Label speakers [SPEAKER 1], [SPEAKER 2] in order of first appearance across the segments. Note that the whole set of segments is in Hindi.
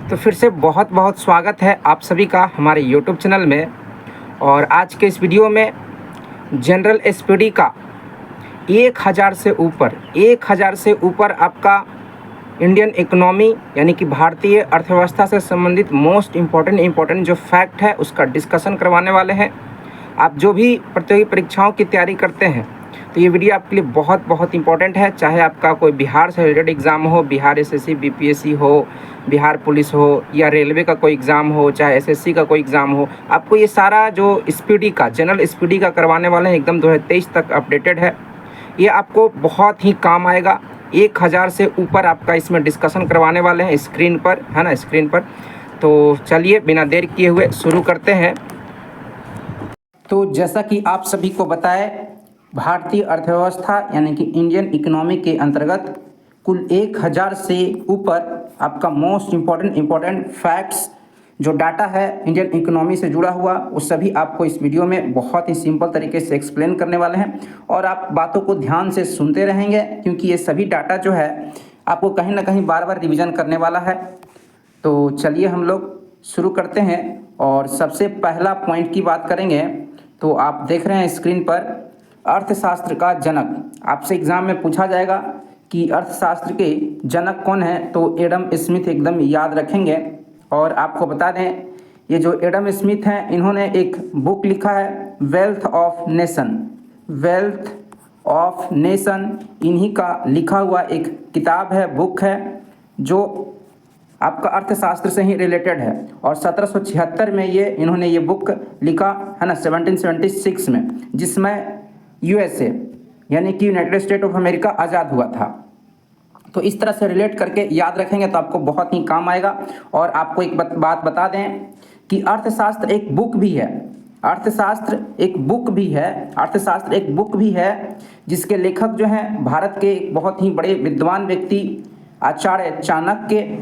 [SPEAKER 1] तो फिर से बहुत बहुत स्वागत है आप सभी का हमारे YouTube चैनल में। और आज के इस वीडियो में जनरल एसपीडी का 1000 से ऊपर आपका इंडियन इकोनॉमी यानी कि भारतीय अर्थव्यवस्था से संबंधित मोस्ट इम्पॉर्टेंट जो फैक्ट है उसका डिस्कशन करवाने वाले हैं। आप जो भी प्रतियोगी परीक्षाओं की तैयारी करते हैं तो ये वीडियो आपके लिए बहुत इंपॉर्टेंट है। चाहे आपका कोई बिहार से रिलेटेड एग्ज़ाम हो, बिहार एसएससी बीपीएससी हो, बिहार पुलिस हो, या रेलवे का कोई एग्ज़ाम हो, चाहे एसएससी का कोई एग्ज़ाम हो, आपको ये सारा जो स्पीडी का जनरल स्पीडी का करवाने वाले हैं एकदम 2023 तक अपडेटेड है। ये आपको बहुत ही काम आएगा। 1000 से ऊपर आपका इसमें डिस्कशन करवाने वाले हैं स्क्रीन पर, है ना, स्क्रीन पर। तो चलिए बिना देर किए हुए शुरू करते हैं। तो जैसा कि आप सभी को बताएं, भारतीय अर्थव्यवस्था यानी कि इंडियन इकोनॉमी के अंतर्गत कुल 1000 से ऊपर आपका मोस्ट इम्पॉर्टेंट फैक्ट्स जो डाटा है इंडियन इकोनॉमी से जुड़ा हुआ, वो सभी आपको इस वीडियो में बहुत ही सिंपल तरीके से एक्सप्लेन करने वाले हैं। और आप बातों को ध्यान से सुनते रहेंगे क्योंकि ये सभी डाटा जो है आपको कहीं ना कहीं बार बार रिविज़न करने वाला है। तो चलिए हम लोग शुरू करते हैं। और सबसे पहला पॉइंट की बात करेंगे तो आप देख रहे हैं स्क्रीन पर अर्थशास्त्र का जनक। आपसे एग्ज़ाम में पूछा जाएगा कि अर्थशास्त्र के जनक कौन है, तो एडम स्मिथ एकदम याद रखेंगे। और आपको बता दें, ये जो एडम स्मिथ हैं इन्होंने एक बुक लिखा है wealth of nation. Wealth of nation इन्हीं का लिखा हुआ एक किताब है, बुक है, जो आपका अर्थशास्त्र से ही रिलेटेड है। और 1776 में इन्होंने ये बुक लिखा है ना, 1776 में, जिसमें यूएसए यानी कि यूनाइटेड स्टेट ऑफ अमेरिका आज़ाद हुआ था। तो इस तरह से रिलेट करके याद रखेंगे तो आपको बहुत ही काम आएगा। और आपको एक बात बता दें कि अर्थशास्त्र एक बुक भी है। अर्थशास्त्र एक बुक भी है जिसके लेखक जो हैं भारत के एक बहुत ही बड़े विद्वान व्यक्ति आचार्य चाणक्य,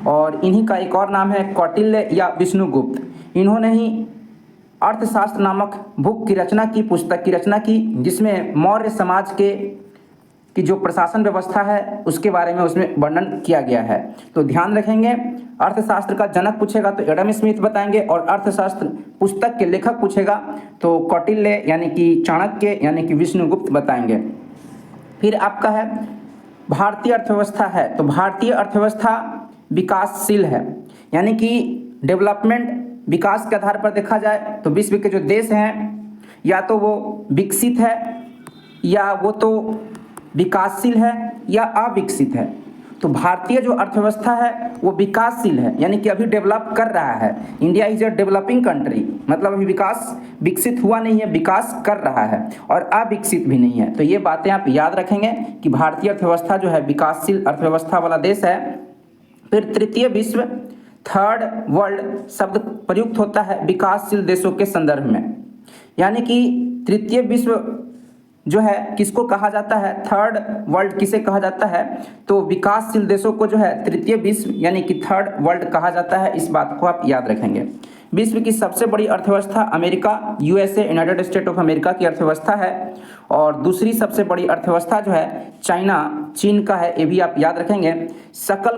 [SPEAKER 1] और इन्हीं का एक और नाम है कौटिल्य या विष्णुगुप्त। इन्होंने ही अर्थशास्त्र नामक बुक की रचना की, पुस्तक की रचना की, जिसमें मौर्य समाज की जो प्रशासन व्यवस्था है उसके बारे में उसमें वर्णन किया गया है। तो ध्यान रखेंगे, अर्थशास्त्र का जनक पूछेगा तो एडम स्मिथ बताएंगे, और अर्थशास्त्र पुस्तक के लेखक पूछेगा तो कौटिल्य यानी कि चाणक्य यानी कि विष्णुगुप्त बताएंगे। फिर आपका है भारतीय अर्थव्यवस्था है, तो भारतीय अर्थव्यवस्था विकासशील है, यानी कि डेवलपमेंट विकास के आधार पर देखा जाए तो विश्व के जो देश हैं या तो वो विकसित है या वो तो विकासशील है या अविकसित है। तो भारतीय जो अर्थव्यवस्था है वो विकासशील है, यानी कि अभी डेवलप कर रहा है। India is a developing country, मतलब अभी विकसित हुआ नहीं है, विकास कर रहा है, और अविकसित भी नहीं है। तो ये बातें आप याद रखेंगे कि भारतीय अर्थव्यवस्था जो है विकासशील अर्थव्यवस्था वाला देश है। फिर तृतीय विश्व, थर्ड वर्ल्ड शब्द प्रयुक्त होता है विकासशील देशों के संदर्भ में, यानी कि तृतीय विश्व जो है किसको कहा जाता है, थर्ड वर्ल्ड किसे कहा जाता है, तो विकासशील देशों को जो है तृतीय विश्व यानी कि थर्ड वर्ल्ड कहा जाता है। इस बात को आप याद रखेंगे। विश्व की सबसे बड़ी अर्थव्यवस्था America, USA United state of America की अर्थव्यवस्था है। और दूसरी सबसे बड़ी अर्थव्यवस्था जो है चीन का है, ये भी आप याद रखेंगे। सकल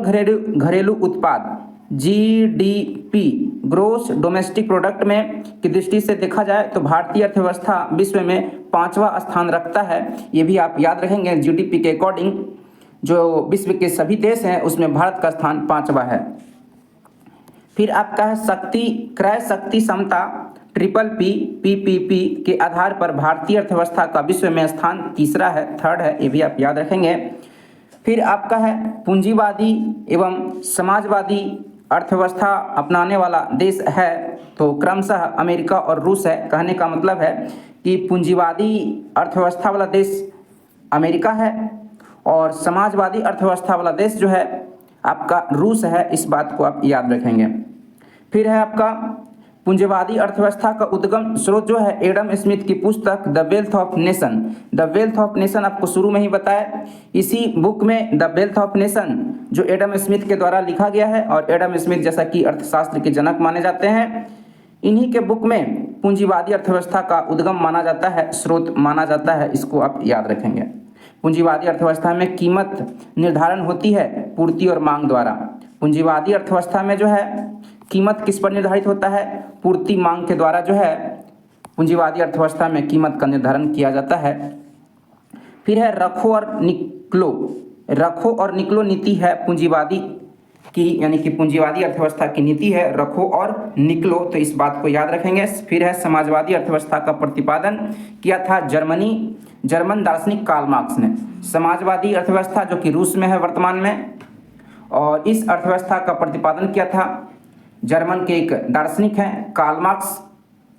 [SPEAKER 1] घरेलू उत्पाद जीडीपी, ग्रोस डोमेस्टिक प्रोडक्ट में की दृष्टि से देखा जाए तो भारतीय अर्थव्यवस्था विश्व में 5वां स्थान रखता है, ये भी आप याद रखेंगे। जीडीपी के अकॉर्डिंग जो विश्व के सभी देश हैं उसमें भारत का स्थान 5वां है। फिर आपका है क्रय शक्ति समता ट्रिपल पीपीपी के आधार पर भारतीय अर्थव्यवस्था का विश्व में स्थान 3रा है, थर्ड है, ये भी आप याद रखेंगे। फिर आपका है पूंजीवादी एवं समाजवादी अर्थव्यवस्था अपनाने वाला देश है, तो क्रमशः अमेरिका और रूस है। कहने का मतलब है कि पूंजीवादी अर्थव्यवस्था वाला देश अमेरिका है और समाजवादी अर्थव्यवस्था वाला देश जो है आपका रूस है। इस बात को आप याद रखेंगे। फिर है आपका पूंजीवादी अर्थव्यवस्था का उद्गम स्रोत जो है एडम स्मिथ की पुस्तक the wealth of nation. The wealth of nation आपको शुरू में ही बताया, इसी बुक में द वेल्थ ऑफ नेशन जो एडम स्मिथ के द्वारा लिखा गया है, और एडम स्मिथ जैसा कि अर्थशास्त्र के जनक माने जाते हैं, इन्हीं के बुक में पूंजीवादी अर्थव्यवस्था का उद्गम माना जाता है, स्रोत माना जाता है। इसको आप याद रखेंगे। पूंजीवादी अर्थव्यवस्था में कीमत निर्धारण होती है पूर्ति और मांग द्वारा। पूंजीवादी अर्थव्यवस्था में जो है कीमत किस पर निर्धारित होता है? पूर्ति मांग के द्वारा जो है पूंजीवादी अर्थव्यवस्था में कीमत का निर्धारण किया जाता है। फिर है रखो और निकलो। रखो और निकलो नीति है पूंजीवादी की, यानी कि पूंजीवादी अर्थव्यवस्था की नीति है रखो और निकलो, तो इस बात को याद रखेंगे। फिर है समाजवादी अर्थव्यवस्था का प्रतिपादन किया था जर्मन दार्शनिक कार्ल मार्क्स ने। समाजवादी अर्थव्यवस्था जो कि रूस में है वर्तमान में, और इस अर्थव्यवस्था का प्रतिपादन किया था जर्मन के एक दार्शनिक हैं कार्ल मार्क्स,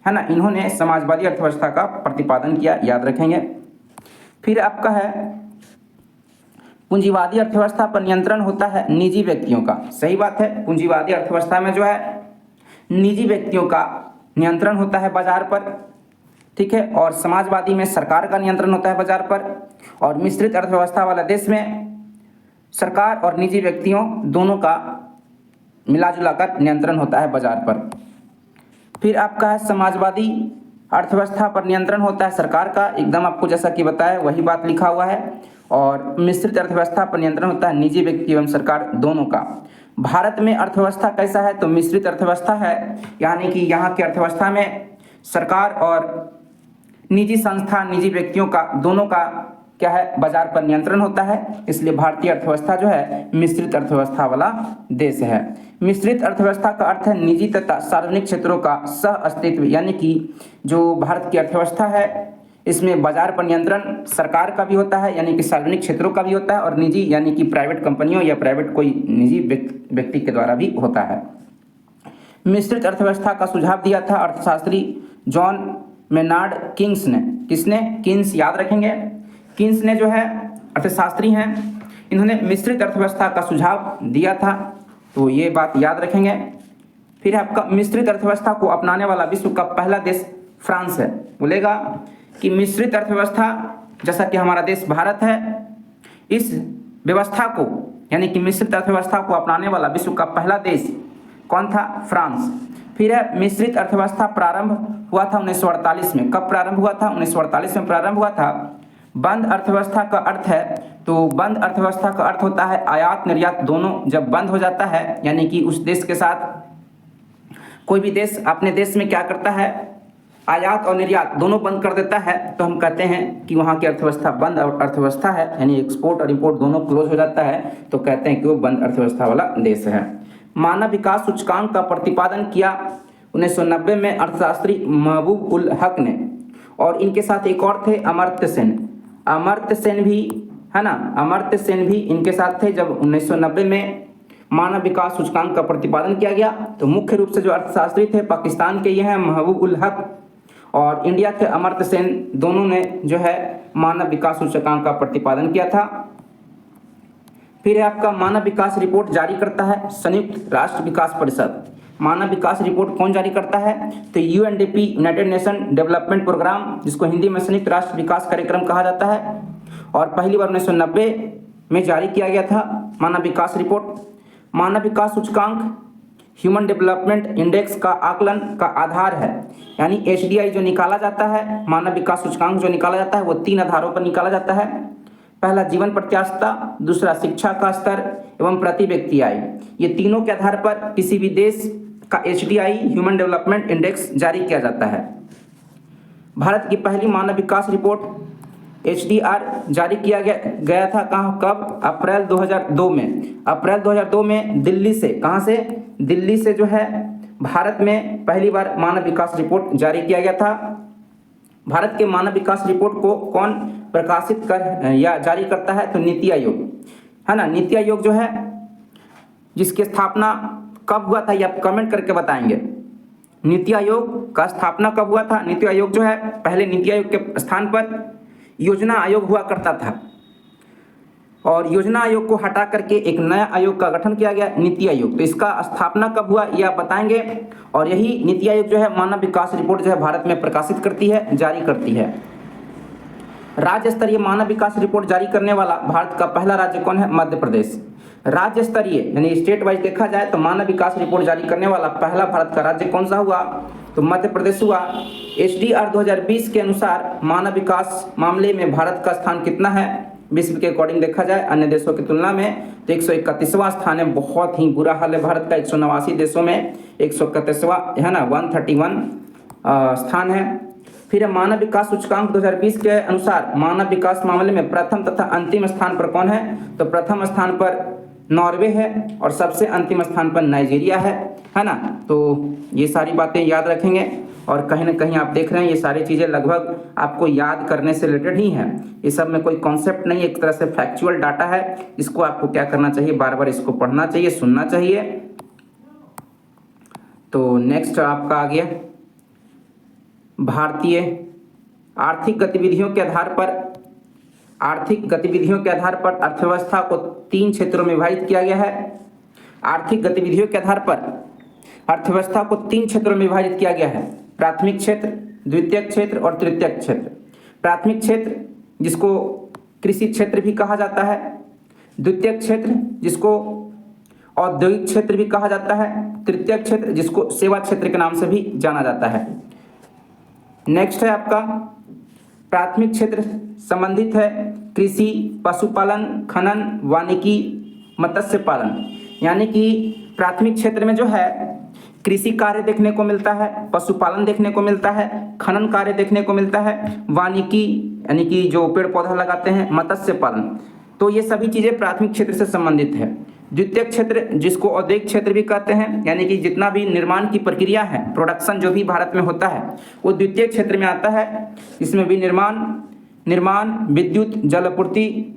[SPEAKER 1] है ना, इन्होंने समाजवादी अर्थव्यवस्था का प्रतिपादन किया, याद रखेंगे। फिर आपका है पूंजीवादी अर्थव्यवस्था पर नियंत्रण होता है निजी व्यक्तियों का। सही बात है, पूंजीवादी अर्थव्यवस्था में जो है निजी व्यक्तियों का नियंत्रण होता है बाजार पर, ठीक है, और समाजवादी में सरकार का नियंत्रण होता है बाजार पर, और मिश्रित अर्थव्यवस्था वाला देश में सरकार और निजी व्यक्तियों दोनों का मिला जुला कर नियंत्रण होता है बाजार पर। फिर आपका है समाजवादी अर्थव्यवस्था पर नियंत्रण होता है सरकार का, एकदम आपको जैसा कि बताया वही बात लिखा हुआ है, और मिश्रित अर्थव्यवस्था पर नियंत्रण होता है निजी व्यक्ति एवं सरकार दोनों का। भारत में अर्थव्यवस्था कैसा है? तो मिश्रित अर्थव्यवस्था है, यानी कि यहाँ की अर्थव्यवस्था में सरकार और निजी संस्था निजी व्यक्तियों का दोनों का क्या है बाजार पर नियंत्रण होता है, इसलिए भारतीय अर्थव्यवस्था जो है मिश्रित अर्थव्यवस्था वाला देश है। मिश्रित अर्थव्यवस्था का अर्थ है निजी तथा सार्वजनिक क्षेत्रों का सह अस्तित्व, यानी कि जो भारत की अर्थव्यवस्था है इसमें बाजार पर नियंत्रण सरकार का भी होता है, यानी कि सार्वजनिक क्षेत्रों का भी होता है, और निजी यानी कि प्राइवेट कंपनियों या प्राइवेट कोई निजी व्यक्ति के द्वारा भी होता है। मिश्रित अर्थव्यवस्था का सुझाव दिया था अर्थशास्त्री जॉन मेनार्ड किन्स ने। किसने? किन्स, याद रखेंगे। किन्स ने जो है अर्थशास्त्री हैं, इन्होंने मिश्रित अर्थव्यवस्था का सुझाव दिया था, तो ये बात याद रखेंगे। फिर आपका मिश्रित अर्थव्यवस्था को अपनाने वाला विश्व का पहला देश फ्रांस है। बोलेगा कि मिश्रित अर्थव्यवस्था जैसा कि हमारा देश भारत है, इस व्यवस्था को यानी कि मिश्रित अर्थव्यवस्था को अपनाने वाला विश्व का पहला देश कौन था? फ्रांस। फिर है मिश्रित अर्थव्यवस्था प्रारंभ हुआ था 1948 में। कब प्रारंभ हुआ था? 1948 में प्रारंभ हुआ था। बंद अर्थव्यवस्था का अर्थ है, तो बंद अर्थव्यवस्था का अर्थ होता है आयात निर्यात दोनों जब बंद हो जाता है, यानी कि उस देश के साथ कोई भी देश अपने देश में क्या करता है, आयात और निर्यात दोनों बंद कर देता है, तो हम कहते हैं कि वहाँ की अर्थव्यवस्था बंद अर्थव्यवस्था है, यानी एक्सपोर्ट और इंपोर्ट दोनों क्लोज हो जाता है, तो कहते हैं कि वो बंद अर्थव्यवस्था वाला देश है। मानव विकास सूचकांक का प्रतिपादन किया 1990 में अर्थशास्त्री महबूब उल हक ने, और इनके साथ एक और थे अमर्त्य सेन। अमर्त्य सेन भी, है ना, अमर्त्य सेन भी इनके साथ थे जब 1990 में मानव विकास सूचकांक का प्रतिपादन किया गया। तो मुख्य रूप से जो अर्थशास्त्री थे पाकिस्तान के ये हैं महबूब उल हक, और इंडिया के अमर्त्य सेन, दोनों ने जो है मानव विकास सूचकांक का प्रतिपादन किया था। फिर है आपका मानव विकास रिपोर्ट जारी करता है संयुक्त राष्ट्र विकास परिषद। मानव विकास रिपोर्ट कौन जारी करता है? तो UNDP, united nation development program, जिसको हिंदी में संयुक्त राष्ट्र विकास कार्यक्रम कहा जाता है, और पहली बार 1990 में जारी किया गया था मानव विकास रिपोर्ट। मानव विकास सूचकांक ह्यूमन डेवलपमेंट इंडेक्स का आकलन का आधार है, यानी HDI जो निकाला जाता है, मानव विकास सूचकांक जो निकाला जाता है वो 3 आधारों पर निकाला जाता है। पहला जीवन प्रत्याशा, दूसरा शिक्षा का स्तर एवं प्रति व्यक्ति आय। ये तीनों के आधार पर किसी भी देश का HDI ह्यूमन डेवलपमेंट इंडेक्स जारी किया जाता है। भारत की पहली मानव विकास रिपोर्ट HDR जारी किया गया था कहाँ, कब? अप्रैल 2002 में। अप्रैल 2002 में दिल्ली से, कहाँ से? दिल्ली से जो है भारत में पहली बार मानव विकास रिपोर्ट जारी किया गया था। भारत के मानव विकास रिपोर्ट को कौन प्रकाशित कर या जारी करता है? तो नीति आयोग, है ना। नीति आयोग जो है जिसकी स्थापना कब हुआ था ये आप कमेंट करके बताएंगे। नीति आयोग का स्थापना कब हुआ था? नीति आयोग जो है पहले नीति आयोग के स्थान पर योजना आयोग हुआ करता था, और योजना आयोग को हटा करके एक नया आयोग का गठन किया गया, नीति आयोग। तो इसका स्थापना कब हुआ ये आप बताएंगे, और यही नीति आयोग जो है मानव विकास रिपोर्ट जो है भारत में प्रकाशित करती है, जारी करती है। राज्य स्तरीय मानव विकास रिपोर्ट जारी करने वाला भारत का पहला राज्य कौन है? मध्य प्रदेश। राज्य स्तरीय यानी स्टेट वाइज देखा जाए तो मानव विकास रिपोर्ट जारी करने वाला पहला भारत का राज्य कौन सा हुआ? तो मध्य प्रदेश हुआ। HDR 2020 के अनुसार मानव विकास मामले में भारत का स्थान कितना है? विश्व के अकॉर्डिंग देखा जाए अन्य देशों की तुलना में तो 131वां स्थान है। बहुत ही बुरा हाल है भारत का, 189 देशों में 131वां है ना, 131 स्थान है। फिर मानव विकास सूचकांक 2020 के अनुसार मानव विकास मामले में प्रथम तथा अंतिम स्थान पर कौन है? तो प्रथम स्थान पर नॉर्वे है और सबसे अंतिम स्थान पर नाइजीरिया है ना। तो ये सारी बातें याद रखेंगे और कहीं ना कहीं आप देख रहे हैं ये सारी चीज़ें लगभग आपको याद करने से रिलेटेड ही हैं। ये सब में कोई कॉन्सेप्ट नहीं है, एक तरह से फैक्चुअल डाटा है। इसको आपको क्या करना चाहिए, बार बार इसको पढ़ना चाहिए, सुनना चाहिए। तो नेक्स्ट आपका आ गया भारतीय आर्थिक गतिविधियों के आधार पर अर्थव्यवस्था को 3 क्षेत्रों में विभाजित किया गया है। आर्थिक गतिविधियों के आधार पर अर्थव्यवस्था को 3 क्षेत्रों में विभाजित किया गया है, प्राथमिक क्षेत्र, द्वितीयक क्षेत्र और तृतीयक क्षेत्र। प्राथमिक क्षेत्र जिसको कृषि क्षेत्र भी कहा जाता है, द्वितीयक क्षेत्र जिसको औद्योगिक क्षेत्र भी कहा जाता है, तृतीयक क्षेत्र जिसको सेवा क्षेत्र के नाम से भी जाना जाता है। नेक्स्ट है आपका प्राथमिक क्षेत्र संबंधित है कृषि, पशुपालन, खनन, वानिकी, मत्स्य पालन। यानी कि प्राथमिक क्षेत्र में जो है कृषि कार्य देखने को मिलता है, पशुपालन देखने को मिलता है, खनन कार्य देखने को मिलता है, वानिकी यानी कि जो पेड़ पौधा लगाते हैं, मत्स्य पालन। तो ये सभी चीज़ें प्राथमिक क्षेत्र से संबंधित है। द्वितीयक क्षेत्र जिसको औद्योगिक क्षेत्र भी कहते हैं, यानी कि जितना भी निर्माण की प्रक्रिया है, प्रोडक्शन जो भी भारत में होता है वो द्वितीयक क्षेत्र में आता है। इसमें भी निर्माण, विद्युत, जल आपूर्ति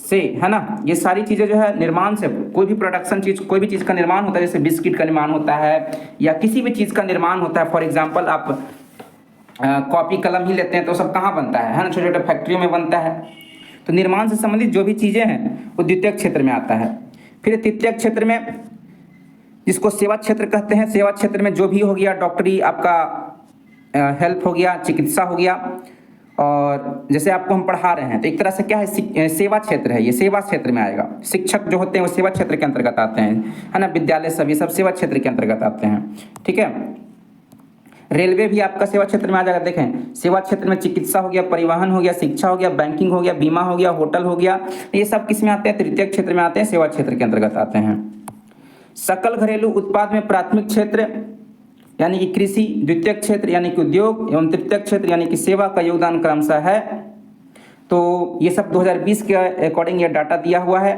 [SPEAKER 1] से है ना, ये सारी चीज़ें जो है निर्माण से कोई भी प्रोडक्शन चीज़, कोई भी चीज़ का निर्माण होता है, जैसे बिस्किट का निर्माण होता है या किसी भी चीज़ का निर्माण होता है। फॉर एग्जांपल आप कॉपी कलम ही लेते हैं तो सब कहाँ बनता है ना, छोटे छोटे फैक्ट्रियों में बनता है। तो निर्माण से संबंधित जो भी चीज़ें हैं वो द्वितीयक क्षेत्र में आता है। फिर तृतीयक क्षेत्र में जिसको सेवा क्षेत्र कहते हैं, सेवा क्षेत्र में जो भी हो गया, डॉक्टरी आपका हेल्प हो गया, चिकित्सा हो गया, और जैसे आपको हम पढ़ा रहे हैं तो एक तरह से क्या है, सेवा क्षेत्र है, ये सेवा क्षेत्र में आएगा। शिक्षक जो होते हैं वो सेवा क्षेत्र के अंतर्गत आते हैं, है ना, विद्यालय सभी सब सेवा क्षेत्र के अंतर्गत आते हैं। ठीक है, रेलवे भी आपका सेवा क्षेत्र में आ जाएगा। देखें सेवा क्षेत्र में चिकित्सा हो गया, परिवहन हो गया, शिक्षा हो गया, बैंकिंग हो गया, बीमा हो गया, होटल हो गया, ये सब किस में आते हैं, तृतीय क्षेत्र में आते हैं, सेवा क्षेत्र के अंतर्गत आते हैं। सकल घरेलू उत्पाद में प्राथमिक क्षेत्र यानी कि कृषि, द्वितीय क्षेत्र यानी कि उद्योग एवं तृतीय क्षेत्र यानी कि सेवा का योगदान क्रमशः है। तो ये सब 2020 के अकॉर्डिंग ये डाटा दिया हुआ है।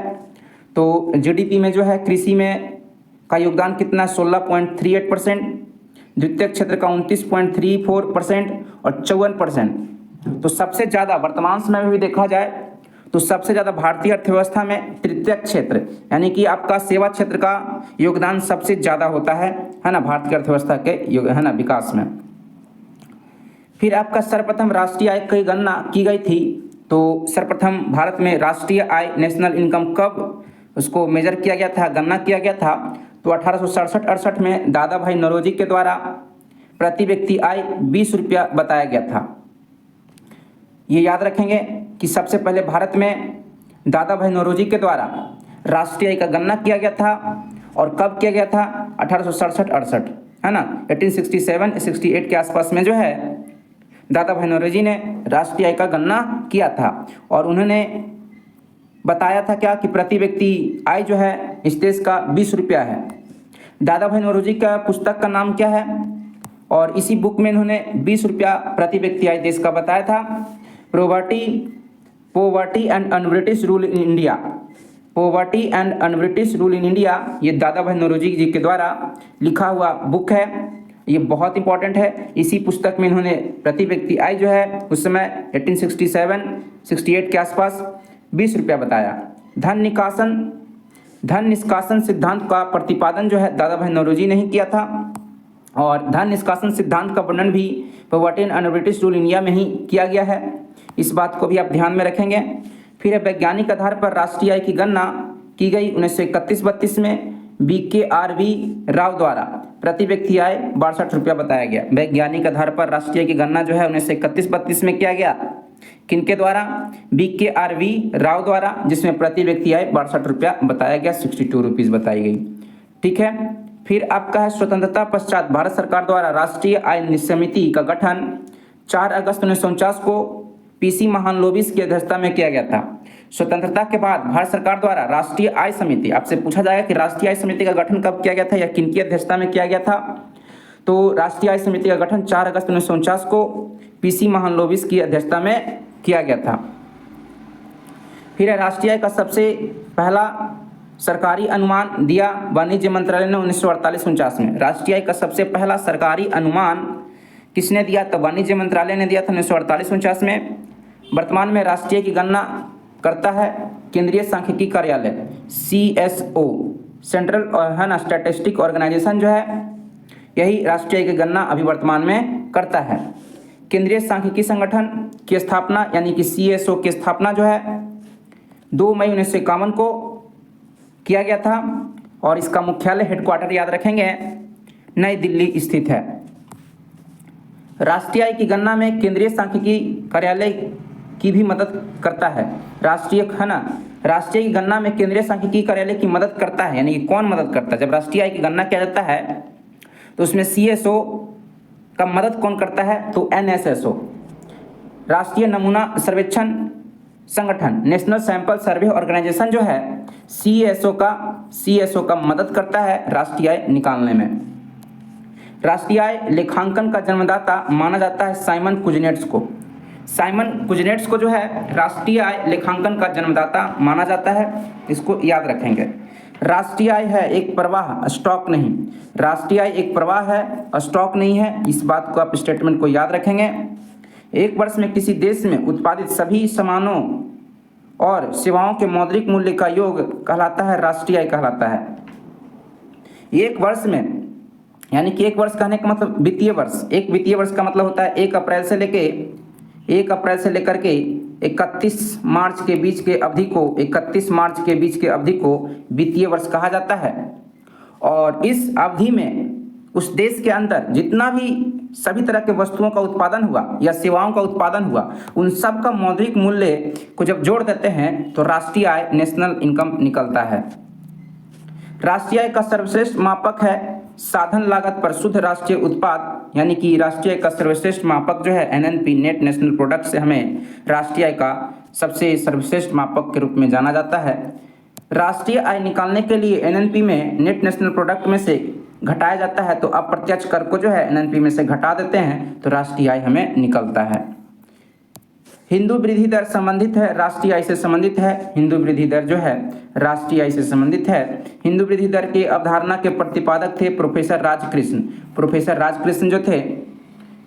[SPEAKER 1] तो जीडीपी में जो है कृषि में का योगदान कितना, 16.38%, द्वितीय क्षेत्र का 29.34% और 54%। तो सबसे ज़्यादा वर्तमान समय में भी देखा जाए तो सबसे ज़्यादा भारतीय अर्थव्यवस्था में तृतीय क्षेत्र यानी कि आपका सेवा क्षेत्र का योगदान सबसे ज़्यादा होता है ना, भारतीय अर्थव्यवस्था के है ना विकास में। फिर आपका सर्वप्रथम राष्ट्रीय आय की गणना की गई थी। तो सर्वप्रथम भारत में राष्ट्रीय आय, नेशनल इनकम कब उसको मेजर किया गया था, गणना किया गया था, तो 1867-68 में दादा भाई नौरोजी के द्वारा प्रति व्यक्ति आय 20 रुपया बताया गया था। ये याद रखेंगे कि सबसे पहले भारत में दादा भाई नौरोजी के द्वारा राष्ट्रीय आय का गणना किया गया था और कब किया गया था, 1867-68 है ना, 1867-68 के आसपास में जो है दादा भाई नौरोजी ने राष्ट्रीय आय का गणना किया था और उन्होंने बताया था क्या कि प्रति व्यक्ति आय जो है इस देश का 20 रुपया है। दादा भाई नौरोजी का पुस्तक का नाम क्या है, और इसी बुक में इन्होंने 20 रुपया प्रति व्यक्ति आय देश का बताया था। Poverty and un-British rule in India, poverty and un-British rule in India, ये दादा भाई नौरोजी जी के द्वारा लिखा हुआ बुक है, ये बहुत इंपॉर्टेंट है। इसी पुस्तक में इन्होंने प्रति व्यक्ति आय जो है उस समय 1867-68 के आसपास 20 रुपया बताया। धन निष्कासन सिद्धांत का प्रतिपादन जो है दादा भाई नौरोजी ने ही किया था और धन निष्कासन सिद्धांत का वर्णन भी poverty and un-British rule India में ही किया गया है। इस बात को भी आप ध्यान में रखेंगे। फिर वैज्ञानिक आधार पर राष्ट्रीय आय की गणना की गई 1931-32 में BKRV राव द्वारा प्रति व्यक्ति आय 62 रुपया बताया गया। वैज्ञानिक आधार पर राष्ट्रीय आय की गणना जो है 1931-32 में किया गया, किनके द्वारा, BKRV राव द्वारा, जिसमें प्रति व्यक्ति आय 62 रुपया बताया गया, 62 रुपीज़ बताई गई। ठीक है, फिर आपका है स्वतंत्रता पश्चात भारत सरकार द्वारा राष्ट्रीय आय समिति का गठन 4 अगस्त 1949 को पीसी महालनोबिस की अध्यक्षता में किया गया था। स्वतंत्रता के बाद भारत सरकार द्वारा राष्ट्रीय आय समिति, आपसे पूछा जाएगा कि राष्ट्रीय आय समिति का गठन कब किया गया था या किनकी अध्यक्षता में किया गया था, तो राष्ट्रीय आय समिति का गठन 4 अगस्त 1949 को पीसी महालनोबिस की अध्यक्षता में किया गया था। फिर राष्ट्रीय आय का सबसे पहला सरकारी अनुमान दिया वाणिज्य मंत्रालय ने 1948-49 में। राष्ट्रीय आय का सबसे पहला सरकारी अनुमान किसने दिया, तो वाणिज्य मंत्रालय ने दिया था 1948-49 में। वर्तमान में राष्ट्रीय की गणना करता है केंद्रीय सांख्यिकी कार्यालय CSO, सेंट्रल है ना स्टैटिस्टिक ऑर्गेनाइजेशन जो है, यही राष्ट्रीय की गणना अभी वर्तमान में करता है। केंद्रीय सांख्यिकी संगठन की स्थापना यानी कि CSO की स्थापना जो है 2 मई 1951 को किया गया था और इसका मुख्यालय हेडक्वार्टर याद रखेंगे नई दिल्ली स्थित है। राष्ट्रीय आय की गणना में केंद्रीय सांख्यिकी कार्यालय की भी मदद करता है। राष्ट्रीय है ना, राष्ट्रीय की गणना में केंद्रीय सांख्यिकी कार्यालय की मदद करता है, यानी कि कौन मदद करता है, जब राष्ट्रीय आय की गणना किया जाता है तो उसमें CSO का मदद कौन करता है, तो NSSO, राष्ट्रीय नमूना सर्वेक्षण संगठन, नेशनल सैंपल सर्वे ऑर्गेनाइजेशन जो है CSO का मदद करता है राष्ट्रीय आय निकालने में। राष्ट्रीय आय लेखांकन का जन्मदाता माना जाता है साइमन कुजनेट्स को। साइमन कुजनेट्स को जो है राष्ट्रीय आय लेखांकन का जन्मदाता माना जाता है, इसको याद रखेंगे। राष्ट्रीय आय है एक प्रवाह, स्टॉक नहीं। राष्ट्रीय आय एक प्रवाह है, स्टॉक नहीं है, इस बात को आप स्टेटमेंट को याद रखेंगे। एक वर्ष में किसी देश में उत्पादित सभी सामानों और सेवाओं के मौद्रिक मूल्य का योग कहलाता है राष्ट्रीय आय कहलाता है। एक वर्ष में यानी कि एक वर्ष कहने का मतलब वित्तीय वर्ष, एक वित्तीय वर्ष का मतलब होता है 1 अप्रैल से लेकर के 31 मार्च के बीच के अवधि को 31 मार्च के बीच के अवधि को वित्तीय वर्ष कहा जाता है। और इस अवधि में उस देश के अंदर जितना भी सभी तरह के वस्तुओं का उत्पादन हुआ या सेवाओं का उत्पादन हुआ, उन सब का मौद्रिक मूल्य को जब जोड़ देते हैं तो राष्ट्रीय आय नेशनल इनकम निकलता है। राष्ट्रीय आय का सर्वश्रेष्ठ मापक है साधन लागत पर शुद्ध राष्ट्रीय उत्पाद, यानी कि राष्ट्रीय आय का सर्वश्रेष्ठ मापक जो है NNP, नेट नेशनल प्रोडक्ट से हमें राष्ट्रीय आय का सबसे सर्वश्रेष्ठ मापक के रूप में जाना जाता है। राष्ट्रीय आय निकालने के लिए NNP में नेट नेशनल प्रोडक्ट में से घटाया जाता है, तो अप्रत्यक्ष कर को जो है NNP में से घटा देते हैं तो राष्ट्रीय आय हमें निकलता है। हिंदू वृद्धि दर संबंधित है राष्ट्रीय आय से संबंधित है। हिंदू वृद्धि दर जो है राष्ट्रीय आय से संबंधित है। हिंदू वृद्धि दर के अवधारणा के प्रतिपादक थे प्रोफेसर राजकृष्ण। प्रोफेसर राजकृष्ण जो थे,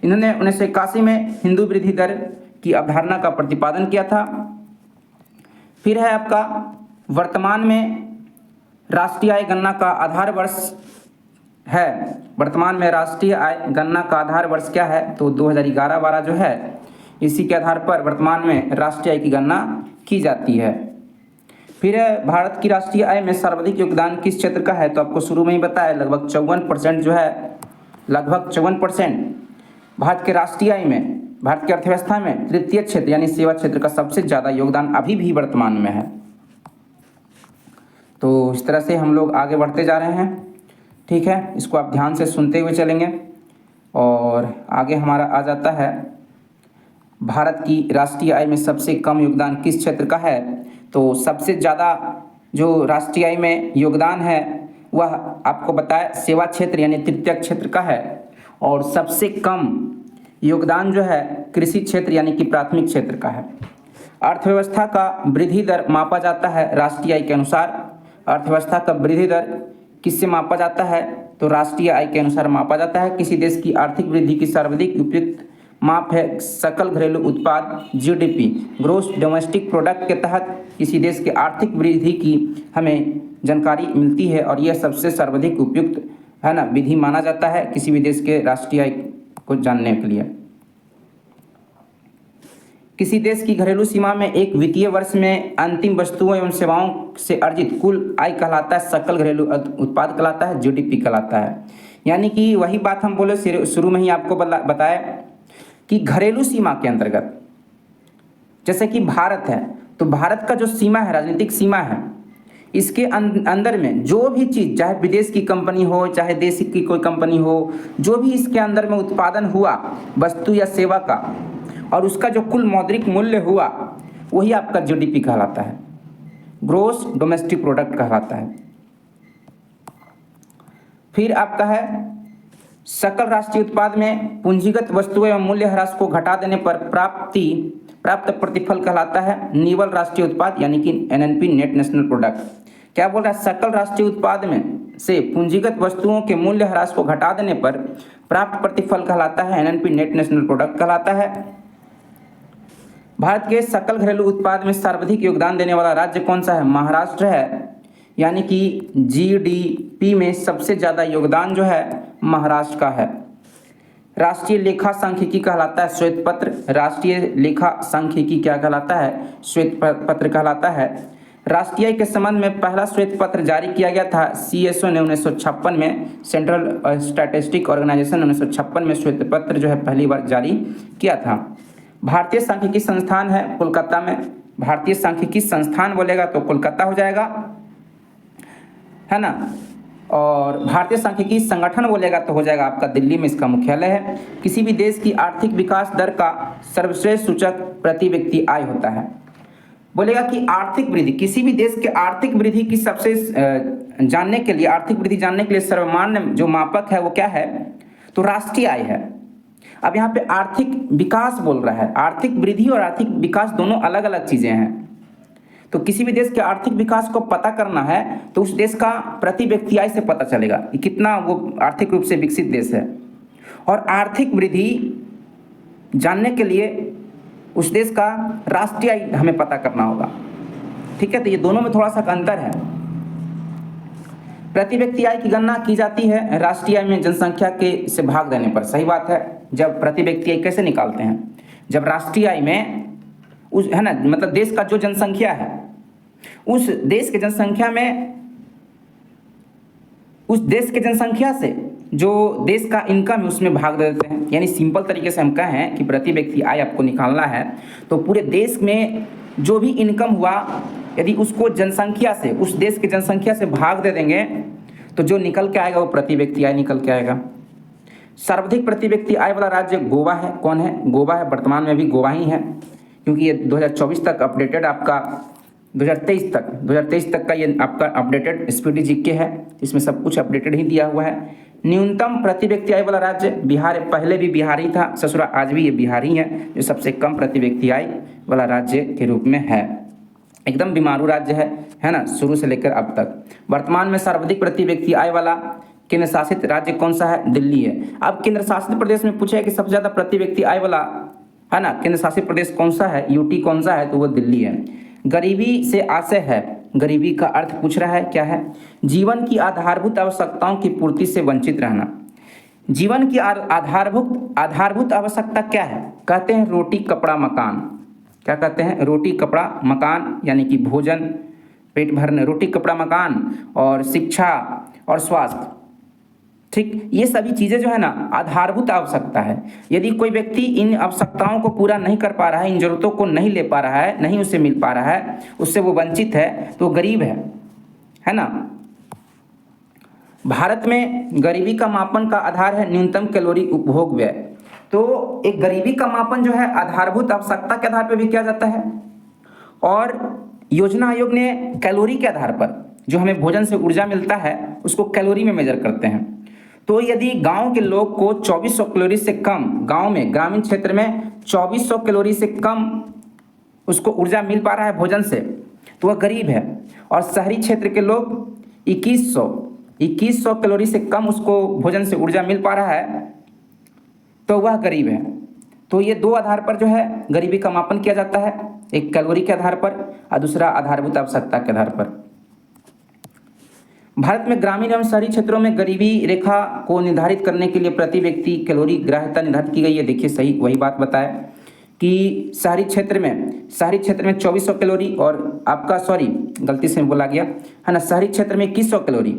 [SPEAKER 1] इन्होंने 1981 में हिंदू वृद्धि दर की अवधारणा का प्रतिपादन किया था। फिर है आपका वर्तमान में राष्ट्रीय आय गणना का आधार वर्ष है। वर्तमान में राष्ट्रीय आय गणना का आधार वर्ष क्या है, तो 2011-12 जो है, इसी के आधार पर वर्तमान में राष्ट्रीय आय की गणना की जाती है। फिर भारत की राष्ट्रीय आय में सर्वाधिक योगदान किस क्षेत्र का है, तो आपको शुरू में ही बताया लगभग 54% जो है, लगभग 54% भारत के राष्ट्रीय आय में, भारत की अर्थव्यवस्था में तृतीय क्षेत्र यानी सेवा क्षेत्र का सबसे ज़्यादा योगदान अभी भी वर्तमान में है। तो इस तरह से हम लोग आगे बढ़ते जा रहे हैं, ठीक है, इसको आप ध्यान से सुनते हुए चलेंगे। और आगे हमारा आ जाता है भारत की राष्ट्रीय आय में सबसे कम योगदान किस क्षेत्र का है, तो सबसे ज़्यादा जो राष्ट्रीय आय में योगदान है वह आपको बताया सेवा क्षेत्र यानी तृतीय क्षेत्र का है। और सबसे कम योगदान जो है कृषि क्षेत्र यानी कि प्राथमिक क्षेत्र का है। अर्थव्यवस्था का वृद्धि दर मापा जाता है राष्ट्रीय आय के अनुसार। अर्थव्यवस्था का वृद्धि दर किससे मापा जाता है, तो राष्ट्रीय आय के अनुसार मापा जाता है। किसी देश की आर्थिक वृद्धि की सर्वाधिक उपयुक्त माप है सकल घरेलू उत्पाद GDP, ग्रोस डोमेस्टिक प्रोडक्ट के तहत किसी देश के आर्थिक वृद्धि की हमें जानकारी मिलती है और यह सबसे सर्वाधिक उपयुक्त है ना विधि माना जाता है किसी भी देश के राष्ट्रीय आय को जानने के लिए। किसी देश की घरेलू सीमा में एक वित्तीय वर्ष में अंतिम वस्तुओं एवं सेवाओं से अर्जित कुल आय कहलाता है सकल घरेलू उत्पाद कहलाता है, GDP कहलाता है। यानी कि वही बात हम बोले शुरू में ही आपको बताया कि घरेलू सीमा के अंतर्गत जैसे कि भारत है, तो भारत का जो सीमा है, राजनीतिक सीमा है, इसके अंदर में जो भी चीज़, चाहे विदेश की कंपनी हो चाहे देश की कोई कंपनी हो, जो भी इसके अंदर में उत्पादन हुआ वस्तु या सेवा का, और उसका जो कुल मौद्रिक मूल्य हुआ वही आपका जीडीपी कहलाता है, ग्रोस डोमेस्टिक प्रोडक्ट कहलाता है। फिर आपका है सकल राष्ट्रीय उत्पाद में पूंजीगत वस्तु एवं मूल्य ह्रास को घटा देने पर प्राप्त प्रतिफल कहलाता है निवल राष्ट्रीय उत्पाद यानी कि एनएनपी, नेट नेशनल प्रोडक्ट। क्या बोल रहा है, सकल राष्ट्रीय उत्पाद में से पूंजीगत वस्तुओं के मूल्य ह्रास को घटा देने पर प्राप्त प्रतिफल कहलाता है एनएनपी, नेट नेशनल प्रोडक्ट कहलाता है। भारत के सकल घरेलू उत्पाद में सर्वाधिक योगदान देने वाला राज्य कौन सा है, महाराष्ट्र है, यानी कि जीडीपी में सबसे ज़्यादा योगदान जो है महाराष्ट्र का है। राष्ट्रीय लेखा सांख्यिकी कहलाता है श्वेत पत्र, राष्ट्रीय लेखा सांख्यिकी क्या कहलाता है, श्वेत पत्र कहलाता है। राष्ट्रीय के संबंध में पहला श्वेत पत्र जारी किया गया था CSO ने 1956 में, सेंट्रल स्टैटिस्टिक ऑर्गेनाइजेशन 1956 में श्वेत पत्र जो है पहली बार जारी किया था। भारतीय सांख्यिकी संस्थान है कोलकाता में, भारतीय सांख्यिकी संस्थान बोलेगा तो कोलकाता हो जाएगा, है ना। और भारतीय सांख्यिकी संगठन बोलेगा तो हो जाएगा आपका दिल्ली में, इसका मुख्यालय है। किसी भी देश की आर्थिक विकास दर का सर्वश्रेष्ठ सूचक प्रति व्यक्ति आय होता है। बोलेगा कि आर्थिक वृद्धि, किसी भी देश के आर्थिक वृद्धि की सबसे जानने के लिए, आर्थिक वृद्धि जानने के लिए सर्वमान्य जो मापक है वो क्या है, तो राष्ट्रीय आय है। अब यहाँ पे आर्थिक विकास बोल रहा है, आर्थिक वृद्धि और आर्थिक विकास दोनों अलग अलग चीजें हैं। तो किसी भी देश के आर्थिक विकास को पता करना है तो उस देश का प्रति व्यक्ति आय से पता चलेगा कि कितना वो आर्थिक रूप से विकसित देश है। और आर्थिक वृद्धि जानने के लिए उस देश का राष्ट्रीय आय हमें पता करना होगा, ठीक है। तो ये दोनों में थोड़ा सा अंतर है। प्रति व्यक्ति आय की गणना की जाती है राष्ट्रीय आय में जनसंख्या के से भाग देने पर, सही बात है। जब प्रति व्यक्ति आय कैसे निकालते हैं, जब राष्ट्रीय आय में उस, है ना, मतलब देश का जो जनसंख्या है उस देश के जनसंख्या में, उस देश के जनसंख्या से जो देश का इनकम है उसमें भाग दे देते हैं। यानी सिंपल तरीके से हम कहें कि प्रति व्यक्ति आय आपको निकालना है तो पूरे देश में जो भी इनकम हुआ यदि उसको जनसंख्या से, उस देश की जनसंख्या से भाग दे देंगे तो जो निकल के आएगा वो प्रति व्यक्ति आय निकल के आएगा। सर्वाधिक प्रति व्यक्ति आय वाला राज्य गोवा है। कौन है, गोवा है। वर्तमान में भी गोवा ही है क्योंकि ये 2024 तक अपडेटेड, आपका 2023 तक का ये आपका अपडेटेड स्पीडी जीके है, इसमें सब कुछ अपडेटेड ही दिया हुआ है। न्यूनतम प्रति व्यक्ति आय वाला राज्य बिहार है, पहले भी बिहार ही था, ससुरा आज भी ये बिहार ही है जो सबसे कम प्रति व्यक्ति आय वाला राज्य के रूप में है। एकदम बीमारू राज्य है ना, शुरू से लेकर अब तक। वर्तमान में सर्वाधिक प्रति व्यक्ति आय वाला केंद्र शासित राज्य कौन सा है, दिल्ली है। अब केंद्र शासित प्रदेश में पूछा है कि सबसे ज़्यादा प्रति व्यक्ति आय वाला, है ना, केंद्र शासित प्रदेश कौन सा है, यूटी कौन सा है, तो वो दिल्ली है। गरीबी से आशय है, गरीबी का अर्थ पूछ रहा है क्या है, जीवन की आधारभूत आवश्यकताओं की पूर्ति से वंचित रहना। जीवन की आधारभूत आवश्यकता क्या है, कहते हैं रोटी कपड़ा मकान। क्या कहते हैं, रोटी कपड़ा मकान, यानी कि भोजन, पेट भरने, रोटी कपड़ा मकान और शिक्षा और स्वास्थ्य, ठीक। ये सभी चीज़ें जो है ना आधारभूत आवश्यकता है। यदि कोई व्यक्ति इन आवश्यकताओं को पूरा नहीं कर पा रहा है, इन जरूरतों को नहीं ले पा रहा है, नहीं उसे मिल पा रहा है, उससे वो वंचित है, तो गरीब है ना। भारत में गरीबी का मापन का आधार है न्यूनतम कैलोरी उपभोग व्यय। तो एक गरीबी का मापन जो है आधारभूत आवश्यकता के आधार पर भी किया जाता है और योजना आयोग ने कैलोरी के आधार पर जो हमें भोजन से ऊर्जा मिलता है उसको कैलोरी में मेजर करते हैं। तो यदि गांव के लोग को 2400 कैलोरी से कम, गांव में, ग्रामीण क्षेत्र में 2400 कैलोरी से कम उसको ऊर्जा मिल पा रहा है भोजन से तो वह गरीब है। और शहरी क्षेत्र के लोग 2100 कैलोरी से कम उसको भोजन से ऊर्जा मिल पा रहा है तो वह गरीब है। तो ये दो आधार पर जो है गरीबी का मापन किया जाता है, एक कैलोरी के आधार पर और दूसरा आधारभूत आवश्यकता के आधार पर। भारत में ग्रामीण एवं शहरी क्षेत्रों में गरीबी रेखा को निर्धारित करने के लिए प्रति व्यक्ति कैलोरी ग्राह्यता निर्धारित की गई है। देखिए सही वही बात बताया कि शहरी क्षेत्र में 2400 कैलोरी और आपका, सॉरी गलती से बोला गया, है ना, शहरी क्षेत्र में 2100 कैलोरी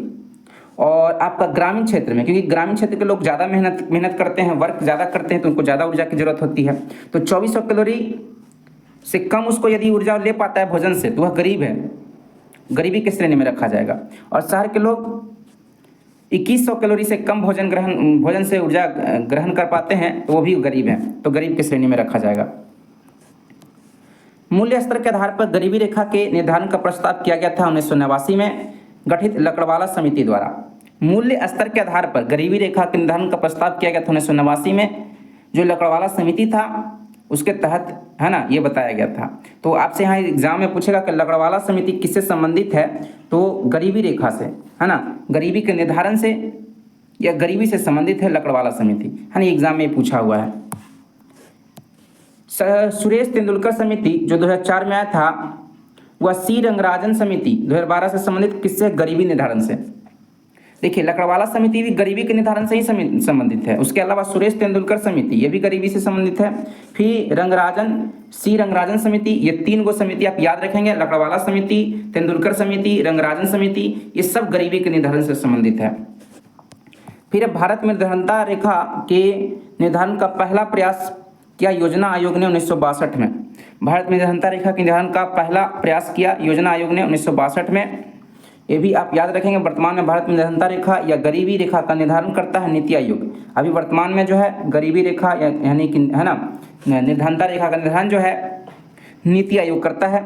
[SPEAKER 1] और आपका ग्रामीण क्षेत्र में, क्योंकि ग्रामीण क्षेत्र के लोग ज़्यादा मेहनत करते हैं, वर्क ज़्यादा करते हैं तो उनको ज़्यादा ऊर्जा की जरूरत होती है। तो 2400 कैलोरी से कम उसको यदि ऊर्जा ले पाता है भोजन से तो वह गरीब है, गरीबी की श्रेणी में रखा जाएगा। और शहर के लोग 2100 कैलोरी से कम भोजन से ऊर्जा ग्रहण कर पाते हैं तो वो भी गरीब हैं, तो गरीब की श्रेणी में रखा जाएगा।
[SPEAKER 2] मूल्य स्तर के आधार पर गरीबी रेखा के निर्धारण का प्रस्ताव किया गया था 1989 में गठित लकड़वाला समिति द्वारा। मूल्य स्तर के आधार पर गरीबी रेखा के निर्धारण का प्रस्ताव किया गया था 1989 में, जो लकड़वाला समिति था उसके तहत, है ना, ये बताया गया था। तो आपसे यहाँ एग्जाम में पूछेगा कि लकड़वाला समिति किससे संबंधित है, तो गरीबी रेखा से, है ना, गरीबी के निर्धारण से या गरीबी से संबंधित है लकड़वाला समिति, है ना, एग्जाम में पूछा हुआ है। सुरेश तेंदुलकर समिति जो 2004 में आया था, वह सी रंगराजन समिति 2012 से संबंधित किससे, गरीबी निर्धारण से। देखिए लकड़वाला समिति भी गरीबी के निर्धारण से ही संबंधित है। उसके अलावा सुरेश तेंदुलकर समिति ये भी गरीबी से संबंधित है। फिर सी रंगराजन समिति, ये 3 गो समिति आप याद रखेंगे, लकड़वाला समिति, तेंदुलकर समिति, रंगराजन समिति, ये सब गरीबी के निर्धारण से संबंधित है। फिर भारत में निर्धनता रेखा के निर्धारण का पहला प्रयास किया योजना आयोग ने 1962 में। भारत में निर्धनता रेखा के निर्धारण का पहला प्रयास किया योजना आयोग ने 1962 में। ये भी आप याद रखेंगे। वर्तमान में भारत में निर्धनता रेखा या गरीबी रेखा का निर्धारण करता है नीति आयोग। अभी वर्तमान में जो है गरीबी रेखा यानी कि, है ना, निर्धनता रेखा का निर्धारण जो है नीति आयोग करता है।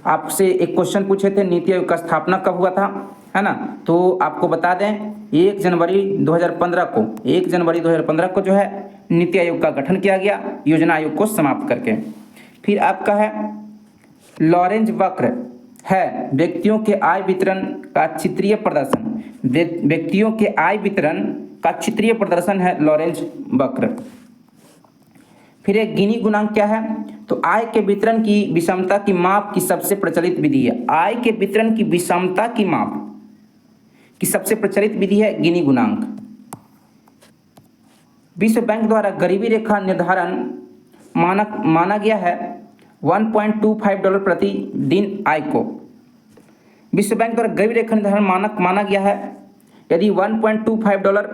[SPEAKER 2] आपसे एक क्वेश्चन पूछे थे, नीति आयोग का स्थापना कब हुआ था, है ना, तो आपको बता दें 1 जनवरी 2015 को जो है नीति आयोग का गठन किया गया योजना आयोग को समाप्त करके। फिर आपका है लॉरेंज वक्र है व्यक्तियों के आय वितरण का चित्रीय प्रदर्शन। व्यक्तियों के आय वितरण का चित्रीय प्रदर्शन है लॉरेंज वक्र। फिर एक गिनी गुणांक क्या है, तो आय के वितरण की विषमता की माप की सबसे प्रचलित विधि है। आय के वितरण की विषमता की माप की सबसे प्रचलित विधि है गिनी गुणांक। विश्व बैंक द्वारा गरीबी रेखा निर्धारण मानक माना गया है $1.25 प्रति दिन आय को। विश्व बैंक द्वारा गरीबी रेखा निर्धारण मानक माना गया है यदि $1.25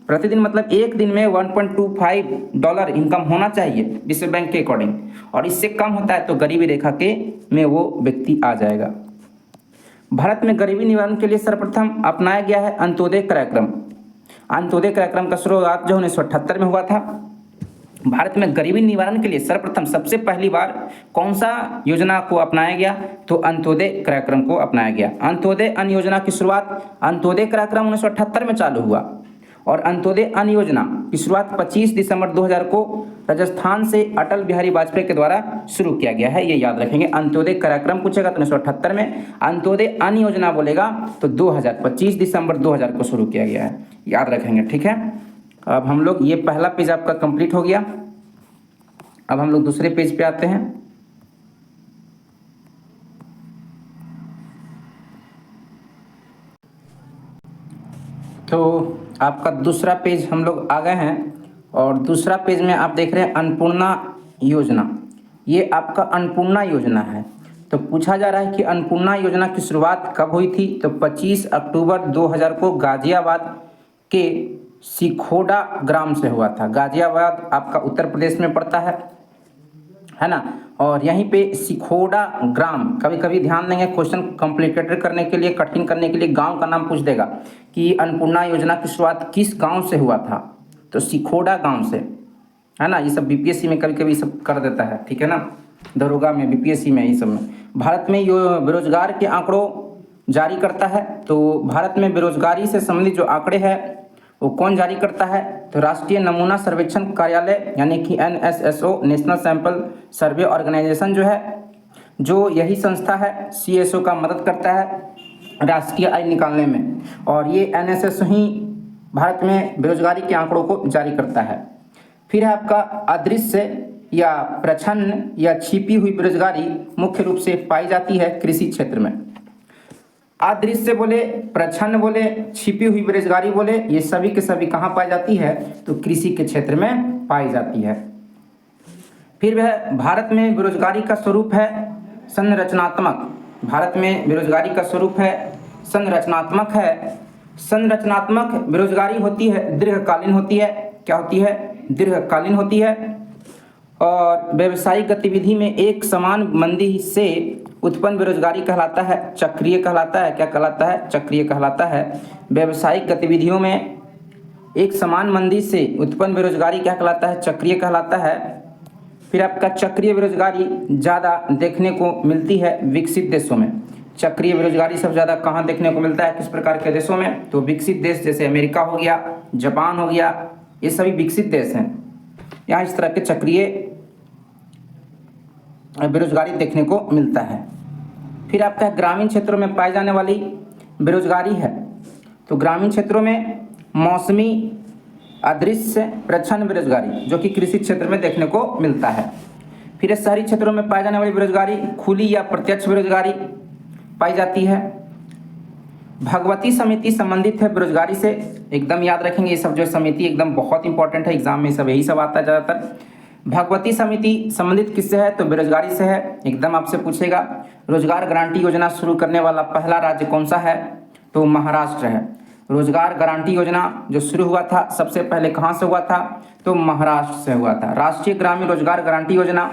[SPEAKER 2] प्रतिदिन मतलब एक दिन में $1.25 इनकम होना चाहिए विश्व बैंक के अकॉर्डिंग, और इससे कम होता है तो गरीबी रेखा के में वो व्यक्ति आ जाएगा। भारत में गरीबी निवारण के लिए सर्वप्रथम अपनाया गया है अंत्योदय कार्यक्रम। अंत्योदय कार्यक्रम का शुरुआत जो 1978 में हुआ था। भारत में गरीबी निवारण के लिए सर्वप्रथम सबसे पहली बार कौन सा योजना को अपनाया गया, तो अंत्योदय कार्यक्रम को अपनाया गया। अंत्योदय अन्न योजना की शुरुआत, अंत्योदय कार्यक्रम 1978 में चालू हुआ और अंत्योदय अन्न योजना की शुरुआत 25 दिसंबर 2000 को राजस्थान से अटल बिहारी वाजपेयी के द्वारा शुरू किया गया है, ये याद रखेंगे। अंत्योदय कार्यक्रम पूछेगा तो 1978 में, अंत्योदय अन्न योजना बोलेगा तो 25 दिसंबर 2000 को शुरू किया गया है, याद रखेंगे, ठीक है। अब हम लोग, ये पहला पेज आपका कंप्लीट हो गया। अब हम लोग दूसरे पेज पे आते हैं। तो आपका दूसरा पेज हम लोग आ गए हैं और दूसरा पेज में आप देख रहे हैं अन्नपूर्णा योजना। ये आपका अन्नपूर्णा योजना है। तो पूछा जा रहा है कि अन्नपूर्णा योजना की शुरुआत कब हुई थी, तो 25 अक्टूबर 2000 को गाजियाबाद के सिखोड़ा ग्राम से हुआ था। गाजियाबाद आपका उत्तर प्रदेश में पड़ता है ना, और यहीं पे सिखोड़ा ग्राम, कभी कभी ध्यान देंगे क्वेश्चन कॉम्प्लिकेटेड करने के लिए, कठिन करने के लिए गांव का नाम पूछ देगा कि अन्नपूर्णा योजना की शुरुआत किस गांव से हुआ था, तो सिखोड़ा गांव से, है ना। ये सब बीपीएससी में कभी कभी सब कर देता है, ठीक है ना, दरोगा में, बीपीएससी में, ये सब में। भारत में यो बेरोजगार के आंकड़ों जारी करता है, तो भारत में बेरोजगारी से संबंधित जो आंकड़े हैं वो कौन जारी करता है, तो राष्ट्रीय नमूना सर्वेक्षण कार्यालय यानी कि NSSO, national sample survey organisation जो है, जो यही संस्था है CSO का मदद करता है राष्ट्रीय आय निकालने में, और ये NSSO ही भारत में बेरोजगारी के आंकड़ों को जारी करता है। फिर है आपका अदृश्य या प्रच्छन्न या छिपी हुई बेरोजगारी मुख्य रूप से पाई जाती है कृषि क्षेत्र में। अदृश्य बोले, प्रच्छन्न बोले, छिपी हुई बेरोजगारी बोले, ये सभी के सभी कहाँ पाई जाती है, तो कृषि के क्षेत्र में पाई जाती है। फिर वह भारत में बेरोजगारी का स्वरूप है संरचनात्मक। भारत में बेरोजगारी का स्वरूप है संरचनात्मक है। संरचनात्मक बेरोजगारी होती है, दीर्घकालीन होती है। क्या होती है? दीर्घकालीन होती है। और व्यावसायिक गतिविधि में एक समान मंदी से उत्पन्न बेरोजगारी कहलाता है चक्रीय कहलाता है। क्या कहलाता है? चक्रीय कहलाता है। व्यावसायिक गतिविधियों में एक समान मंदी से उत्पन्न बेरोजगारी क्या कहलाता है? चक्रीय कहलाता है। फिर आपका चक्रीय बेरोजगारी ज़्यादा देखने को मिलती है विकसित देशों में। चक्रीय बेरोजगारी सबसे ज़्यादा कहाँ देखने को मिलता है, किस प्रकार के देशों में? तो विकसित देश जैसे अमेरिका हो गया, जापान हो गया, ये सभी विकसित देश हैं। यहाँ इस तरह के चक्रीय बेरोजगारी देखने को मिलता है। फिर आपका ग्रामीण क्षेत्रों में पाई जाने वाली बेरोजगारी है, तो ग्रामीण क्षेत्रों में मौसमी अदृश्य प्रच्छन्न बेरोजगारी जो कि कृषि क्षेत्र में देखने को मिलता है। फिर शहरी क्षेत्रों में पाई जाने वाली बेरोजगारी खुली या प्रत्यक्ष बेरोजगारी पाई जाती है। भगवती समिति संबंधित है बेरोजगारी से, एकदम याद रखेंगे ये सब जो समिति एकदम बहुत इंपॉर्टेंट है, एग्जाम में सब यही सब आता है ज़्यादातर। भगवती समिति संबंधित किससे है? तो बेरोजगारी से है, एकदम आपसे पूछेगा। रोजगार गारंटी योजना शुरू करने वाला पहला राज्य कौन सा है? तो महाराष्ट्र है। रोजगार गारंटी योजना जो शुरू हुआ था सबसे पहले कहाँ से हुआ था? तो महाराष्ट्र से हुआ था। राष्ट्रीय ग्रामीण रोजगार गारंटी योजना,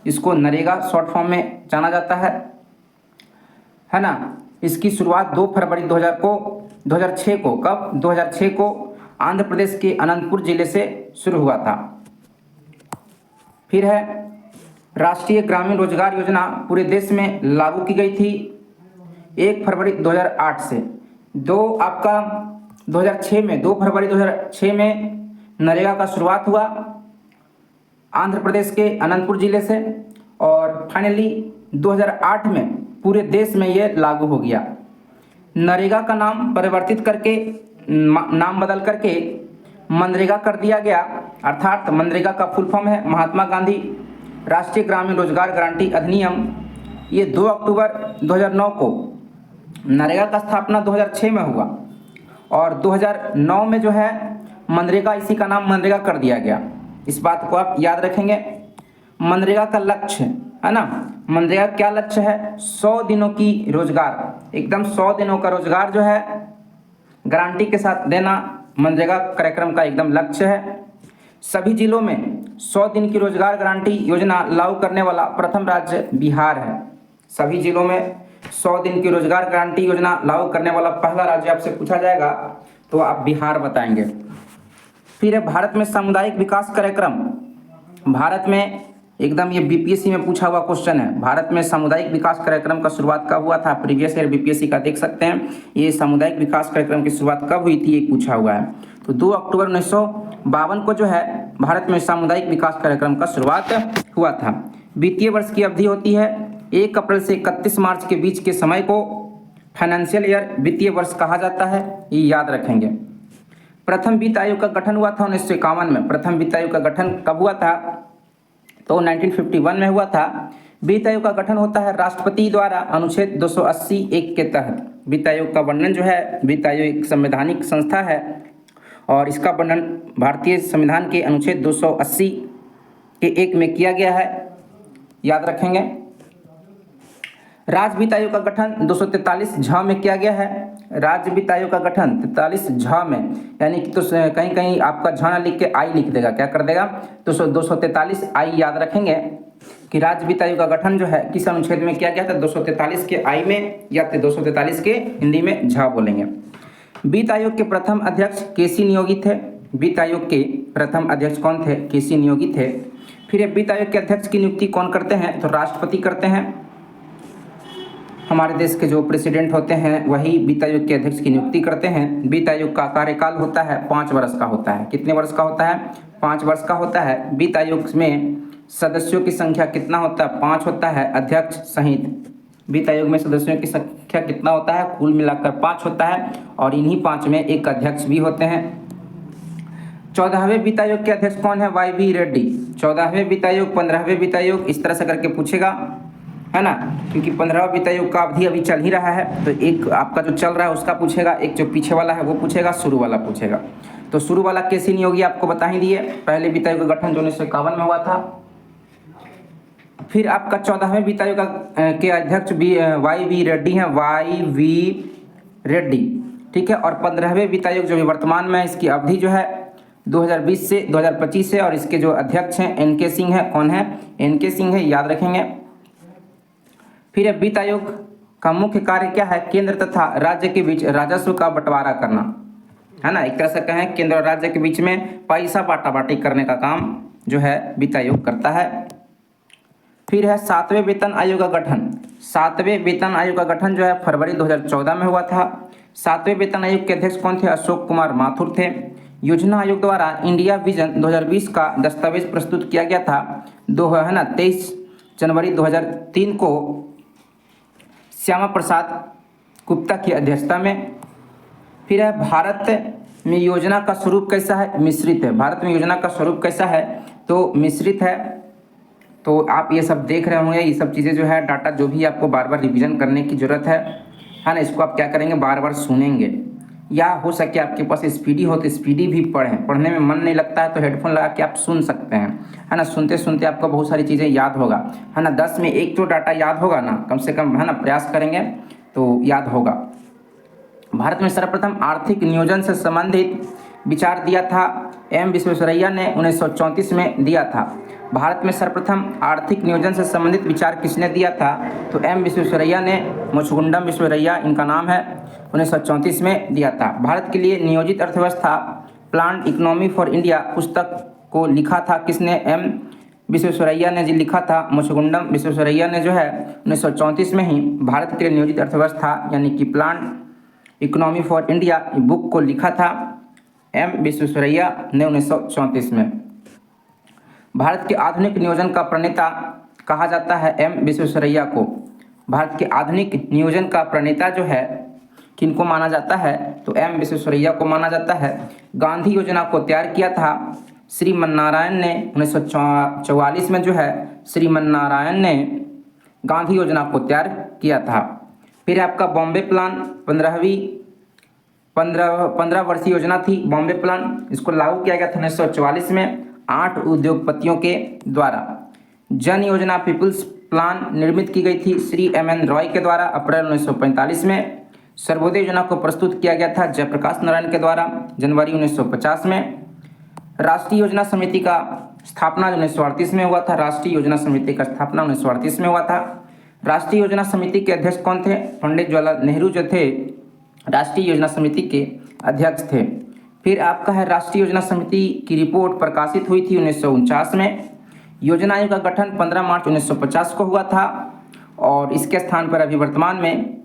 [SPEAKER 2] इसको नरेगा शॉर्ट फॉर्म में जाना जाता है ना। इसकी शुरुआत 2 फरवरी 2006 को कब? 2006 को आंध्र प्रदेश के अनंतपुर जिले से शुरू हुआ था। फिर है राष्ट्रीय ग्रामीण रोजगार योजना पूरे देश में लागू की गई थी 1 फरवरी 2008 से। 2 फरवरी 2006 में नरेगा का शुरुआत हुआ आंध्र प्रदेश के अनंतपुर जिले से, और फाइनली 2008 में पूरे देश में ये लागू हो गया। नरेगा का नाम परिवर्तित करके, नाम बदल करके मनरेगा कर दिया गया, अर्थात मनरेगा का फुल फॉर्म है महात्मा गांधी राष्ट्रीय ग्रामीण रोजगार गारंटी अधिनियम। ये 2 अक्टूबर 2009 को, नरेगा का स्थापना 2006 में हुआ और 2009 में जो है मनरेगा, इसी का नाम मनरेगा कर दिया गया। इस बात को आप याद रखेंगे। मनरेगा का लक्ष्य है ना, मनरेगा क्या लक्ष्य है? 100 दिनों की रोजगार, एकदम 100 दिनों का रोजगार जो है गारंटी के साथ देना मनरेगा कार्यक्रम का एकदम लक्ष्य है। सभी जिलों में 100 दिन की रोजगार गारंटी योजना लागू करने वाला प्रथम राज्य बिहार है। सभी जिलों में 100 दिन की रोजगार गारंटी योजना लागू करने वाला पहला राज्य आपसे पूछा जाएगा तो आप बिहार बताएंगे। फिर है भारत में सामुदायिक विकास कार्यक्रम। भारत में एकदम ये बीपीएससी में पूछा हुआ क्वेश्चन है, भारत में सामुदायिक विकास कार्यक्रम का शुरुआत कब हुआ था? प्रीवियस ईयर बीपीएससी का देख सकते हैं, ये सामुदायिक विकास कार्यक्रम की शुरुआत कब हुई थी ये पूछा हुआ है। तो 2 अक्टूबर 1952 को जो है भारत में सामुदायिक विकास कार्यक्रम का शुरुआत हुआ था। वित्तीय वर्ष की अवधि होती है 1 अप्रैल से 31 मार्च के बीच के समय को फाइनेंशियल ईयर वित्तीय वर्ष कहा जाता है, ये याद रखेंगे। प्रथम वित्त आयोग का गठन हुआ था 1951 में। प्रथम वित्त आयोग का गठन कब हुआ था? तो 1951 में हुआ था। वित्त आयोग का गठन होता है राष्ट्रपति द्वारा अनुच्छेद 280(1) के तहत। वित्त आयोग का वर्णन जो है, वित्त आयोग एक संवैधानिक संस्था है और इसका वर्णन भारतीय संविधान के अनुच्छेद 280 के 1 में किया गया है, याद रखेंगे। राज्य वित्त आयोग का गठन 243 झ में किया गया है। राज्य वित्त आयोग का गठन 43 झ में, यानी कि तो कहीं कहीं आपका झ ना लिख के आई लिख देगा, क्या कर देगा? तो 243 आई याद रखेंगे कि राज्य वित्त आयोग का गठन जो है किस अनुच्छेद में किया गया था? 243 के आई में, या 243 के हिंदी में झ बोलेंगे। वित्त आयोग के प्रथम अध्यक्ष केसी नियोगी थे। वित्त आयोग के प्रथम अध्यक्ष कौन थे? केसी नियोगी थे। फिर वित्त आयोग के अध्यक्ष की नियुक्ति कौन करते हैं? तो राष्ट्रपति करते हैं। हमारे देश के जो प्रेसिडेंट होते हैं वही वित्त आयोग के अध्यक्ष की नियुक्ति करते हैं। वित्त आयोग का कार्यकाल होता है 5 वर्ष का होता है। कितने वर्ष का होता है? 5 वर्ष का होता है। वित्त आयोग में सदस्यों की संख्या कितना होता है? 5 होता है, अध्यक्ष सहित। वित्त आयोग में सदस्यों की संख्या कितना होता है? कुल मिलाकर 5 होता है और इन्हीं 5 में एक अध्यक्ष भी होते हैं। 14वें वित्त आयोग के अध्यक्ष कौन है? वाई.वी. रेड्डी। 14वें वित्त आयोग, 15वें वित्त आयोग, इस तरह से करके पूछेगा, है ना, क्योंकि 15वां वित्त आयोग का अवधि अभी चल ही रहा है। तो एक आपका जो चल रहा है उसका पूछेगा, एक जो पीछे वाला है वो पूछेगा, शुरू वाला पूछेगा। तो शुरू वाला केसी नियोगी आपको बता ही दिए, पहले वित्त आयोग का गठन जो 1951 में हुआ था। फिर आपका 14वें वित्त आयोग के अध्यक्ष वाई.वी. रेड्डी हैं, वाई.वी. रेड्डी, ठीक है। और 15वें वित्त आयोग जो वर्तमान में, इसकी अवधि जो है 2020 से 2025 है और इसके जो अध्यक्ष हैं एन.के. सिंह है। कौन है? एन.के. सिंह है, याद रखेंगे। फिर वित्त आयोग का मुख्य कार्य क्या है? केंद्र तथा राज्य के बीच राजस्व का बंटवारा करना, है ना। एक तरह से कहें केंद्र और राज्य के बीच में पैसा बांटा बांटी करने का काम जो है वित्त आयोग करता है। फिर है 7वें वेतन आयोग का गठन। 7वें वेतन आयोग का गठन जो है फरवरी 2014 में हुआ था। 7वें वेतन आयोग के अध्यक्ष कौन थे? अशोक कुमार माथुर थे। योजना आयोग द्वारा इंडिया विजन 2020 का दस्तावेज प्रस्तुत किया गया था 23 जनवरी 2003 को श्यामा प्रसाद गुप्ता की अध्यक्षता में। फिर है भारत में योजना का स्वरूप कैसा है? मिश्रित है। भारत में योजना का स्वरूप कैसा है? तो मिश्रित है। तो आप ये सब देख रहे होंगे, ये सब चीज़ें जो है डाटा जो भी आपको बार बार रिवीजन करने की ज़रूरत है ना, इसको आप क्या करेंगे, बार बार सुनेंगे, या हो सके आपके पास स्पीडी हो तो स्पीडी भी पढ़ें। पढ़ने में मन नहीं लगता है तो हेडफोन लगा के आप सुन सकते हैं, है ना। सुनते सुनते आपको बहुत सारी चीज़ें याद होगा, है ना। 10 में एक तो डाटा याद होगा ना, कम से कम, है ना, प्रयास करेंगे तो याद होगा। भारत में सर्वप्रथम आर्थिक नियोजन से संबंधित विचार दिया था एम विश्वेश्वरैया ने 1934 में दिया था। भारत में सर्वप्रथम आर्थिक नियोजन से संबंधित विचार किसने दिया था? तो एम विश्वेश्वरैया ने, मुचुकुंडम विश्वेश्वरैया इनका नाम है, 1934 में दिया था। भारत के लिए नियोजित अर्थव्यवस्था प्लान्ड इकोनॉमी फॉर इंडिया पुस्तक को लिखा था किसने? एम विश्वेश्वरैया ने जी लिखा था। मुचुकुंडम विश्वेश्वरैया ने जो है 1934 में ही भारत के लिए नियोजित अर्थव्यवस्था यानी कि planned economy for India book को लिखा था एम विश्वेश्वरैया ने 1934 में। भारत के आधुनिक नियोजन का प्रणेता कहा जाता है एम विश्वेश्वरैया को। भारत के आधुनिक नियोजन का प्रणेता जो है किनको माना जाता है? तो एम विश्वेश्वरैया को माना जाता है। गांधी योजना को तैयार किया था श्रीमन्नारायण ने 1944 में जो है श्रीमन्नारायण ने गांधी योजना को तैयार किया था। फिर आपका बॉम्बे प्लान 15 वर्षीय योजना थी बॉम्बे प्लान। इसको लागू किया गया था 1944 में 8 उद्योगपतियों के द्वारा। जन योजना पीपुल्स प्लान निर्मित की गई थी श्री MN रॉय के द्वारा अप्रैल 1945 में। सर्वोदय योजना को प्रस्तुत किया गया था जयप्रकाश नारायण के द्वारा जनवरी 1950 में। राष्ट्रीय योजना समिति का स्थापना 1938 में हुआ था। राष्ट्रीय योजना समिति का स्थापना 1938 में हुआ था। राष्ट्रीय योजना समिति के अध्यक्ष कौन थे? पंडित जवाहरलाल नेहरू जो थे राष्ट्रीय योजना समिति के अध्यक्ष थे। फिर आपका है राष्ट्रीय योजना समिति की रिपोर्ट प्रकाशित हुई थी 1949 में। योजना आयोग का गठन 15 मार्च 1950 को हुआ था और इसके स्थान पर अभी वर्तमान में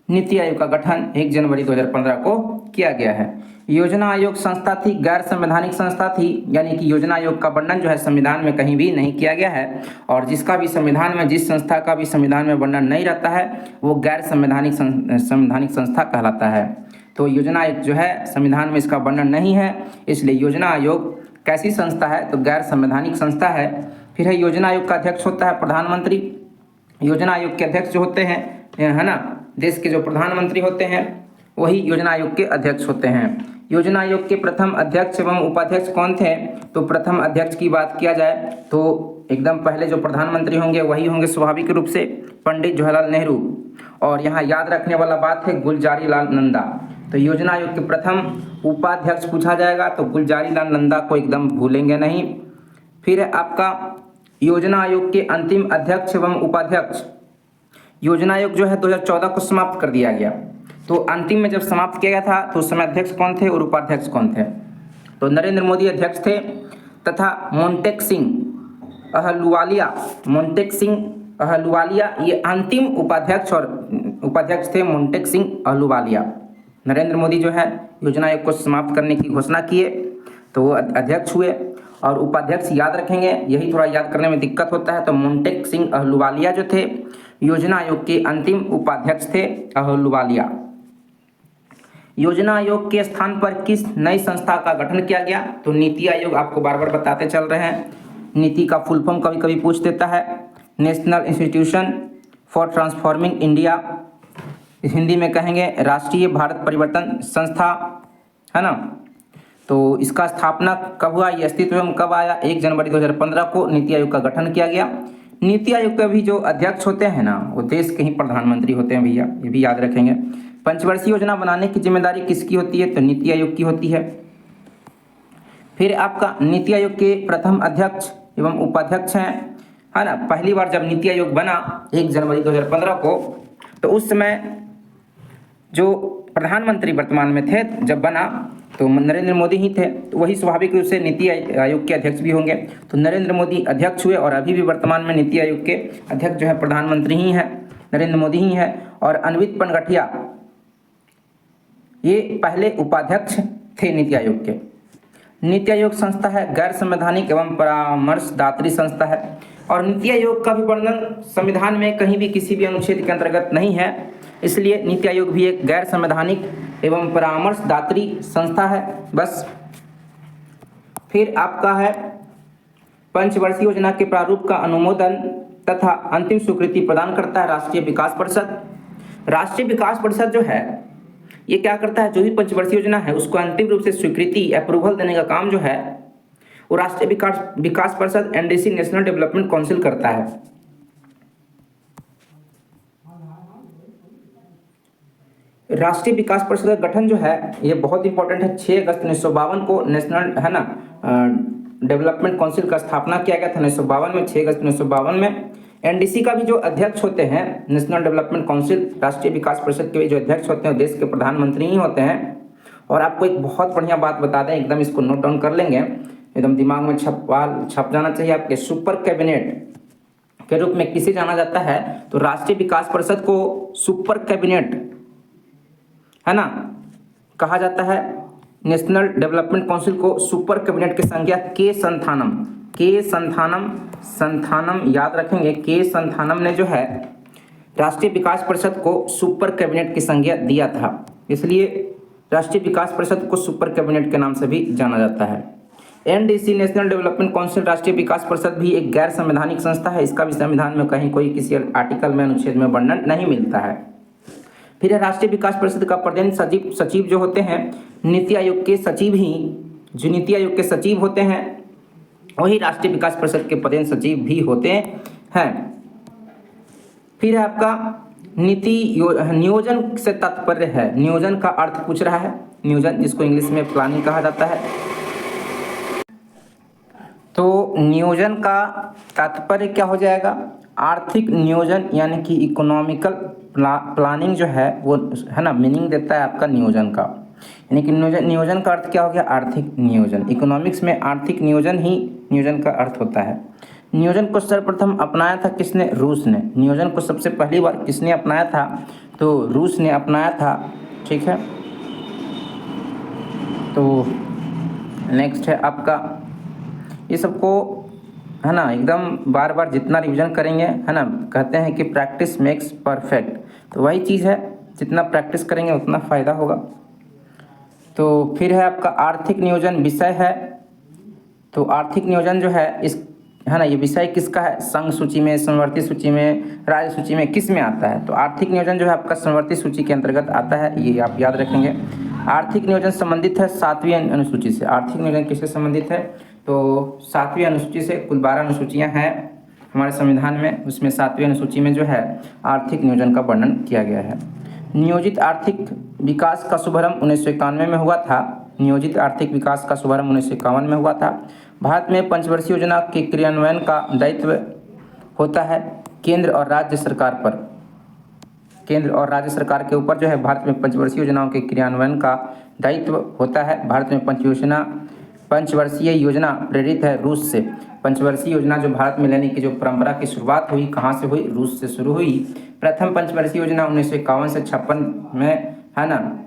[SPEAKER 2] नीति आयोग का गठन 1 जनवरी 2015 को किया गया है। योजना आयोग संस्था थी, गैर संवैधानिक संस्था थी, यानी कि योजना आयोग का वर्णन जो है संविधान में कहीं भी नहीं किया गया है और जिसका भी संविधान में, जिस संस्था का भी संविधान में वर्णन नहीं रहता है वो गैर संवैधानिक संस्था कहलाता है। तो योजना आयोग जो है संविधान में इसका वर्णन नहीं है, इसलिए योजना आयोग कैसी संस्था है? तो गैर संवैधानिक संस्था है। फिर है योजना आयोग का अध्यक्ष होता है प्रधानमंत्री। योजना आयोग के अध्यक्ष जो होते हैं, है ना, देश के जो प्रधानमंत्री होते हैं वही योजना आयोग के अध्यक्ष होते हैं। योजना आयोग के प्रथम अध्यक्ष एवं उपाध्यक्ष कौन थे? तो प्रथम अध्यक्ष की बात किया जाए तो एकदम पहले जो प्रधानमंत्री होंगे वही होंगे स्वाभाविक रूप से पंडित जवाहरलाल नेहरू। और यहाँ याद रखने वाला बात है गुलजारी लाल नंदा। तो योजना आयोग के प्रथम उपाध्यक्ष पूछा जाएगा तो गुलजारी लाल नंदा को एकदम भूलेंगे नहीं। फिर है आपका योजना आयोग के अंतिम अध्यक्ष एवं उपाध्यक्ष। योजना आयोग जो है 2014 को समाप्त कर दिया गया। तो अंतिम में जब समाप्त किया गया था तो उस समय अध्यक्ष कौन थे और उपाध्यक्ष कौन थे? तो नरेंद्र मोदी अध्यक्ष थे तथा मोंटेक सिंह अहलुवालिया ये अंतिम उपाध्यक्ष और उपाध्यक्ष थे मोंटेक सिंह अहलुवालिया। नरेंद्र मोदी जो है योजना आयोग को समाप्त करने की घोषणा किए तो वो अध्यक्ष हुए और उपाध्यक्ष याद रखेंगे, यही थोड़ा याद करने में दिक्कत होता है। तो मोंटेक सिंह अहलुवालिया जो थे योजना आयोग के अंतिम उपाध्यक्ष थे अहलुवालिया। योजना आयोग के स्थान पर किस नई संस्था का गठन किया गया? तो नीति आयोग। आपको बार बार बताते चल रहे हैं, नीति का फुल फॉर्म कभी कभी पूछ देता है, national institution for transforming India, Hindi में कहेंगे राष्ट्रीय भारत परिवर्तन संस्था, है ना। तो इसका स्थापना कब हुआ, ये अस्तित्व में कब आया? 1 जनवरी 2015 को नीति आयोग का गठन किया गया। नीति आयोग के भी जो अध्यक्ष होते हैं ना वो देश के ही प्रधानमंत्री होते हैं भैया, ये भी याद रखेंगे। पंचवर्षीय योजना बनाने की जिम्मेदारी किसकी होती है? तो नीति आयोग की होती है। फिर आपका नीति आयोग के प्रथम अध्यक्ष एवं उपाध्यक्ष हैं, है ना। पहली बार जब नीति आयोग बना 1 जनवरी 2015 को तो उस समय जो प्रधानमंत्री वर्तमान में थे जब बना तो नरेंद्र मोदी ही थे, तो वही स्वाभाविक रूप से नीति आयोग के अध्यक्ष भी होंगे। तो नरेंद्र मोदी अध्यक्ष हुए और अभी भी वर्तमान में नीति आयोग के अध्यक्ष जो है प्रधानमंत्री ही हैं, नरेंद्र मोदी ही हैं। और अन्वित पनगठिया ये पहले उपाध्यक्ष थे नीति आयोग के। नीति आयोग संस्था है गैर संवैधानिक एवं परामर्शदात्री संस्था है, और नीति आयोग का भी वर्णन संविधान में कहीं भी किसी भी अनुच्छेद के अंतर्गत नहीं है, इसलिए नीति आयोग भी एक गैर संवैधानिक एवं परामर्शदात्री संस्था है। बस। फिर आपका है पंचवर्षीय योजना के प्रारूप का अनुमोदन तथा अंतिम स्वीकृति प्रदान करता है राष्ट्रीय विकास परिषद। राष्ट्रीय विकास परिषद जो है ये क्या करता है, जो भी पंचवर्षीय योजना है उसको अंतिम रूप से स्वीकृति अप्रूवल देने का काम जो है वो राष्ट्रीय विकास परिषद एनडीसी नेशनल डेवलपमेंट काउंसिल करता है। राष्ट्रीय विकास परिषद का गठन जो है ये बहुत इंपॉर्टेंट है। 6 अगस्त 1952 को नेशनल है ना डेवलपमेंट काउंसिल का स्थापना किया गया था 1952 में, 6 अगस्त 1952 में। एनडीसी का भी जो अध्यक्ष होते हैं, नेशनल डेवलपमेंट काउंसिल राष्ट्रीय विकास परिषद के भी जो अध्यक्ष होते हैं देश के प्रधानमंत्री ही होते हैं। और आपको एक बहुत बढ़िया बात बता दें, एकदम इसको नोट डाउन कर लेंगे, एकदम दिमाग में छप जाना चाहिए आपके। सुपर कैबिनेट के रूप में किसे जाना जाता है, तो राष्ट्रीय विकास परिषद को सुपर कैबिनेट है ना कहा जाता है। नेशनल डेवलपमेंट काउंसिल को सुपर कैबिनेट की संज्ञा के संथानम याद रखेंगे। के संथानम ने जो है राष्ट्रीय विकास परिषद को सुपर कैबिनेट की संज्ञा दिया था, इसलिए राष्ट्रीय विकास परिषद को सुपर कैबिनेट के नाम से भी जाना जाता है। एनडीसी नेशनल डेवलपमेंट काउंसिल राष्ट्रीय विकास परिषद भी एक गैर संवैधानिक संस्था है, इसका भी संविधान में कहीं कोई किसी आर्टिकल में अनुच्छेद में वर्णन नहीं मिलता है। फिर राष्ट्रीय विकास परिषद का प्रधान सचिव जो होते हैं नीति आयोग के सचिव ही, जो नीति आयोग के सचिव होते हैं वही राष्ट्रीय विकास परिषद के प्रधान सचिव भी होते हैं। फिर आपका नियोजन से तात्पर्य है, नियोजन का अर्थ पूछ रहा है, नियोजन जिसको इंग्लिश में प्लानिंग कहा जाता है। तो नियोजन का तात्पर्य क्या हो जाएगा, आर्थिक नियोजन यानी कि इकोनॉमिकल प्लानिंग जो है वो है ना मीनिंग देता है आपका नियोजन का, यानी कि नियोजन का अर्थ क्या हो गया, आर्थिक नियोजन। इकोनॉमिक्स में आर्थिक नियोजन ही नियोजन का अर्थ होता है। नियोजन को सर्वप्रथम अपनाया था किसने, रूस ने। नियोजन को सबसे पहली बार किसने अपनाया था, तो रूस ने अपनाया था। ठीक है, तो नेक्स्ट है आपका, ये सबको है ना एकदम बार बार जितना रिवीजन करेंगे है ना, कहते हैं कि प्रैक्टिस मेक्स परफेक्ट, तो वही चीज़ है, जितना प्रैक्टिस करेंगे उतना फ़ायदा होगा। तो फिर है आपका आर्थिक नियोजन विषय है। तो आर्थिक नियोजन जो है इस है ना ये विषय किसका है, संघ सूची में, समवर्ती सूची में, राज्य सूची में, किस में आता है, तो आर्थिक नियोजन जो है आपका समवर्ती सूची के अंतर्गत आता है, ये आप याद रखेंगे। आर्थिक नियोजन संबंधित है 7वीं अनुसूची से। आर्थिक नियोजन किससे संबंधित है, तो 7वीं अनुसूची से। कुल 12 अनुसूचियाँ हैं हमारे संविधान में, उसमें 7वीं अनुसूची में जो है आर्थिक नियोजन का वर्णन किया गया है। नियोजित आर्थिक विकास का शुभारंभ 1991 में हुआ था। नियोजित आर्थिक विकास का शुभारंभ 1951 में हुआ था। भारत में पंचवर्षीय योजना के क्रियान्वयन का दायित्व होता है केंद्र और राज्य सरकार पर। केंद्र और राज्य सरकार के ऊपर जो है भारत में पंचवर्षीय योजनाओं के क्रियान्वयन का दायित्व होता है। भारत में पंचवर्षीय योजना प्रेरित है रूस से। पंचवर्षीय योजना जो भारत में लेने की जो परंपरा की शुरुआत हुई, कहाँ से हुई, रूस से शुरू हुई। प्रथम पंचवर्षीय योजना 1951 से 56 में है ना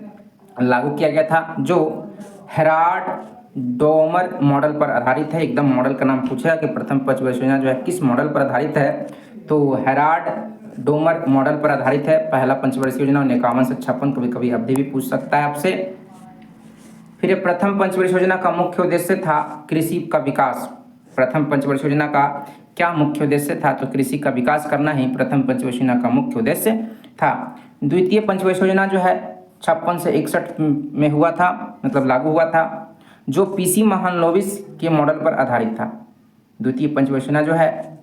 [SPEAKER 2] लागू किया गया था, जो हेराल्ड डोमर मॉडल पर आधारित है। एकदम मॉडल का नाम पूछा कि प्रथम पंचवर्षीय योजना जो है किस मॉडल पर आधारित है, तो हेराल्ड डोमर मॉडल पर आधारित है। पहला पंचवर्षीय योजना 1951 से 56, कभी कभी अवधि भी पूछ सकता है आपसे। फिर प्रथम पंचवर्षीय योजना का मुख्य उद्देश्य था कृषि का विकास। प्रथम पंचवर्षीय योजना का क्या मुख्य उद्देश्य था, तो कृषि का विकास करना ही प्रथम पंचवर्षीय योजना का मुख्य उद्देश्य था। द्वितीय पंचवर्षीय योजना जो है 56 से 61 में हुआ था, मतलब लागू हुआ था, जो पीसी महालनोबिस के मॉडल पर आधारित था। द्वितीय पंचवर्षीय योजना जो है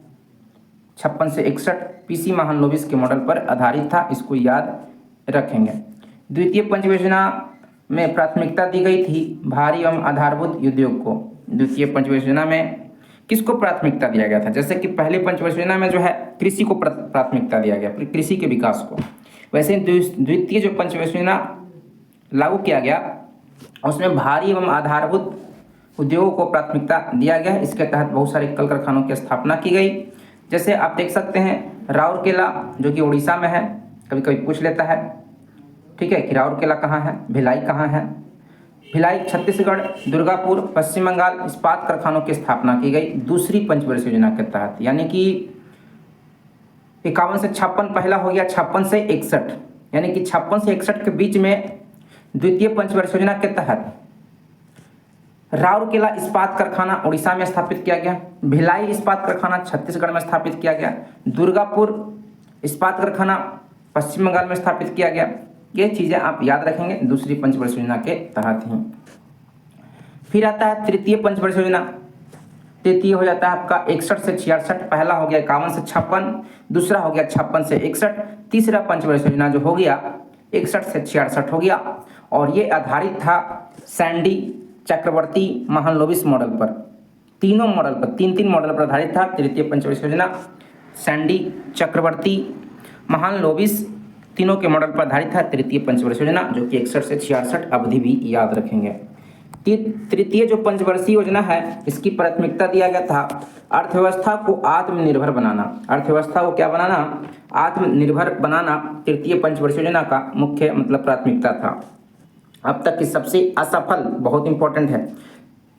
[SPEAKER 2] 56 से 61 पीसी महालनोबिस के मॉडल पर आधारित था, इसको याद रखेंगे। द्वितीय पंचवर्षीय योजना में प्राथमिकता दी गई थी भारी एवं आधारभूत उद्योग को। द्वितीय पंचवर्षीय योजना में किसको प्राथमिकता दिया गया था, जैसे कि पहले पंचवर्षीय योजना में जो है कृषि को प्राथमिकता दिया गया, कृषि के विकास को। वैसे द्वितीय जो पंचवर्षीय योजना लागू किया गया, उसमें भारी एवं आधारभूत उद्योगों को प्राथमिकता दिया गया। इसके तहत बहुत सारे कल कारखानों की स्थापना की गई। जैसे आप देख सकते हैं राउरकेला जो कि उड़ीसा में है, कभी कभी पूछ लेता है, ठीक है, कि राउरकेला कहाँ है, भिलाई कहाँ है। भिलाई छत्तीसगढ़, दुर्गापुर पश्चिम बंगाल इस्पात कारखानों की स्थापना की गई दूसरी पंचवर्षीय योजना के तहत, यानी कि 51 से 56 पहला हो गया, 56 से 61, यानी कि 56 से 61 के बीच में द्वितीय पंचवर्षीय योजना के तहत राउरकेला इस्पात कारखाना उड़ीसा में स्थापित किया गया, भिलाई इस्पात कारखाना छत्तीसगढ़ में स्थापित किया गया, दुर्गापुर इस्पात कारखाना पश्चिम बंगाल में स्थापित किया गया। ये चीज़ें आप याद रखेंगे दूसरी पंचवर्षीय योजना के तहत ही। फिर आता है तृतीय पंचवर्षीय योजना। तृतीय हो जाता है आपका 61 से 66, पहला हो गया 51 से 56, दूसरा हो गया 56 से 61, तीसरा पंचवर्षीय योजना जो हो गया 61 से 66 हो गया। और ये आधारित था सैंडी, चक्रवर्ती, महालनोबिस मॉडल पर। तीनों मॉडल पर, तीन मॉडल पर आधारित था तृतीय पंचवर्षीय योजना। सैंडी, चक्रवर्ती, महालनोबिस, तीनों के मॉडल पर आधारित था तृतीय पंचवर्षीय योजना, जो कि 61 से 66 अवधि भी याद रखेंगे। तृतीय जो पंचवर्षीय योजना है, इसकी प्राथमिकता दिया गया था अर्थव्यवस्था को आत्मनिर्भर बनाना। अर्थव्यवस्था को क्या बनाना, आत्मनिर्भर बनाना तृतीय पंचवर्षीय योजना का मुख्य मतलब प्राथमिकता था। अब तक की सबसे असफल, बहुत इंपॉर्टेंट है,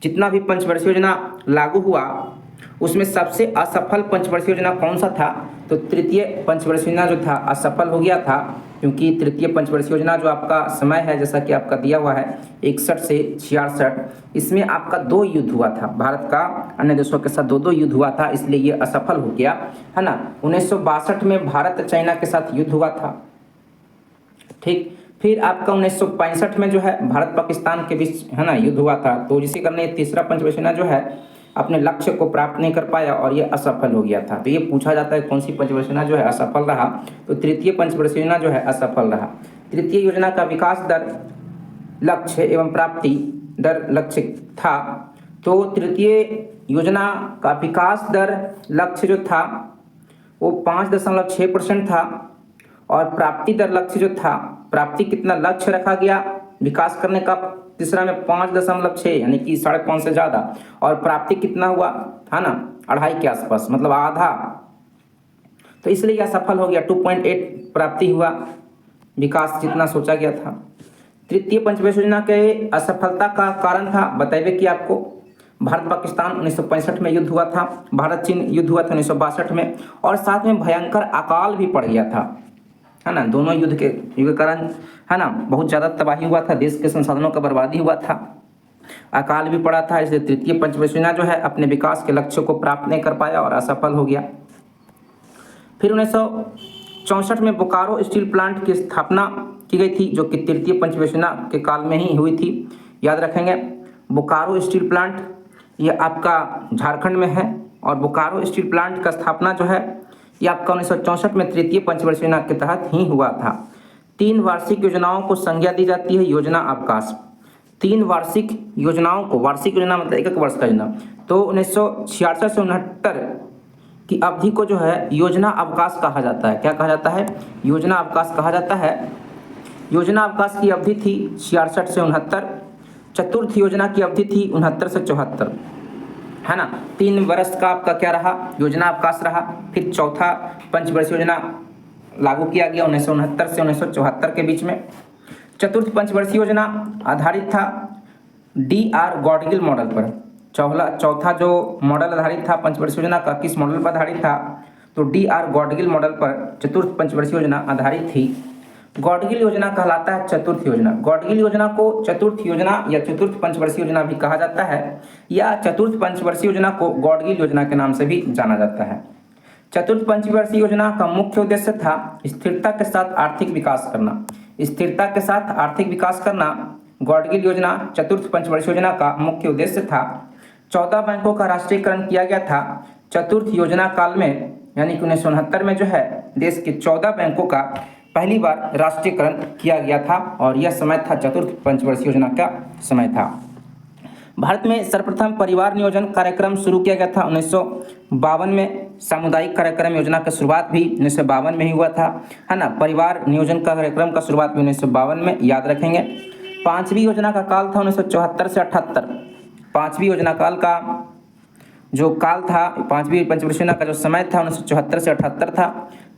[SPEAKER 2] जितना भी पंचवर्षीय योजना लागू हुआ उसमें सबसे असफल पंचवर्षीय योजना कौन सा था, तो तृतीय पंचवर्षीय योजना जो था असफल हो गया था, क्योंकि तृतीय पंचवर्षीय योजना जो आपका समय है जैसा कि आपका दिया हुआ है 61 से 66, इसमें आपका 2 युद्ध हुआ था, भारत का अन्य देशों के साथ 2 युद्ध हुआ था, इसलिए ये असफल हो गया, है ना। 1962 में भारत चाइना के साथ युद्ध हुआ था, ठीक। फिर आपका 1965 में जो है भारत पाकिस्तान के बीच, है ना, युद्ध हुआ था, तो जिसके कारण ये तीसरा पंचवर्षीय योजना जो है अपने लक्ष्य को प्राप्त नहीं कर पाया और ये असफल हो गया था। तो ये पूछा जाता है कौन सी पंचवर्षीय योजना जो है असफल रहा, तो तृतीय पंचवर्षीय योजना जो है असफल रहा। तृतीय योजना का विकास दर, लक्ष्य एवं प्राप्ति दर लक्ष्य था, तो तृतीय योजना का विकास दर लक्ष्य जो था वो 5.6% था, और प्राप्ति दर लक्ष्य जो था, प्राप्ति कितना लक्ष्य रखा गया विकास करने का, तीसरा में 5.6, यानी कि 5.5 से ज़्यादा, और प्राप्ति कितना हुआ, है ना, 2.5 के आसपास, मतलब आधा, तो इसलिए यह सफल हो गया। 2.8 प्राप्ति हुआ, विकास जितना सोचा गया था। तृतीय पंचवर्षीय योजना के असफलता का कारण था, बताइए कि आपको भारत पाकिस्तान 1965 में युद्ध हुआ था, भारत चीन युद्ध हुआ था 1962 में, और साथ में भयंकर अकाल भी पड़ गया था, है ना। दोनों युद्ध के कारण, है ना, बहुत ज़्यादा तबाही हुआ था, देश के संसाधनों का बर्बादी हुआ था, अकाल भी पड़ा था, इसलिए तृतीय पंचवर्षीय योजना जो है अपने विकास के लक्ष्यों को प्राप्त नहीं कर पाया और असफल हो गया। फिर 1964 में बोकारो स्टील प्लांट की स्थापना की गई थी, जो कि तृतीय पंचवर्षीय योजना के काल में ही हुई थी, याद रखेंगे। बोकारो स्टील प्लांट ये आपका झारखंड में है, और बोकारो स्टील प्लांट का स्थापना जो है ये आपका 1964 में तृतीय पंचवर्षीय योजना के तहत ही हुआ था। 3 वार्षिक योजनाओं को संज्ञा दी जाती है योजना अवकाश। 3 वार्षिक योजनाओं को, वार्षिक योजना मतलब 1 वर्ष का योजना, तो 1966 से 69 की अवधि को जो है योजना अवकाश कहा जाता है। क्या कहा जाता है, योजना अवकाश कहा जाता है। योजना अवकाश की अवधि थी 66 से 69, चतुर्थ योजना की अवधि थी 69 से 74, है ना। 3 वर्ष का आपका क्या रहा, योजना अवकाश रहा। फिर चौथा पंचवर्षीय योजना लागू किया गया 1969 से 1974 के बीच में। चतुर्थ पंचवर्षीय योजना आधारित था DR गॉडगिल मॉडल पर। चौथा जो मॉडल आधारित था पंचवर्षीय योजना का, किस मॉडल पर आधारित था, तो DR गॉडगिल मॉडल पर चतुर्थ पंचवर्षीय योजना आधारित थी। गॉडगिल योजना कहलाता है चतुर्थ योजना। गॉडगिल योजना को चतुर्थ योजना या चतुर्थ पंचवर्षीय योजना भी कहा जाता है, या चतुर्थ पंचवर्षीय योजना को गॉडगिल योजना के नाम से भी जाना जाता है। चतुर्थ पंचवर्षीय योजना का मुख्य उद्देश्य था स्थिरता के साथ आर्थिक विकास करना। स्थिरता के साथ आर्थिक विकास करना गॉडगिल योजना चतुर्थ पंचवर्षीय योजना का मुख्य उद्देश्य था। 14 बैंकों का राष्ट्रीयकरण किया गया था चतुर्थ योजना काल में, यानी कि 1969 में जो है देश के 14 बैंकों का पहली बार राष्ट्रीयकरण किया गया था, और यह समय था चतुर्थ पंचवर्षीय योजना का समय था। भारत में सर्वप्रथम परिवार नियोजन कार्यक्रम शुरू किया गया था 1952 में। सामुदायिक कार्यक्रम योजना की शुरुआत भी 1952 में ही हुआ था, है ना। परिवार नियोजन का कार्यक्रम का शुरुआत भी 1952 में, याद रखेंगे। पांचवी योजना का काल था 1974 से 78। पांचवी योजना काल का जो काल था, पांचवी पंचवर्षीय योजना का जो समय था 1974 से 78 था।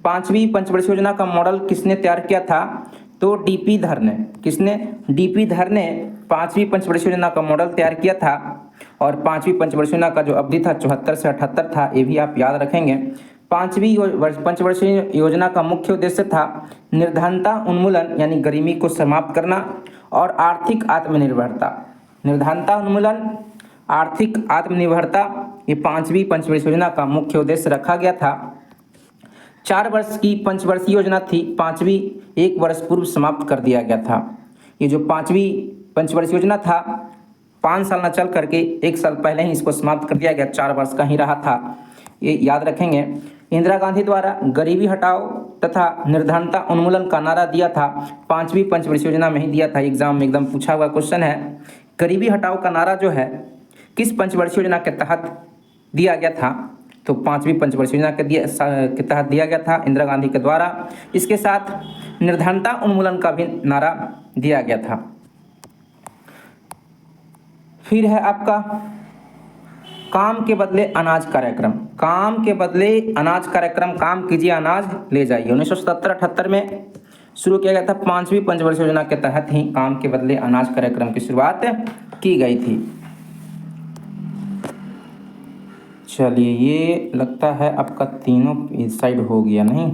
[SPEAKER 2] पांचवी पंचवर्षीय योजना का मॉडल किसने तैयार किया था? तो डीपी धर ने। किसने? डीपी धर ने पांचवी पंचवर्षीय योजना का मॉडल तैयार किया था। और पांचवी पंचवर्षीय योजना का जो अवधि था 74 से 78 था, ये भी आप याद रखेंगे। पांचवी पंचवर्षीय योजना का मुख्य उद्देश्य था निर्धनता उन्मूलन यानी गरीबी को समाप्त करना और आर्थिक आत्मनिर्भरता। निर्धनता उन्मूलन, आर्थिक आत्मनिर्भरता, ये पांचवी पंचवर्षीय योजना का मुख्य उद्देश्य रखा गया था। 4 वर्ष की पंचवर्षीय योजना थी, पांचवी 1 वर्ष पूर्व समाप्त कर दिया गया था। ये जो पांचवी पंचवर्षीय योजना था 5 साल न चल करके 1 साल पहले ही इसको समाप्त कर दिया गया, 4 वर्ष का ही रहा था, ये याद रखेंगे। इंदिरा गांधी द्वारा गरीबी हटाओ तथा निर्धनता उन्मूलन का नारा दिया था, पांचवी पंचवर्षीय योजना में ही दिया था। एग्जाम में एकदम पूछा हुआ क्वेश्चन है। गरीबी हटाओ का नारा जो है किस पंचवर्षीय योजना के तहत दिया गया था? तो पांचवी पंचवर्षीय योजना के तहत दिया गया था इंदिरा गांधी के द्वारा। इसके साथ निर्धनता उन्मूलन का भी नारा दिया गया था। फिर है आपका काम के बदले अनाज कार्यक्रम। काम के बदले अनाज कार्यक्रम, काम कीजिए अनाज ले जाइए, 1977-78 में शुरू किया गया था। पांचवी पंचवर्षीय योजना के तहत ही काम के बदले अनाज कार्यक्रम की शुरुआत की गई थी। चलिए, ये लगता है आपका तीनों इस साइड हो गया नहीं।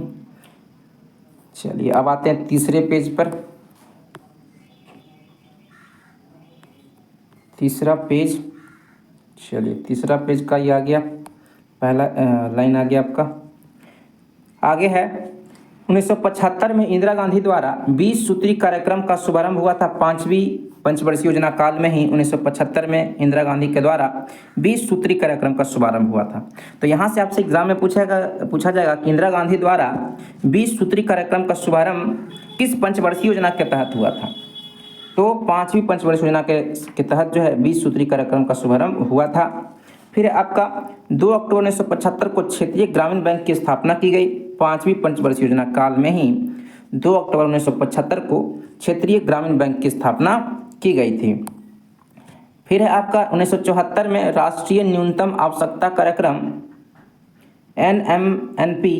[SPEAKER 2] चलिए अब आते हैं तीसरे पेज पर। तीसरा पेज, चलिए तीसरा पेज का ये आ गया, पहला लाइन आ गया आपका। आगे है 1975 में इंदिरा गांधी द्वारा 20 सूत्री कार्यक्रम का शुभारंभ हुआ था। पांचवी पंचवर्षीय योजना काल में ही 1975 में इंदिरा गांधी के द्वारा 20 सूत्री कार्यक्रम का शुभारंभ हुआ था। तो यहाँ से आपसे एग्जाम में पूछा जाएगा कि इंदिरा गांधी द्वारा 20 सूत्री कार्यक्रम का शुभारंभ किस पंचवर्षीय योजना के तहत हुआ था? तो पांचवी पंचवर्षीय योजना के तहत जो है 20 सूत्री कार्यक्रम का शुभारंभ हुआ था। फिर आपका 2 अक्टूबर 1975 को क्षेत्रीय ग्रामीण बैंक की स्थापना की गई। पांचवी पंचवर्षीय योजना काल में ही 2 अक्टूबर 1975 को क्षेत्रीय ग्रामीण बैंक की स्थापना की गई थी। फिर है आपका 1974 में राष्ट्रीय न्यूनतम आवश्यकता कार्यक्रम NMNP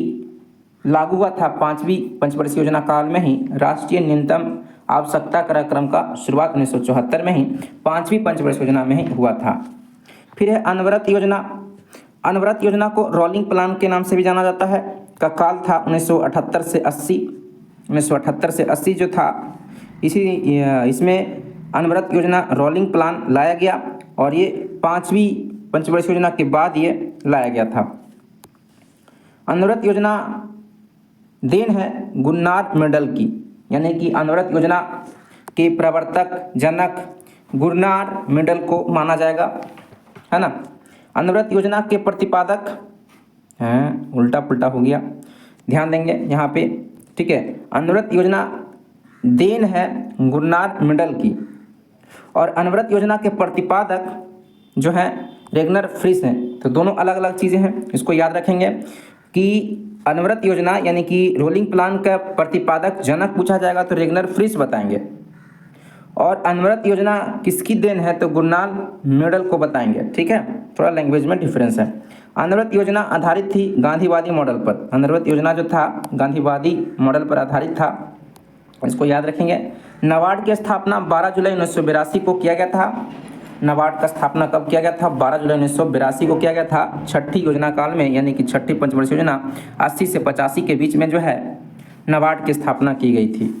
[SPEAKER 2] लागू हुआ था। पांचवी पंचवर्षीय योजना काल में ही राष्ट्रीय न्यूनतम आवश्यकता कार्यक्रम का शुरुआत 1974 में ही पांचवी पंचवर्षीय योजना में ही हुआ था। फिर है अनवरत योजना। अनवरत योजना को रोलिंग प्लान के नाम से भी जाना जाता है, का काल था 1978 से 80। 1978 से 80 जो था, इसमें अनवरत योजना रोलिंग प्लान लाया गया और ये पांचवी पंचवर्षीय योजना के बाद ये लाया गया था। अनवरत योजना देन है गुरनार मेंडल की, यानी कि अनवरत योजना के प्रवर्तक जनक गुरनार मेंडल को माना जाएगा, है ना। अनवरत योजना के प्रतिपादक हैं, उल्टा पुल्टा हो गया, ध्यान देंगे यहाँ पे, ठीक है। अनवरत योजना देन है गुरनार मेंडल की और अनवरत योजना के प्रतिपादक जो है रेगनर फ्रिस हैं। तो दोनों अलग अलग चीज़ें हैं, इसको याद रखेंगे कि अनवरत योजना यानी कि रोलिंग प्लान का प्रतिपादक जनक पूछा जाएगा तो रेगनर फ्रिस बताएंगे, और अनवरत योजना किसकी देन है तो गुरनार मेंडल को बताएंगे, ठीक है। थोड़ा लैंग्वेज में डिफरेंस है। अनवरत योजना आधारित थी गांधीवादी मॉडल पर। अनवरत योजना जो था गांधीवादी मॉडल पर आधारित था, इसको याद रखेंगे। नाबार्ड की स्थापना 12 जुलाई 1982 को किया गया था। नाबार्ड का स्थापना कब किया गया था? 12 जुलाई 1982 को किया गया था, छठी योजना काल में, यानी कि छठी पंचवर्षीय योजना 80 से 85 के बीच में जो है नाबार्ड की स्थापना की गई थी,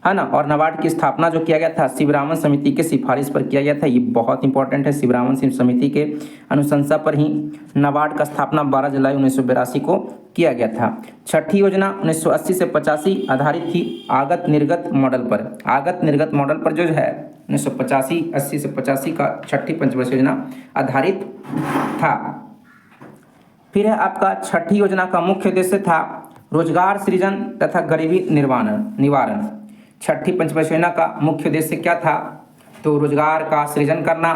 [SPEAKER 2] है ना। और नाबार्ड की स्थापना जो किया गया था शिवरामन समिति के सिफारिश पर किया गया था। ये बहुत इंपॉर्टेंट है, शिवरामन समिति के अनुशंसा पर ही नाबार्ड का स्थापना 12 जुलाई 1982 को किया गया था। छठी योजना 1980 से 85 आधारित थी आगत निर्गत मॉडल पर। आगत निर्गत मॉडल पर जो है 1985 80 से 85 का छठी पंचवर्षीय योजना आधारित था। फिर है आपका छठी योजना का मुख्य उद्देश्य था रोजगार सृजन तथा गरीबी निवारण। छठी पंचवर्षीय योजना का मुख्य उद्देश्य क्या था? तो रोजगार का सृजन करना,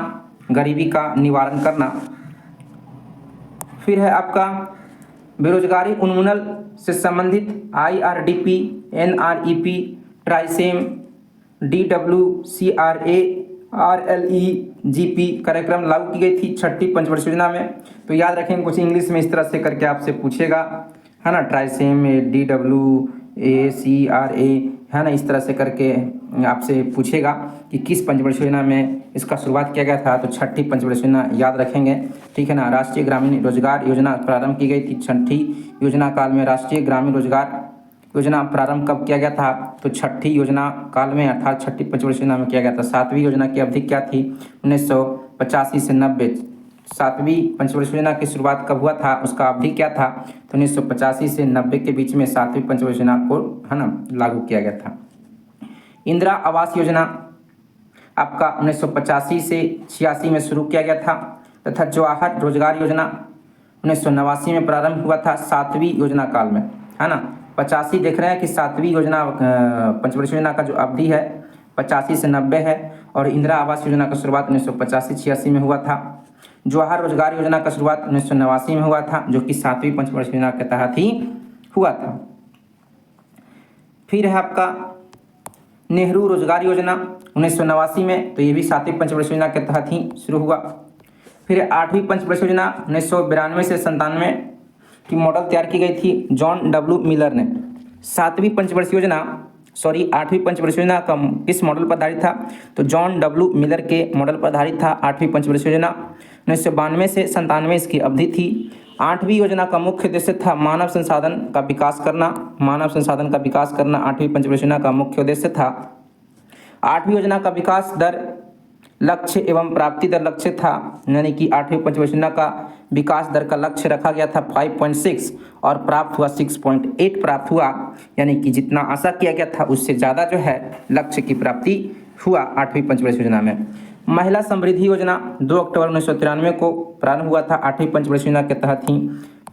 [SPEAKER 2] गरीबी का निवारण करना। फिर है आपका बेरोजगारी उन्मूलन से संबंधित IRDP, NREP, ट्राइसेम, DWCRARLEGP कार्यक्रम लागू की गई थी छठी पंचवर्षीय योजना में। तो याद रखेंगे, कुछ इंग्लिश में इस तरह से करके आपसे पूछेगा, है ना, ट्राइसेम DWACRA, है ना, इस तरह से करके आपसे पूछेगा कि किस पंचवर्षीय योजना में इसका शुरुआत किया गया था। तो छठी पंचवर्षीय योजना याद रखेंगे, ठीक है ना। राष्ट्रीय ग्रामीण रोजगार योजना प्रारंभ की गई थी छठी योजना काल में। राष्ट्रीय ग्रामीण रोजगार योजना प्रारंभ कब किया गया था? तो छठी योजना काल में, अर्थात छठी पंचवर्षीय योजना में किया गया था। सातवीं योजना की अवधि क्या थी? 1985 से 90। सातवीं पंचवर्षीय योजना की शुरुआत कब हुआ था? उसका अवधि क्या था? तो 1985 से 90 के बीच में सातवीं पंचवर्षीय योजना को, है ना, लागू किया गया था। इंदिरा आवास योजना आपका 1985 से 86 में शुरू किया गया था, तथा जवाहर रोजगार योजना 1989 में प्रारंभ हुआ था सातवीं योजना काल में, है ना। 85 देख रहे हैं कि सातवीं योजना पंचवर्षीय योजना का जो अवधि है 85 से 90 है, और इंदिरा आवास योजना का शुरुआत 1985-86 में हुआ था। जवाहर रोजगार योजना का शुरुआत 1989 में हुआ था, जो कि सातवीं पंचवर्षीय योजना के तहत ही हुआ था। फिर है आपका नेहरू रोजगार योजना 1989 में, तो ये भी सातवीं पंचवर्षीय योजना के तहत ही शुरू हुआ। फिर आठवीं पंचवर्षीय योजना 1992 से 97 की मॉडल तैयार की गई थी जॉन डब्ल्यू मिलर ने। आठवीं पंचवर्षीय योजना का किस मॉडल पर आधारित था? तो जॉन डब्ल्यू मिलर के मॉडल पर आधारित था आठवीं पंचवर्षीय योजना। 1992 से 97 इसकी अवधि थी। आठवीं योजना का मुख्य उद्देश्य था मानव संसाधन का विकास करना। मानव संसाधन का विकास करना आठवीं पंचवर्षीय योजना का मुख्य उद्देश्य था। आठवीं योजना का विकास दर लक्ष्य एवं प्राप्ति दर लक्ष्य था, यानी कि आठवीं पंचवर्षीय योजना का विकास दर का लक्ष्य रखा गया था 5.6 और प्राप्त हुआ 6.8 प्राप्त हुआ, यानी कि जितना आशा किया गया था उससे ज़्यादा जो है लक्ष्य की प्राप्ति हुआ आठवीं पंचवर्षीय योजना में। महिला समृद्धि योजना 2 अक्टूबर 1993 को प्रारंभ हुआ था, आठवीं पंचवर्षीय योजना के तहत ही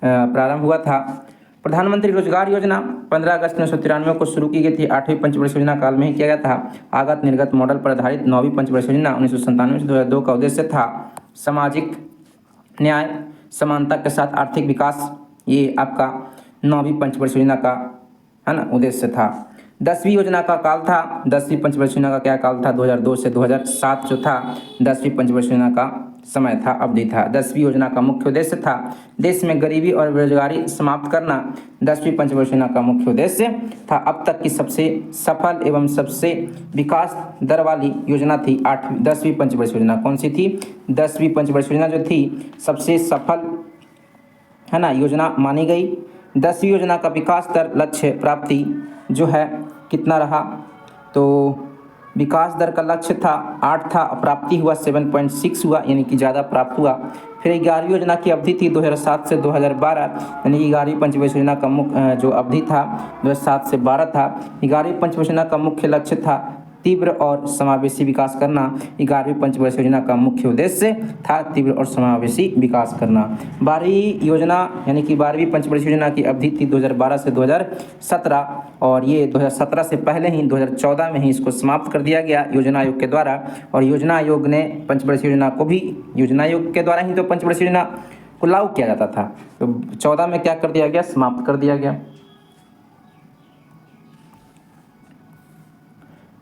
[SPEAKER 2] प्रारंभ हुआ था। प्रधानमंत्री रोजगार योजना 15 अगस्त 1993 को शुरू की गई थी, आठवीं पंचवर्षीय योजना काल में ही किया गया था। आगत निर्गत मॉडल पर आधारित नौवीं पंचवर्षीय योजना 1997 से 2002 का उद्देश्य था सामाजिक न्याय समानता के साथ आर्थिक विकास। ये आपका नौवीं पंचवर्षीय योजना का, है ना, उद्देश्य था। 10वीं योजना का काल था, 10वीं पंचवर्षीय योजना का क्या काल था? 2002 से 2007 जो था 10वीं पंचवर्षीय योजना का समय था, अवधि था। 10वीं योजना का मुख्य उद्देश्य था देश में गरीबी और बेरोजगारी समाप्त करना। 10वीं पंचवर्षीय योजना का मुख्य उद्देश्य था। अब तक की सबसे सफल एवं सबसे विकास दर वाली योजना थी 10वीं पंचवर्षीय योजना। कौन सी थी? 10वीं पंचवर्षीय योजना जो थी सबसे सफल, है ना, योजना मानी गई। 10वीं योजना का विकास दर लक्ष्य प्राप्ति जो है कितना रहा? तो विकास दर का लक्ष्य था 8 था, प्राप्ति हुआ 7.6 हुआ, यानी कि ज़्यादा प्राप्त हुआ। फिर 11वीं योजना की अवधि थी 2007 से 2012, यानी कि 11वीं पंचवर्षीय योजना का मुख्य जो अवधि था 2007 से 12 था। 11वीं पंचवर्षीय योजना का मुख्य लक्ष्य था तीव्र और समावेशी विकास करना। 11वीं पंचवर्षीय योजना का मुख्य उद्देश्य था तीव्र और समावेशी विकास करना। 12वीं योजना यानी कि 12वीं पंचवर्षीय योजना की अवधि थी 2012 से 2017, और ये 2017 से पहले ही 2014 में ही इसको समाप्त कर दिया गया योजना आयोग के द्वारा। और योजना आयोग ने पंचवर्षीय योजना को भी, योजना आयोग के द्वारा ही तो पंचवर्षीय योजना को लागू किया जाता था, तो 14 में क्या कर दिया गया? समाप्त कर दिया गया।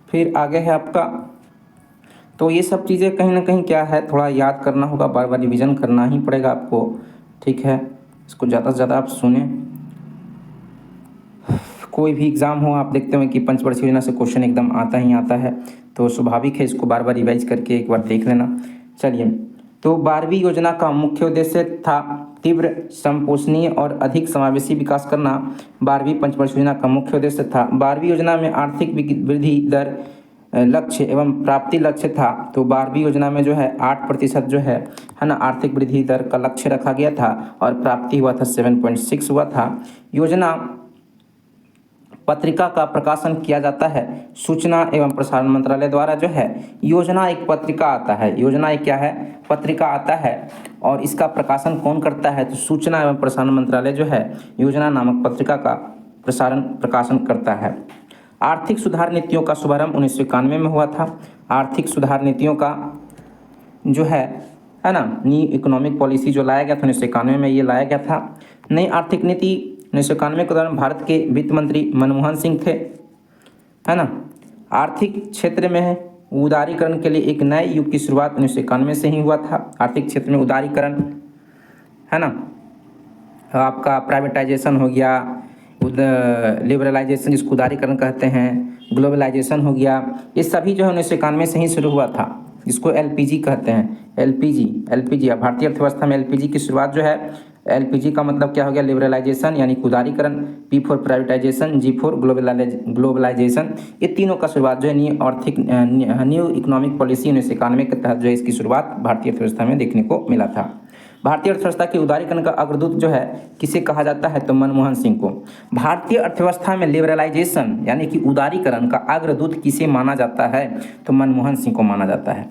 [SPEAKER 2] फिर आगे है आपका, तो ये सब चीज़ें कहीं ना कहीं क्या है, थोड़ा याद करना होगा, बार बार रिवीजन करना ही पड़ेगा आपको, ठीक है। इसको ज़्यादा से ज़्यादा आप सुने। कोई भी एग्ज़ाम हो, आप देखते हो कि पंचवर्षीय योजना से क्वेश्चन एकदम आता ही आता है, तो स्वाभाविक है इसको बार बार रिवाइज करके एक बार देख लेना। चलिए, तो 12वीं योजना का मुख्य उद्देश्य था तीव्र संपोषणीय और अधिक समावेशी विकास करना। 12वीं पंचवर्षीय योजना का मुख्य उद्देश्य था। 12वीं योजना में आर्थिक वृद्धि दर लक्ष्य एवं प्राप्ति लक्ष्य था। तो 12वीं योजना में जो है 8% जो है ना, आर्थिक वृद्धि दर का लक्ष्य रखा गया था और प्राप्ति हुआ था 7.6 हुआ था। योजना पत्रिका का प्रकाशन किया जाता है सूचना एवं प्रसारण मंत्रालय द्वारा। जो है योजना एक पत्रिका आता है, योजना एक क्या है? पत्रिका आता है, और इसका प्रकाशन कौन करता है? तो सूचना एवं प्रसारण मंत्रालय जो है योजना नामक पत्रिका का प्रकाशन करता है। आर्थिक सुधार नीतियों का शुभारंभ 1991 में हुआ था। आर्थिक सुधार नीतियों का जो है ना, न्यू इकोनॉमिक पॉलिसी जो लाया गया था 1991 में, ये लाया गया था। नई आर्थिक नीति 1991 के दौरान भारत के वित्त मंत्री मनमोहन सिंह थे, है ना। आर्थिक क्षेत्र में उदारीकरण के लिए एक नए युग की शुरुआत 1991 से ही हुआ था। आर्थिक क्षेत्र में उदारीकरण है ना, आपका प्राइवेटाइजेशन हो गया, लिबरलाइजेशन जिसको उदारीकरण कहते हैं, ग्लोबलाइजेशन हो गया, ये सभी जो है 1991 से ही शुरू हुआ था, जिसको एलपीजी कहते हैं। एलपीजी भारतीय अर्थव्यवस्था में एलपीजी की शुरुआत जो है, एलपीजी का मतलब क्या हो गया, लिबरलाइजेशन यानी उदारीकरण, P for privatisation, G for globalisation, ये तीनों का शुरुआत जो है न्यू इकोनॉमिक पॉलिसी 1991 के तहत जो है इसकी शुरुआत भारतीय अर्थव्यवस्था में देखने को मिला था। भारतीय अर्थव्यवस्था के उदारीकरण का अग्रदूत जो है किसे कहा जाता है, तो मनमोहन सिंह को। भारतीय अर्थव्यवस्था में लिबरलाइजेशन यानी कि उदारीकरण का अग्रदूत किसे माना जाता है, तो मनमोहन सिंह को माना जाता है,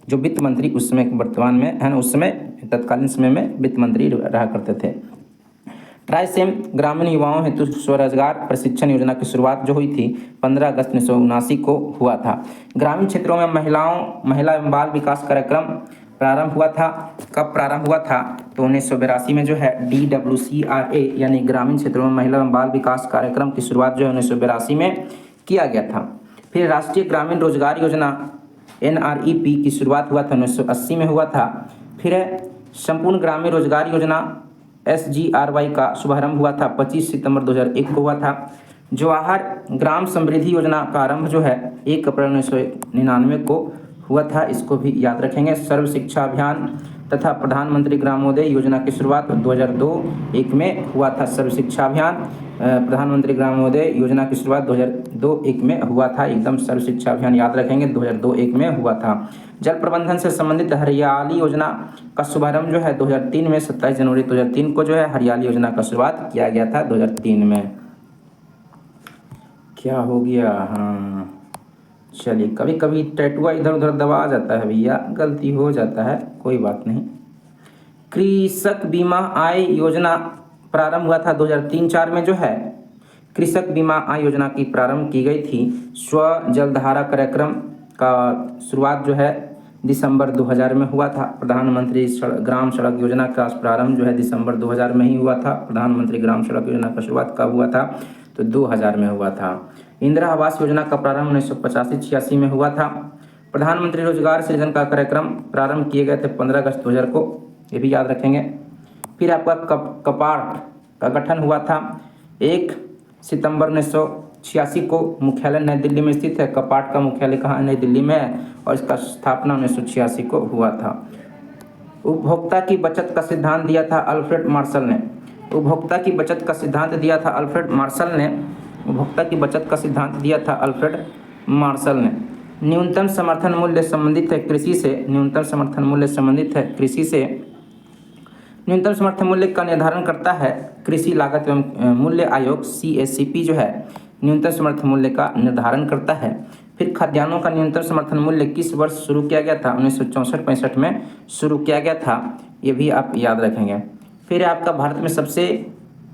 [SPEAKER 2] जो वित्त मंत्री उस समय वर्तमान में है ना, उस समय तत्कालीन समय में वित्त मंत्री रहा करते थे। ट्राइसेम ग्रामीण युवाओं हेतु स्वरोजगार प्रशिक्षण योजना की शुरुआत जो हुई थी 15 अगस्त 1979 को हुआ था। ग्रामीण क्षेत्रों में महिला एवं बाल विकास कार्यक्रम प्रारंभ हुआ था। कब प्रारंभ हुआ था, तो 1982 में जो है DWCRA यानी ग्रामीण क्षेत्रों में महिला एवं बाल विकास कार्यक्रम की शुरुआत जो है 1982 में किया गया था। फिर राष्ट्रीय ग्रामीण रोजगार योजना NREP की शुरुआत हुआ था 1980 में हुआ था। फिर संपूर्ण ग्रामीण रोजगार योजना SGRY का शुभारंभ हुआ था 25 सितंबर 2001 को हुआ था। जवाहर ग्राम समृद्धि योजना का आरंभ जो है 1 अप्रैल 1999 को हुआ था, इसको भी याद रखेंगे। सर्व शिक्षा अभियान तथा प्रधानमंत्री ग्रामोदय योजना की शुरुआत 2002-1 में हुआ था। सर्व शिक्षा अभियान, प्रधानमंत्री ग्रामोदय योजना की शुरुआत 2002-1 में हुआ था। एकदम सर्व शिक्षा अभियान याद रखेंगे, 2002-1 में हुआ था। जल प्रबंधन से संबंधित हरियाली योजना का शुभारंभ जो है 2003 में, 27 जनवरी 2003 को जो है हरियाली योजना का शुरुआत किया गया था 2003 में। क्या हो गया, हाँ चलिए, कभी कभी टैटुआ इधर उधर दबा जाता है भैया, गलती हो जाता है, कोई बात नहीं। कृषक बीमा आय योजना प्रारंभ हुआ था 2003-4 में जो है कृषक बीमा आय योजना की प्रारंभ की गई थी। स्व जलधारा कार्यक्रम का शुरुआत जो है दिसंबर 2000 में हुआ था। प्रधानमंत्री ग्राम सड़क योजना का प्रारंभ जो है दिसंबर 2000 में ही हुआ था। प्रधानमंत्री ग्राम सड़क योजना का शुरुआत कब हुआ था, तो 2000 में हुआ था। इंदिरा आवास योजना का प्रारंभ 1985-86 में हुआ था। प्रधानमंत्री रोजगार सृजन का कार्यक्रम प्रारंभ किए गए थे 15 अगस्त 2000 को, ये भी याद रखेंगे। फिर आपका कपाट का गठन हुआ था 1 सितंबर 1986 को। मुख्यालय नई दिल्ली में स्थित है। कपाट का मुख्यालय कहाँ, नई दिल्ली में है, और इसका स्थापना 1986 को हुआ था। उपभोक्ता की बचत का सिद्धांत दिया था अल्फ्रेड मार्शल ने। उपभोक्ता की बचत का सिद्धांत दिया था अल्फ्रेड मार्शल ने। उपभोक्ता की बचत का सिद्धांत दिया था अल्फ्रेड मार्शल ने। न्यूनतम समर्थन मूल्य संबंधित है कृषि से। न्यूनतम समर्थन मूल्य संबंधित है कृषि से। न्यूनतम समर्थन मूल्य का निर्धारण करता है कृषि लागत एवं मूल्य आयोग CACP जो है न्यूनतम समर्थन मूल्य का निर्धारण करता है। फिर खाद्यान्नों का न्यूनतम समर्थन मूल्य किस वर्ष शुरू किया गया था, 1964-65 में शुरू किया गया था, ये भी आप याद रखेंगे। फिर आपका भारत में सबसे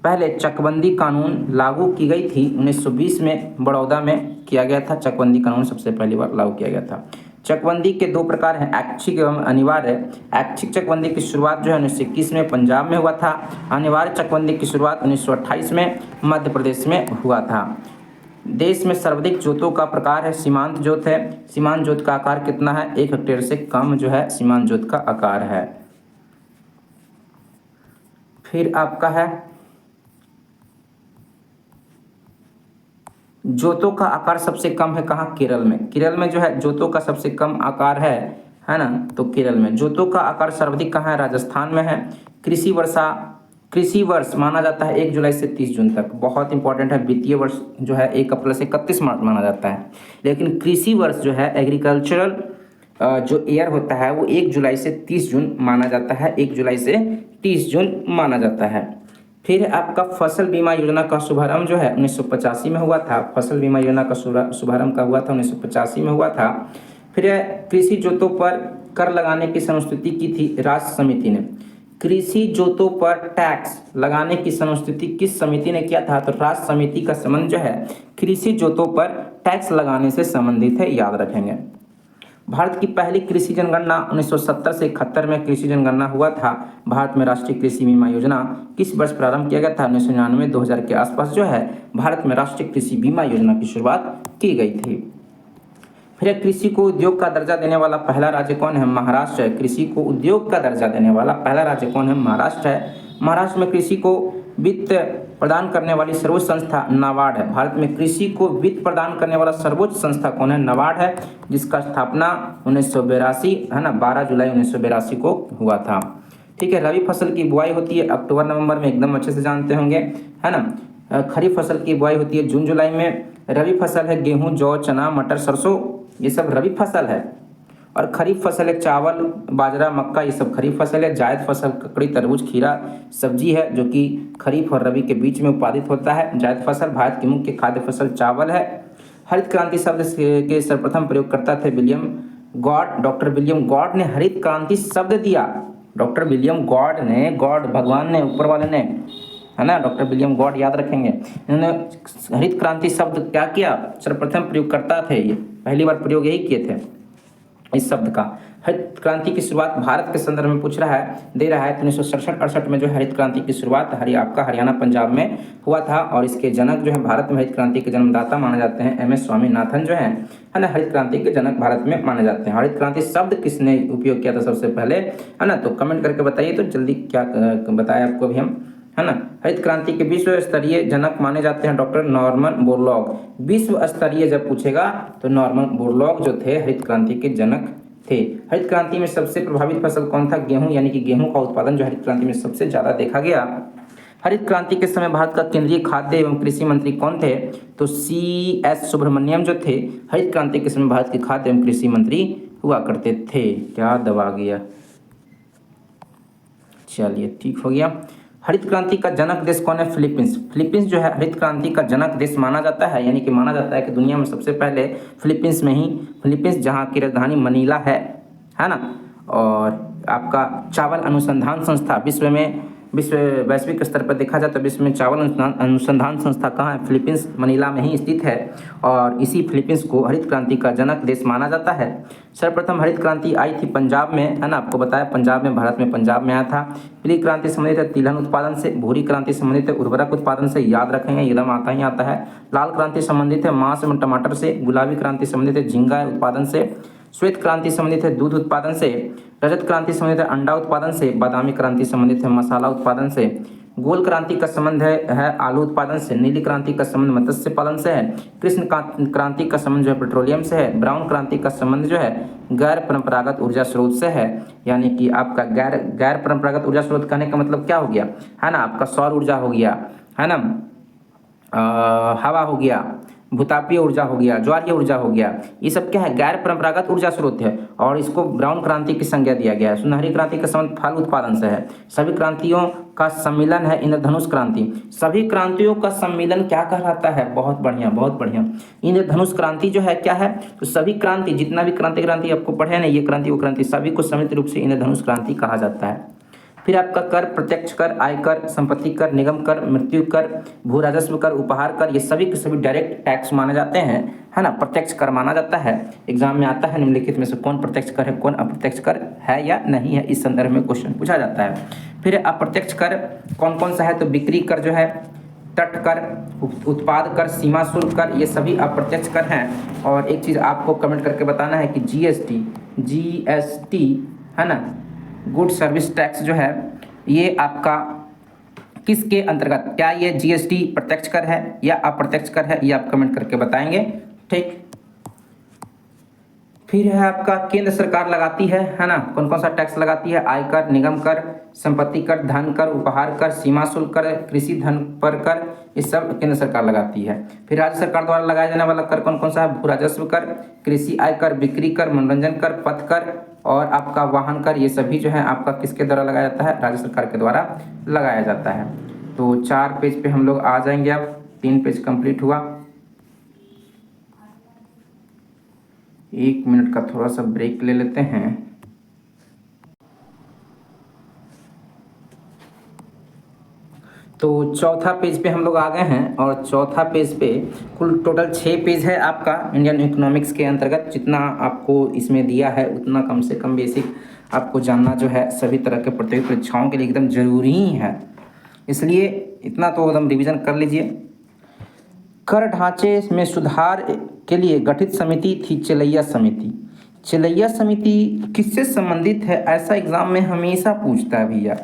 [SPEAKER 2] पहले चकबंदी कानून लागू की गई थी 1920 में, बड़ौदा में किया गया था। चकबंदी कानून सबसे पहली बार लागू किया गया था। चकबंदी के 2 प्रकार हैं, ऐच्छिक एवं अनिवार्य। ऐच्छिक चकबंदी की शुरुआत जो है 1921 में पंजाब में हुआ था। अनिवार्य चकबंदी की शुरुआत 1928 में मध्य प्रदेश में हुआ था। देश में सर्वाधिक जोतों का प्रकार है सीमांत जोत है। सीमांत जोत का आकार कितना है, 1 हेक्टेयर से कम जो है सीमांत जोत का आकार है। फिर आपका है जोतों का आकार सबसे कम है कहाँ, केरल में। केरल में जो है जोतों का सबसे कम आकार है ना, तो केरल में। जोतों का आकार सर्वाधिक कहाँ है, राजस्थान में है। कृषि वर्ष माना जाता है 1 जुलाई से 30 जून तक, बहुत इंपॉर्टेंट है। वित्तीय वर्ष जो है 1 अप्रैल से 31 मार्च माना जाता है, लेकिन कृषि वर्ष जो है एग्रीकल्चरल जो ईयर होता है वो 1 जुलाई से 30 जून माना जाता है। 1 जुलाई से 30 जून माना जाता है। फिर आपका फसल बीमा योजना का शुभारंभ जो है 1985 में हुआ था। फसल बीमा योजना का शुभारंभ का हुआ था 1985 में हुआ था। फिर कृषि जोतों पर कर लगाने की संस्तुति की थी राज्य समिति ने। कृषि जोतों पर टैक्स लगाने की संस्तुति किस समिति ने किया था, तो राज्य समिति का संबंध जो है कृषि जोतों पर टैक्स लगाने से संबंधित है, याद रखेंगे। भारत की पहली कृषि जनगणना 1970 से 71 में कृषि जनगणना हुआ था। भारत में राष्ट्रीय कृषि बीमा योजना किस वर्ष प्रारंभ किया गया था, 1999-2000 के आसपास जो है भारत में राष्ट्रीय कृषि बीमा योजना की शुरुआत की गई थी। फिर कृषि को उद्योग का दर्जा देने वाला पहला राज्य कौन है? महाराष्ट्र है। कृषि को उद्योग का दर्जा देने वाला पहला राज्य कौन है? महाराष्ट्र है। महाराष्ट्र में कृषि को वित्त प्रदान करने वाली सर्वोच्च संस्था नाबार्ड है। भारत में कृषि को वित्त प्रदान करने वाला सर्वोच्च संस्था कौन है? नाबार्ड है, जिसका स्थापना 1982 है ना 12 जुलाई 1982 को हुआ था। ठीक है। रबी फसल की बुआई होती है अक्टूबर नवंबर में, एकदम अच्छे से जानते होंगे, है ना। खरीफ फसल की बुआई होती है जून जुलाई में। रबी फसल है गेहूं, जौ, चना, मटर, सरसों, ये सब रबी फसल है। और खरीफ फसल है चावल, बाजरा, मक्का, ये सब खरीफ फसल है। जायद फसल ककड़ी, तरबूज, खीरा सब्जी है, जो कि खरीफ और रबी के बीच में उत्पादित होता है। जायद फसल भारत की मुख्य खाद्य फसल चावल है। हरित क्रांति शब्द के सर्वप्रथम प्रयोगकर्ता थे William God. Doctor William God ने हरित क्रांति शब्द दिया। डॉक्टर विलियम गॉड ने, गॉड भगवान ने, ऊपर वाले ने, है ना, डॉक्टर विलियम गॉड याद रखेंगे। इन्होंने हरित क्रांति शब्द क्या किया? सर्वप्रथम प्रयोगकर्ता थे, ये पहली बार प्रयोग यही किए थे इस शब्द का। हरित क्रांति की शुरुआत भारत के संदर्भ में पूछ रहा है, दे रहा है। तो 1967-68 में जो हरित क्रांति की शुरुआत आपका हरियाणा पंजाब में हुआ था। और इसके जनक जो है भारत में हरित क्रांति के जन्मदाता माने जाते हैं MS स्वामीनाथन जो है ना, हरित क्रांति के जनक भारत में माने जाते हैं। हरित क्रांति शब्द किसने उपयोग किया था सबसे पहले, है ना, तो कमेंट करके बताइए तो जल्दी। क्या बताया आपको अभी हम, है ना। हरित क्रांति के विश्व स्तरीय जनक माने जाते हैं डॉक्टर नॉर्मन बोरलॉग। विश्व स्तरीय जब पूछेगा तो नॉर्मन बोरलॉग जो थे हरित क्रांति के जनक थे। हरित क्रांति में सबसे प्रभावित फसल कौन था? गेहूं, यानी कि गेहूं का उत्पादन जो हरित क्रांति में सबसे ज्यादा देखा गया। हरित क्रांति के समय भारत का केंद्रीय खाद्य एवं कृषि मंत्री कौन थे? तो CS सुब्रमण्यम जो थे हरित क्रांति के समय भारत के खाद्य एवं कृषि मंत्री हुआ करते थे। क्या दबा गया, चलिए ठीक हो गया। हरित क्रांति का जनक देश कौन है? फिलीपींस। फिलीपींस जो है हरित क्रांति का जनक देश माना जाता है, यानी कि माना जाता है कि दुनिया में सबसे पहले फिलीपींस में ही, फिलीपींस जहाँ की राजधानी मनीला है ना। और आपका चावल अनुसंधान संस्था वैश्विक स्तर पर देखा जाए तो विश्व में चावल अनुसंधान संस्था कहाँ है? फिलीपींस मनीला में ही स्थित है। और इसी फिलीपींस को हरित क्रांति का जनक देश माना जाता है। सर्वप्रथम हरित क्रांति आई थी पंजाब में, है ना, आपको बताया पंजाब में, भारत में पंजाब में आया था। पीली क्रांति संबंधित है तिलहन उत्पादन से। भूरी क्रांति संबंधित है उर्वरक उत्पादन से, याद रखेंगे एकदम आता ही आता है। लाल क्रांति संबंधित है मांस एवं टमाटर से। गुलाबी क्रांति संबंधित है झींगा उत्पादन से। श्वेत क्रांति संबंधित है दूध उत्पादन से। रजत क्रांति संबंधित है अंडा उत्पादन से। बादामी क्रांति संबंधित है मसाला उत्पादन से। गोल क्रांति का संबंध है आलू उत्पादन से। नीली क्रांति का संबंध मत्स्य पालन से है। कृष्ण क्रांति का संबंध जो है पेट्रोलियम से है। ब्राउन क्रांति का संबंध जो है गैर परंपरागत ऊर्जा स्रोत से है, यानी कि आपका गैर परंपरागत ऊर्जा स्रोत कहने का मतलब क्या हो गया, है ना, आपका सौर ऊर्जा हो गया, है ना, हवा हो गया, भूतापीय ऊर्जा हो गया, ज्वारीय ऊर्जा हो गया, ये सब क्या है? गैर परंपरागत ऊर्जा स्रोत है। और इसको ब्राउन क्रांति की संज्ञा दिया गया है। सुनहरी क्रांति का संबंध फल उत्पादन से है। सभी क्रांतियों का सम्मिलन है इंद्रधनुष क्रांति। सभी क्रांतियों का सम्मिलन क्या कहलाता है? बहुत बढ़िया, बहुत बढ़िया। इंद्रधनुष क्रांति जो है क्या है? तो सभी क्रांति, जितना भी क्रांति आपको पढ़े ना, ये क्रांति वो क्रांति, सभी को सम्मिलित रूप से इंद्रधनुष क्रांति कहा जाता है। फिर आपका कर, प्रत्यक्ष कर, आयकर, संपत्ति कर, निगम कर, मृत्यु कर, भू राजस्व कर, उपहार कर, ये सभी के सभी डायरेक्ट टैक्स माने जाते हैं, है ना। प्रत्यक्ष कर माना जाता है। एग्जाम में आता है निम्नलिखित में से कौन प्रत्यक्ष कर है, कौन अप्रत्यक्ष कर है या नहीं है, इस संदर्भ में क्वेश्चन पूछा जाता है। फिर अप्रत्यक्ष कर कौन कौन सा है? तो बिक्री कर जो है, तट कर, उत्पाद कर, सीमा शुल्क कर, ये सभी अप्रत्यक्ष कर हैं। और एक चीज़ आपको कमेंट करके बताना है कि GST है ना, गुड सर्विस टैक्स जो है, ये आपका किसके अंतर्गत, क्या ये GST प्रत्यक्ष कर है या अप्रत्यक्ष कर है, ये आप कमेंट करके बताएंगे। ठीक। फिर है आपका केंद्र सरकार लगाती है ना, कौन कौन सा टैक्स लगाती है? आयकर, निगम कर, संपत्ति कर, धन कर, उपहार कर, सीमा शुल्क कर, कृषि धन पर कर, ये सब केंद्र सरकार लगाती है। फिर राज्य सरकार द्वारा लगाया जाने वाला कर कौन कौन सा है? भू राजस्व कर, कृषि आय कर, बिक्री कर, मनोरंजन कर, पथ कर और आपका वाहन कर, ये सभी जो है आपका किसके द्वारा लगाया जाता है? राज्य सरकार के द्वारा लगाया जाता है। तो 4 पेज पे हम लोग आ जाएंगे। अब 3 पेज कंप्लीट हुआ। 1 मिनट का थोड़ा सा ब्रेक ले लेते हैं। तो चौथा पेज पे हम लोग आ गए हैं और चौथा पेज पे कुल टोटल 6 पेज है आपका इंडियन इकोनॉमिक्स के अंतर्गत। जितना आपको इसमें दिया है उतना कम से कम बेसिक आपको जानना जो है सभी तरह के प्रतियोगी परीक्षाओं के लिए एकदम ज़रूरी ही है, इसलिए इतना तो एकदम रिवीजन कर लीजिए। कर ढांचे में सुधार के लिए गठित समिति थी चेलैया समिति। चेलैया समिति किससे संबंधित है, ऐसा एग्जाम में हमेशा पूछता है भैया।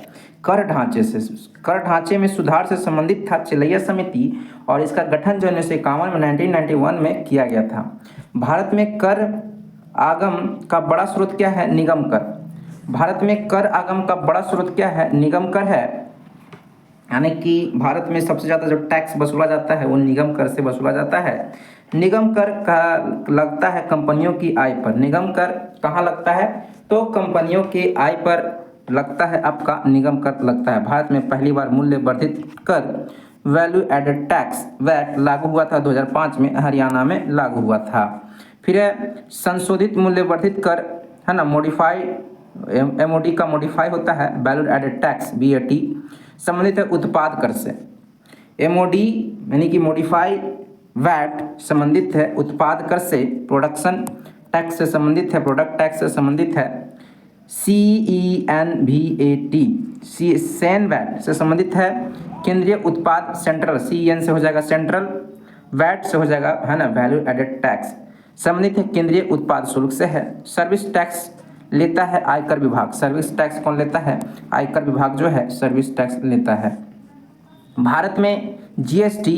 [SPEAKER 2] कर ढांचे से, कर ढांचे में सुधार से संबंधित था चेलैया समिति और इसका गठन जो 1951 में 1991 में किया गया था। भारत में कर आगम का बड़ा स्रोत क्या है, निगम कर। भारत में कर आगम का बड़ा स्रोत क्या है, निगम कर है। यानी कि भारत में सबसे ज़्यादा जो टैक्स वसूला जाता है वो निगम कर से वसूला जाता है। निगम कर का लगता है कंपनियों की आय पर। निगम कर कहाँ लगता है, तो कंपनियों की आय पर लगता है आपका निगम कर लगता है। भारत में पहली बार मूल्य वर्धित कर वैल्यू एडेड टैक्स वैट लागू हुआ था 2005 में, हरियाणा में लागू हुआ था। फिर है संशोधित मूल्य वर्धित कर, है ना, मॉडिफाइड MOD का मॉडिफाई होता है वैल्यू एडेड टैक्स VAT, संबंधित है उत्पाद कर से। MOD यानी कि मॉडिफाई वैट संबंधित है उत्पाद कर से। प्रोडक्शन टैक्स से संबंधित है, प्रोडक्ट टैक्स से संबंधित है CENVAT, सेन वैट से संबंधित है केंद्रीय उत्पाद सेंट्रल, CEN से हो जाएगा सेंट्रल, वैट से हो जाएगा, है ना, वैल्यू एडेड टैक्स, संबंधित है केंद्रीय उत्पाद शुल्क से है। सर्विस टैक्स लेता है आयकर विभाग। सर्विस टैक्स कौन लेता है, आयकर विभाग जो है सर्विस टैक्स लेता है। भारत में GST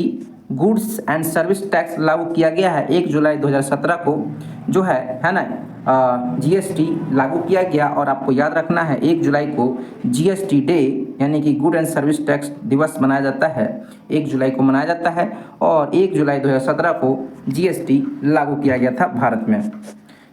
[SPEAKER 2] goods and service tax लागू किया गया है 1 जुलाई 2017 को, जो है ना, GST लागू किया गया। और आपको याद रखना है 1 जुलाई को GST डे यानी कि गुड एंड सर्विस टैक्स दिवस मनाया जाता है, 1 जुलाई को मनाया जाता है। और 1 जुलाई 2017 को GST लागू किया गया था भारत में।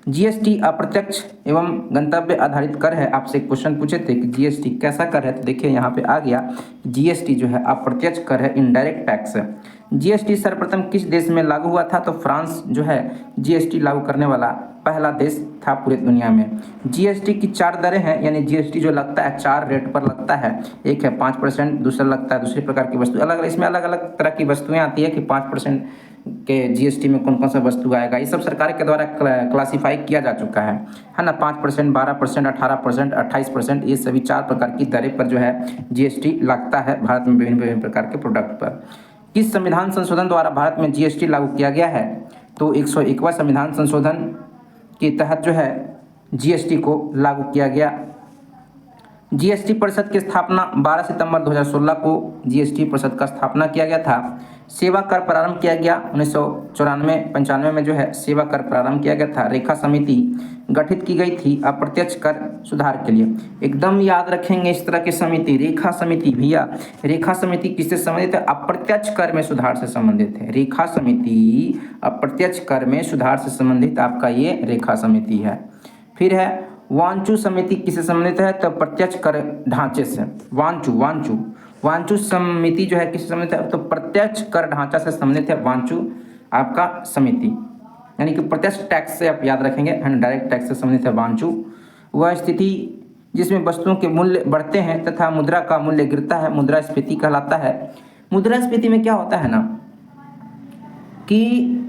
[SPEAKER 2] GST अप्रत्यक्ष एवं गंतव्य आधारित कर है। आपसे एक क्वेश्चन पूछे थे कि GST कैसा कर है, तो देखिए यहाँ पे आ गया, GST जो है अप्रत्यक्ष कर है, इनडायरेक्ट टैक्स है। GST सर्वप्रथम किस देश में लागू हुआ था, तो फ्रांस जो है GST लागू करने वाला पहला देश था पूरे दुनिया में। GST की 4 दरें हैं, यानी GST जो लगता है 4 रेट पर लगता है। एक है 5%, दूसरा लगता है दूसरे प्रकार की वस्तु, अलग इसमें अलग अलग तरह की वस्तुएं आती है कि 5% के GST में कौन कौन सा वस्तु आएगा, ये सब सरकार के द्वारा क्लासीफाई किया जा चुका है ना। 5%, 12%, 18%, 28%, ये सभी 4 प्रकार की दरें पर जो है GST लगता है भारत में विभिन्न प्रकार के प्रोडक्ट पर। किस संविधान संशोधन द्वारा भारत में GST लागू किया गया है, तो 101वां संविधान संशोधन के तहत जो है GST को लागू किया गया। GST परिषद की स्थापना 12 सितंबर 2016 को GST परिषद का स्थापना किया गया था। सेवा कर प्रारंभ किया गया 1994-95 में जो है सेवा कर प्रारंभ किया गया था। रेखा समिति गठित की गई थी अप्रत्यक्ष कर सुधार के लिए। एकदम याद रखेंगे इस तरह की समिति, रेखा समिति। भैया रेखा समिति किससे संबंधित है, अप्रत्यक्ष कर में सुधार से संबंधित है। रेखा समिति अप्रत्यक्ष कर में सुधार से संबंधित आपका ये रेखा समिति है। फिर है वांचू समिति किससे संबंधित है, तो प्रत्यक्ष कर ढांचे से। वांचू समिति जो है किससे संबंधित है, तो प्रत्यक्ष कर ढांचा से संबंधित है वांचू आपका समिति, यानी कि प्रत्यक्ष टैक्स से आप याद रखेंगे, डायरेक्ट टैक्स से संबंधित है वांचू। वह स्थिति जिसमें वस्तुओं के मूल्य बढ़ते हैं तथा मुद्रा का मूल्य गिरता है मुद्रास्फीति कहलाता है। मुद्रास्फीति में क्या होता है ना कि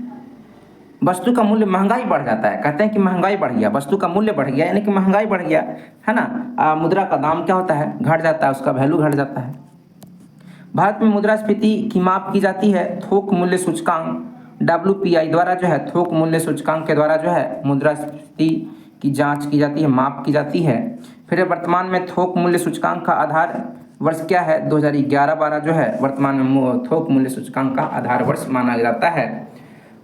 [SPEAKER 2] वस्तु का मूल्य, महंगाई बढ़ जाता है, कहते हैं कि महंगाई बढ़ गया, वस्तु का मूल्य बढ़ गया यानी कि महंगाई बढ़ गया, है ना। मुद्रा का दाम क्या होता है, घट जाता है, उसका वैल्यू घट जाता है। भारत में मुद्रास्फीति की माप की जाती है थोक मूल्य सूचकांक WPI द्वारा, जो है थोक मूल्य सूचकांक के द्वारा जो है मुद्रास्फीति की जांच की जाती है, माप की जाती है। फिर वर्तमान में थोक मूल्य सूचकांक का आधार वर्ष क्या है, 2011-12 जो है वर्तमान में थोक मूल्य सूचकांक का आधार वर्ष माना जाता है।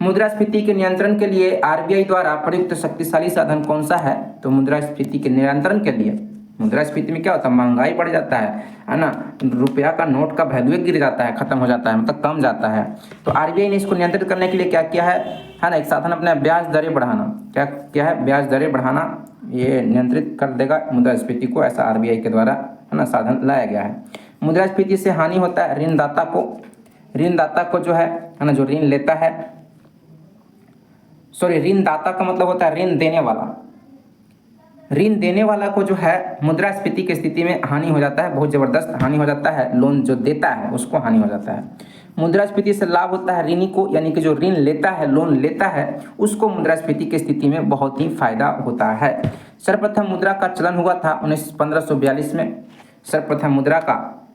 [SPEAKER 2] मुद्रास्फीति के नियंत्रण के लिए RBI द्वारा प्रयुक्त शक्तिशाली साधन कौन सा है, तो मुद्रास्फीति के नियंत्रण के लिए, मुद्रास्फीति में क्या होता है, महंगाई बढ़ जाता है ना, रुपया का नोट का वैल्यू गिर जाता है, खत्म हो जाता है, मतलब कम जाता है। तो RBI ने इसको नियंत्रित करने के लिए क्या किया है ना, एक साधन अपना ब्याज दरें बढ़ाना। क्या है, ब्याज दरें बढ़ाना, ये नियंत्रित कर देगा मुद्रास्फीति को, ऐसा RBI के द्वारा है ना साधन लाया गया है। मुद्रास्फीति से हानि होता है ऋणदाता को जो है ना, जो ऋण लेता है, ऋणदाता का मतलब होता है ऋण देने वाला। ऋण देने वाला को जो है मुद्रास्फीति की स्थिति में हानि हो जाता है, बहुत जबरदस्त हानि हो जाता है। लोन जो देता है उसको हानि हो जाता है। मुद्रास्फीति से लाभ होता है ऋणी को, यानी कि जो ऋण लेता है, लोन लेता है, उसको मुद्रास्फीति की स्थिति में बहुत ही फायदा होता है। सर्वप्रथम मुद्रा का चलन हुआ था 1542 में। सर्वप्रथम मुद्रा का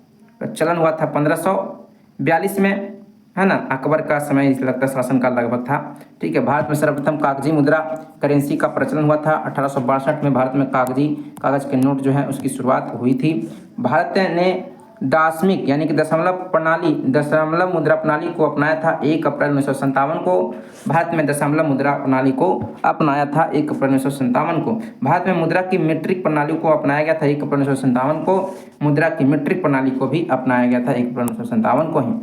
[SPEAKER 2] चलन हुआ था 1542 में। है ना, अकबर का समय इस लगता शासन का लगभग था। ठीक है, भारत में सर्वप्रथम कागजी मुद्रा करेंसी का प्रचलन हुआ था। 1862 में भारत में कागज के नोट जो है उसकी शुरुआत हुई थी। भारत ने दाशमिक यानी कि दशमलव मुद्रा प्रणाली को अपनाया था 1 अप्रैल 1957 को। भारत में दशमलव मुद्रा प्रणाली को अपनाया था 1 अप्रैल 1957 को। भारत में मुद्रा की मीट्रिक प्रणाली को अपनाया गया था 1 अप्रैल 1957 को। मुद्रा की मीट्रिक प्रणाली को भी अपनाया गया था 1 अप्रैल 1957 को ही।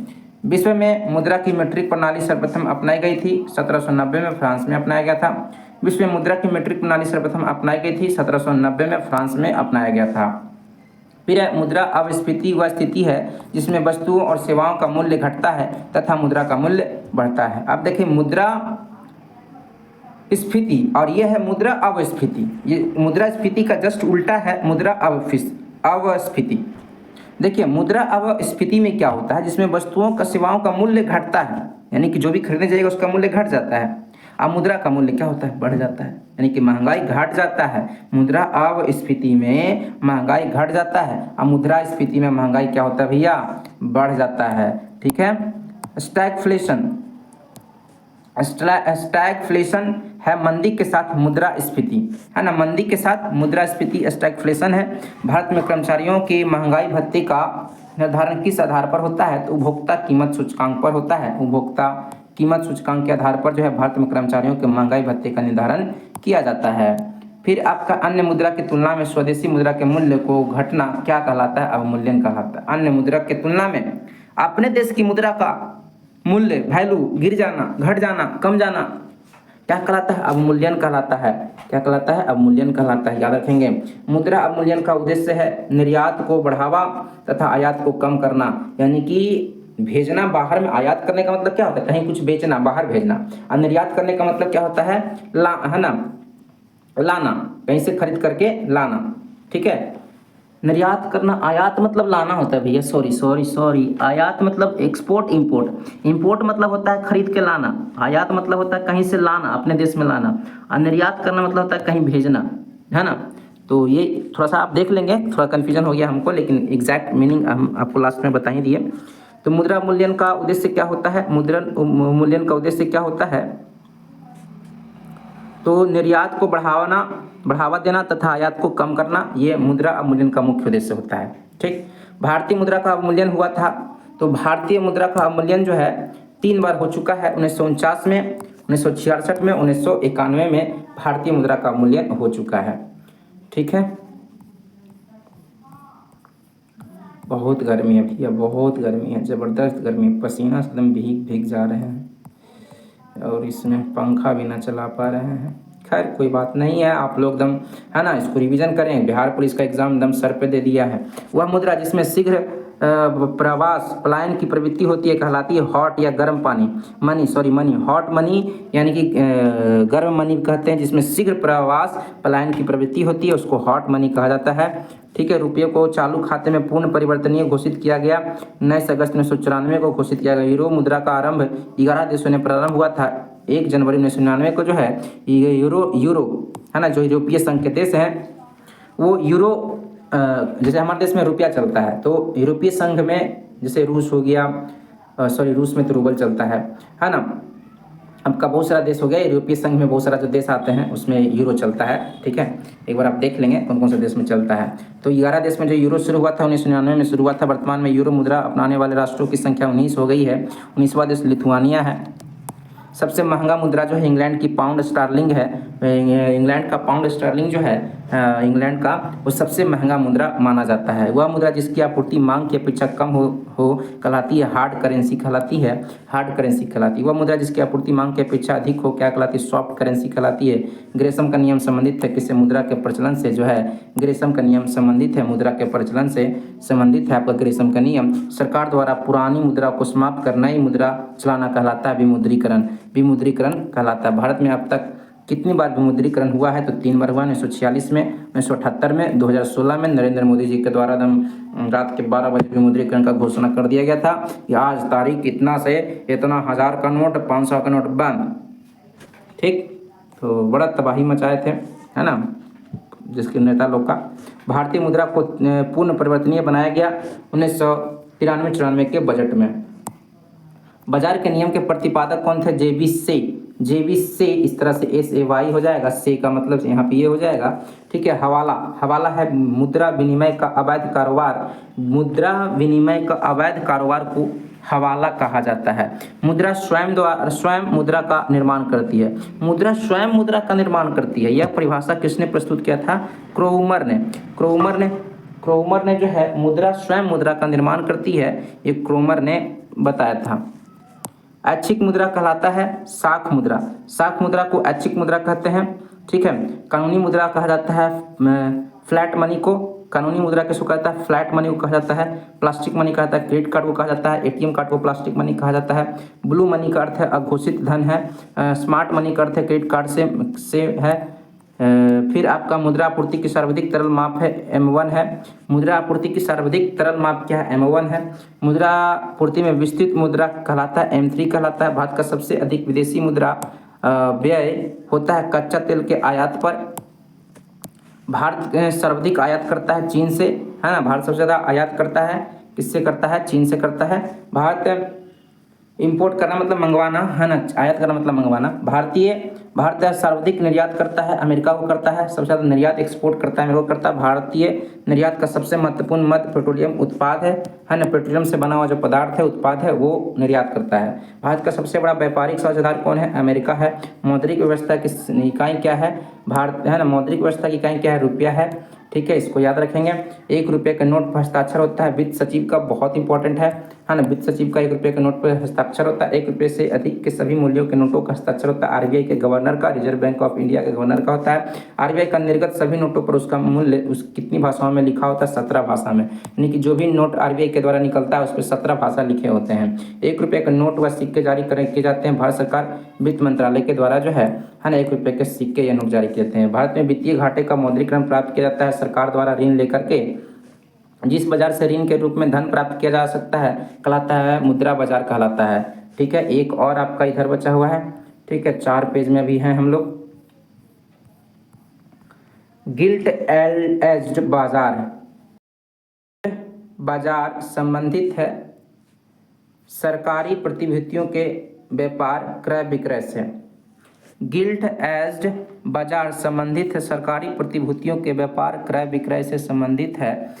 [SPEAKER 2] विश्व में मुद्रा की मीट्रिक प्रणाली सर्वप्रथम अपनाई गई थी 1790 में फ्रांस में अपनाया गया था। विश्व में मुद्रा की मीट्रिक प्रणाली सर्वप्रथम अपनाई गई थी 1790 में फ्रांस में अपनाया गया था। फिर मुद्रा अवस्फीति वह स्थिति है जिसमें वस्तुओं और सेवाओं का मूल्य घटता है तथा मुद्रा का मूल्य बढ़ता है। अब देखिए मुद्रा स्फीति और यह है मुद्रा अवस्फीति। ये मुद्रा स्फीति का जस्ट उल्टा है मुद्रा अवस्फीति। देखिए मुद्रा अवस्फीति में क्या होता है, जिसमें वस्तुओं का सेवाओं का मूल्य घटता है, यानी कि जो भी खरीदने जाएगा उसका मूल्य घट जाता है। अब मुद्रा का मूल्य क्या होता है, बढ़ जाता है, यानी कि महंगाई घट जाता है। मुद्रा अवस्फीति में महंगाई घट जाता है, अब मुद्रा स्फीति में महंगाई क्या होता है भैया, बढ़ जाता है। ठीक है, स्टैगफ्लेशन है मंदी के साथ मुद्रा स्फीति, है ना, मंदी के साथ मुद्रा स्फीति स्टैगफ्लेशन है। भारत में कर्मचारियों के महंगाई भत्ते का निर्धारण किस आधार पर होता है, तो उपभोक्ता कीमत सूचकांक पर होता है। उपभोक्ता कीमत सूचकांक के आधार पर जो है भारत में कर्मचारियों के महंगाई भत्ते का निर्धारण किया जाता है। फिर आपका अन्य मुद्रा की तुलना में स्वदेशी मुद्रा के मूल्य को घटना क्या कहलाता है, अवमूल्यन कहलाता है। अन्य मुद्रा की तुलना में अपने देश की मुद्रा का मूल्य वैल्यू गिर जाना, घट जाना, कम जाना क्या कहलाता है, अवमूल्यन कहलाता है। क्या कहलाता है, अवमूल्यन कहलाता है, याद रखेंगे। मुद्रा अवमूल्यन का उद्देश्य है निर्यात को बढ़ावा तथा आयात को कम करना, यानी कि भेजना बाहर में, आयात करने का मतलब क्या होता है, कहीं कुछ बेचना, बाहर भेजना। और निर्यात करने का मतलब क्या होता है, है ना, लाना, कहीं से खरीद करके लाना। ठीक है, निर्यात करना, आयात मतलब लाना होता है भैया, सॉरी, आयात मतलब एक्सपोर्ट, इंपोर्ट मतलब होता है खरीद के लाना, आयात मतलब होता है कहीं से लाना, अपने देश में लाना, और निर्यात करना मतलब होता है कहीं भेजना, है ना। तो ये थोड़ा सा आप देख लेंगे, थोड़ा कन्फ्यूजन हो गया हमको, लेकिन एग्जैक्ट मीनिंग हम आपको लास्ट में बता ही दिए। तो मुद्रा मूल्यन का उद्देश्य क्या होता है, मुद्रा मूल्यन का उद्देश्य क्या होता है, तो निर्यात को बढ़ावा देना तथा आयात को कम करना, ये मुद्रा अवमूल्यन का मुख्य उद्देश्य होता है। ठीक, भारतीय मुद्रा का अवमूल्यन हुआ था, तो भारतीय मुद्रा का अवमूल्यन जो है 3 बार हो चुका है, 1949 में, 1966 में, 1991 में भारतीय मुद्रा का अवमूल्यन हो चुका है। ठीक है, बहुत गर्मी है भैया, बहुत गर्मी है, ज़बरदस्त गर्मी, पसीना से एकदम भीग जा रहे हैं और इसमें पंखा भी ना चला पा रहे हैं। खैर कोई बात नहीं है, आप लोग दम, है ना, इसको रिवीजन करें। बिहार पुलिस का एग्जाम दम सर पे दे दिया है। वह मुद्रा जिसमें शीघ्र प्रवास पलायन की प्रवृत्ति होती है कहलाती है हॉट या गर्म मनी, हॉट मनी यानी कि गर्म मनी कहते हैं, जिसमें शीघ्र प्रवास पलायन की प्रवृत्ति होती है, उसको हॉट मनी कहा जाता है। ठीक है, रुपये को चालू खाते में पूर्ण परिवर्तनीय घोषित किया गया, 19 अगस्त 1994 को घोषित किया गया। यूरो मुद्रा का आरंभ 11 देशों ने प्रारंभ हुआ था। 1 जनवरी 1999 को जो है यूरो है ना, जो यूरोपीय संघ के देश हैं वो यूरो, जैसे हमारे देश में रुपया चलता है, तो यूरोपीय संघ में जैसे रूस हो गया, रूस में तो रूबल चलता है ना। अब का बहुत सारा देश हो गया, यूरोपीय संघ में बहुत सारा जो देश आते हैं उसमें यूरो चलता है। ठीक है, एक बार आप देख लेंगे कौन कौन से देश में चलता है। तो 11 देश में जो यूरो शुरू हुआ था 1999 में शुरू हुआ था। वर्तमान में यूरो मुद्रा अपनाने वाले राष्ट्रों की संख्या 19 हो गई है। 19वां देश लिथुआनिया है। सबसे महंगा मुद्रा जो है इंग्लैंड की पाउंड स्टर्लिंग है। इंग्लैंड का पाउंड स्टर्लिंग जो है इंग्लैंड का, वो सबसे महंगा मुद्रा माना जाता है। वह मुद्रा जिसकी आपूर्ति मांग की अपेक्षा कम हो कहलाती है हार्ड करेंसी कहलाती है। वह मुद्रा जिसकी आपूर्ति मांग की अपेक्षा अधिक हो क्या कहलाती है, सॉफ्ट करेंसी कहलाती है। ग्रेसम का नियम संबंधित है किससे, मुद्रा के प्रचलन से जो है ग्रेसम का नियम संबंधित है, मुद्रा के प्रचलन से संबंधित है आपका ग्रेसम का नियम। सरकार द्वारा पुरानी मुद्रा को समाप्त कर नई मुद्रा चलाना कहलाता है विमुद्रीकरण कहलाता है। भारत में अब तक कितनी बार विमुद्रीकरण हुआ है, तो 3 बार हुआ, 1946 में, 1978 में, 2016 में। नरेंद्र मोदी जी के द्वारा रात के 12 बजे विमुद्रीकरण का घोषणा कर दिया गया था कि आज तारीख इतना से इतना 1000 का नोट, 500 का नोट बंद। ठीक, तो बड़ा तबाही मचाए थे, है ना, जिसके नेता लोग का। भारतीय मुद्रा को पूर्ण परिवर्तनीय बनाया गया 1993-94 के बजट में। बाजार के नियम के प्रतिपादक कौन थे? जेबी से। जेबी से इस तरह से SAY हो जाएगा, से का मतलब यहाँ पे ये हो जाएगा। ठीक है। हवाला, हवाला है मुद्रा विनिमय का अवैध कारोबार। मुद्रा विनिमय का अवैध कारोबार को हवाला कहा जाता है। मुद्रा स्वयं मुद्रा का निर्माण करती है। मुद्रा स्वयं मुद्रा का निर्माण करती है, यह परिभाषा किसने प्रस्तुत किया था? क्रोमर ने। क्रोमर ने जो है मुद्रा स्वयं मुद्रा का निर्माण करती है, ये क्रोमर ने बताया था। ऐच्छिक मुद्रा कहलाता है साख मुद्रा। साख मुद्रा को ऐच्छिक मुद्रा कहते हैं। ठीक है। कानूनी मुद्रा कहा जाता है फ्लैट मनी को। कानूनी मुद्रा किसको कहता है? फ्लैट मनी को कहा जाता है। प्लास्टिक मनी कहता है क्रेडिट कार्ड को कहा जाता है। ATM कार्ड को प्लास्टिक मनी कहा जाता है। ब्लू मनी का अर्थ है अघोषित धन है। स्मार्ट मनी का अर्थ है क्रेडिट कार्ड से है। फिर आपका मुद्रा आपूर्ति की सर्वाधिक तरल माप है M1 है। मुद्रा आपूर्ति की सर्वाधिक तरल माप क्या है? M1 है। मुद्रा आपूर्ति में विस्तृत मुद्रा कहलाता है M3 कहलाता है। भारत का सबसे अधिक विदेशी मुद्रा व्यय होता है कच्चा तेल के आयात पर। भारत सर्वाधिक आयात करता है चीन से, है ना। भारत सबसे ज़्यादा आयात करता है, किससे करता है? चीन से करता है। भारत इंपोर्ट करना मतलब मंगवाना, है ना। आयात करना मतलब मंगवाना। भारत सर्वाधिक निर्यात करता है, अमेरिका को करता है। सबसे ज़्यादा निर्यात एक्सपोर्ट करता है, अमेरिका को करता है। भारतीय निर्यात का सबसे महत्वपूर्ण मध्य पेट्रोलियम उत्पाद है ना। पेट्रोलियम से बना हुआ जो पदार्थ है, उत्पाद है, वो निर्यात करता है। भारत का सबसे बड़ा व्यापारिक साझेदार कौन है? अमेरिका है। मौद्रिक व्यवस्था की इकाई क्या है? भारत, है ना। मौद्रिक व्यवस्था की इकाई क्या है? रुपया है। ठीक है, इसको याद रखेंगे। 1 रुपये के नोट पर हस्ताक्षर होता है वित्त सचिव का, बहुत इंपॉर्टेंट है ना। वित्त सचिव का 1 रुपये के नोट पर हस्ताक्षर होता है। 1 रुपये से अधिक के सभी मूल्यों के नोटों का हस्ताक्षर होता है RBI के गवर्नर का, रिजर्व बैंक ऑफ इंडिया के गवर्नर का होता है। RBI का निर्गत सभी नोटों पर उसका मूल्य कितनी भाषाओं में लिखा होता है? 17 भाषा में। यानी कि जो भी नोट RBI के द्वारा निकलता है उस पर 17 भाषा लिखे होते हैं। 1 रुपये के नोट व सिक्के जारी किए जाते हैं भारत सरकार वित्त मंत्रालय के द्वारा, जो है ना। 1 रुपये के सिक्के या नोट जारी किए जाते हैं। भारत में वित्तीय घाटे का मौद्रीकरण प्राप्त किया जाता है सरकार द्वारा ऋण लेकर के। जिस बाजार से ऋण के रूप में धन प्राप्त किया जा सकता है कहलाता है मुद्रा बाजार कहलाता है। ठीक है। एक और आपका इधर बचा हुआ है। ठीक है, 4 पेज में भी हैं हम लोग। गिल्ट एज्ड बाजार संबंधित है सरकारी प्रतिभूतियों के व्यापार क्रय विक्रय से। गिल्ट एज्ड बाजार संबंधित है सरकारी प्रतिभूतियों के व्यापार क्रय विक्रय से संबंधित है,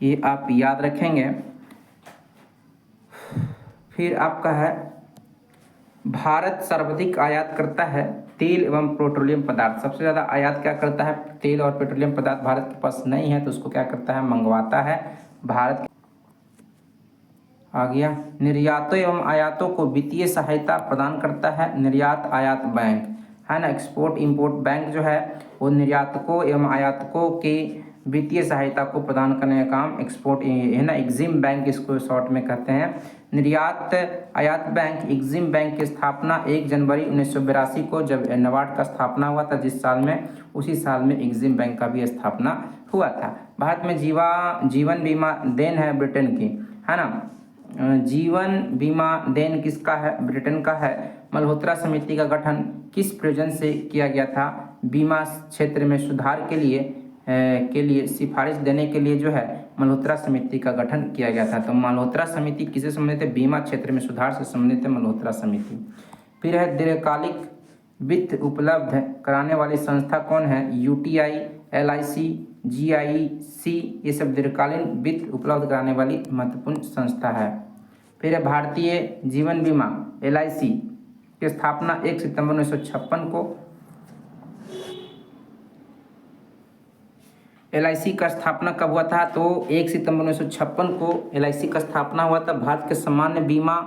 [SPEAKER 2] ये आप याद रखेंगे। फिर आपका है भारत सर्वाधिक आयात करता है तेल एवं पेट्रोलियम पदार्थ। सबसे ज़्यादा आयात क्या करता है? तेल और पेट्रोलियम पदार्थ भारत के पास नहीं है तो उसको क्या करता है? मंगवाता है। भारत आ गया। निर्यातों एवं आयातों को वित्तीय सहायता प्रदान करता है निर्यात आयात बैंक, है ना। एक्सपोर्ट इंपोर्ट बैंक जो है वो निर्यातकों एवं आयातकों की वित्तीय सहायता को प्रदान करने का काम एक्सपोर्ट, है ना। एग्जिम बैंक इसको शॉर्ट में कहते हैं। निर्यात आयात बैंक एग्जिम बैंक की स्थापना 1 जनवरी 1982 को जब नाबार्ड का स्थापना हुआ था, जिस साल में, उसी साल में एग्जिम बैंक का भी स्थापना हुआ था। भारत में जीवन बीमा देन है ब्रिटेन की, है ना। जीवन बीमा देन किसका है? ब्रिटेन का है। मल्होत्रा समिति का गठन किस प्रयोजन से किया गया था? बीमा क्षेत्र में सुधार के लिए सिफारिश देने के लिए जो है मल्होत्रा समिति का गठन किया गया था। तो मल्होत्रा समिति किससे संबंधित है? बीमा क्षेत्र में सुधार से संबंधित है मल्होत्रा समिति। फिर है दीर्घकालिक वित्त उपलब्ध कराने वाली संस्था कौन है? UTI, LIC, GIC, ये सब दीर्घकालीन वित्त उपलब्ध कराने वाली महत्वपूर्ण संस्था है। फिर है भारतीय जीवन बीमा LIC की स्थापना 1 सितंबर 1956 को। LIC का स्थापना कब हुआ था? तो 1 सितंबर 1956 को LIC का स्थापना हुआ था। भारत के सामान्य बीमा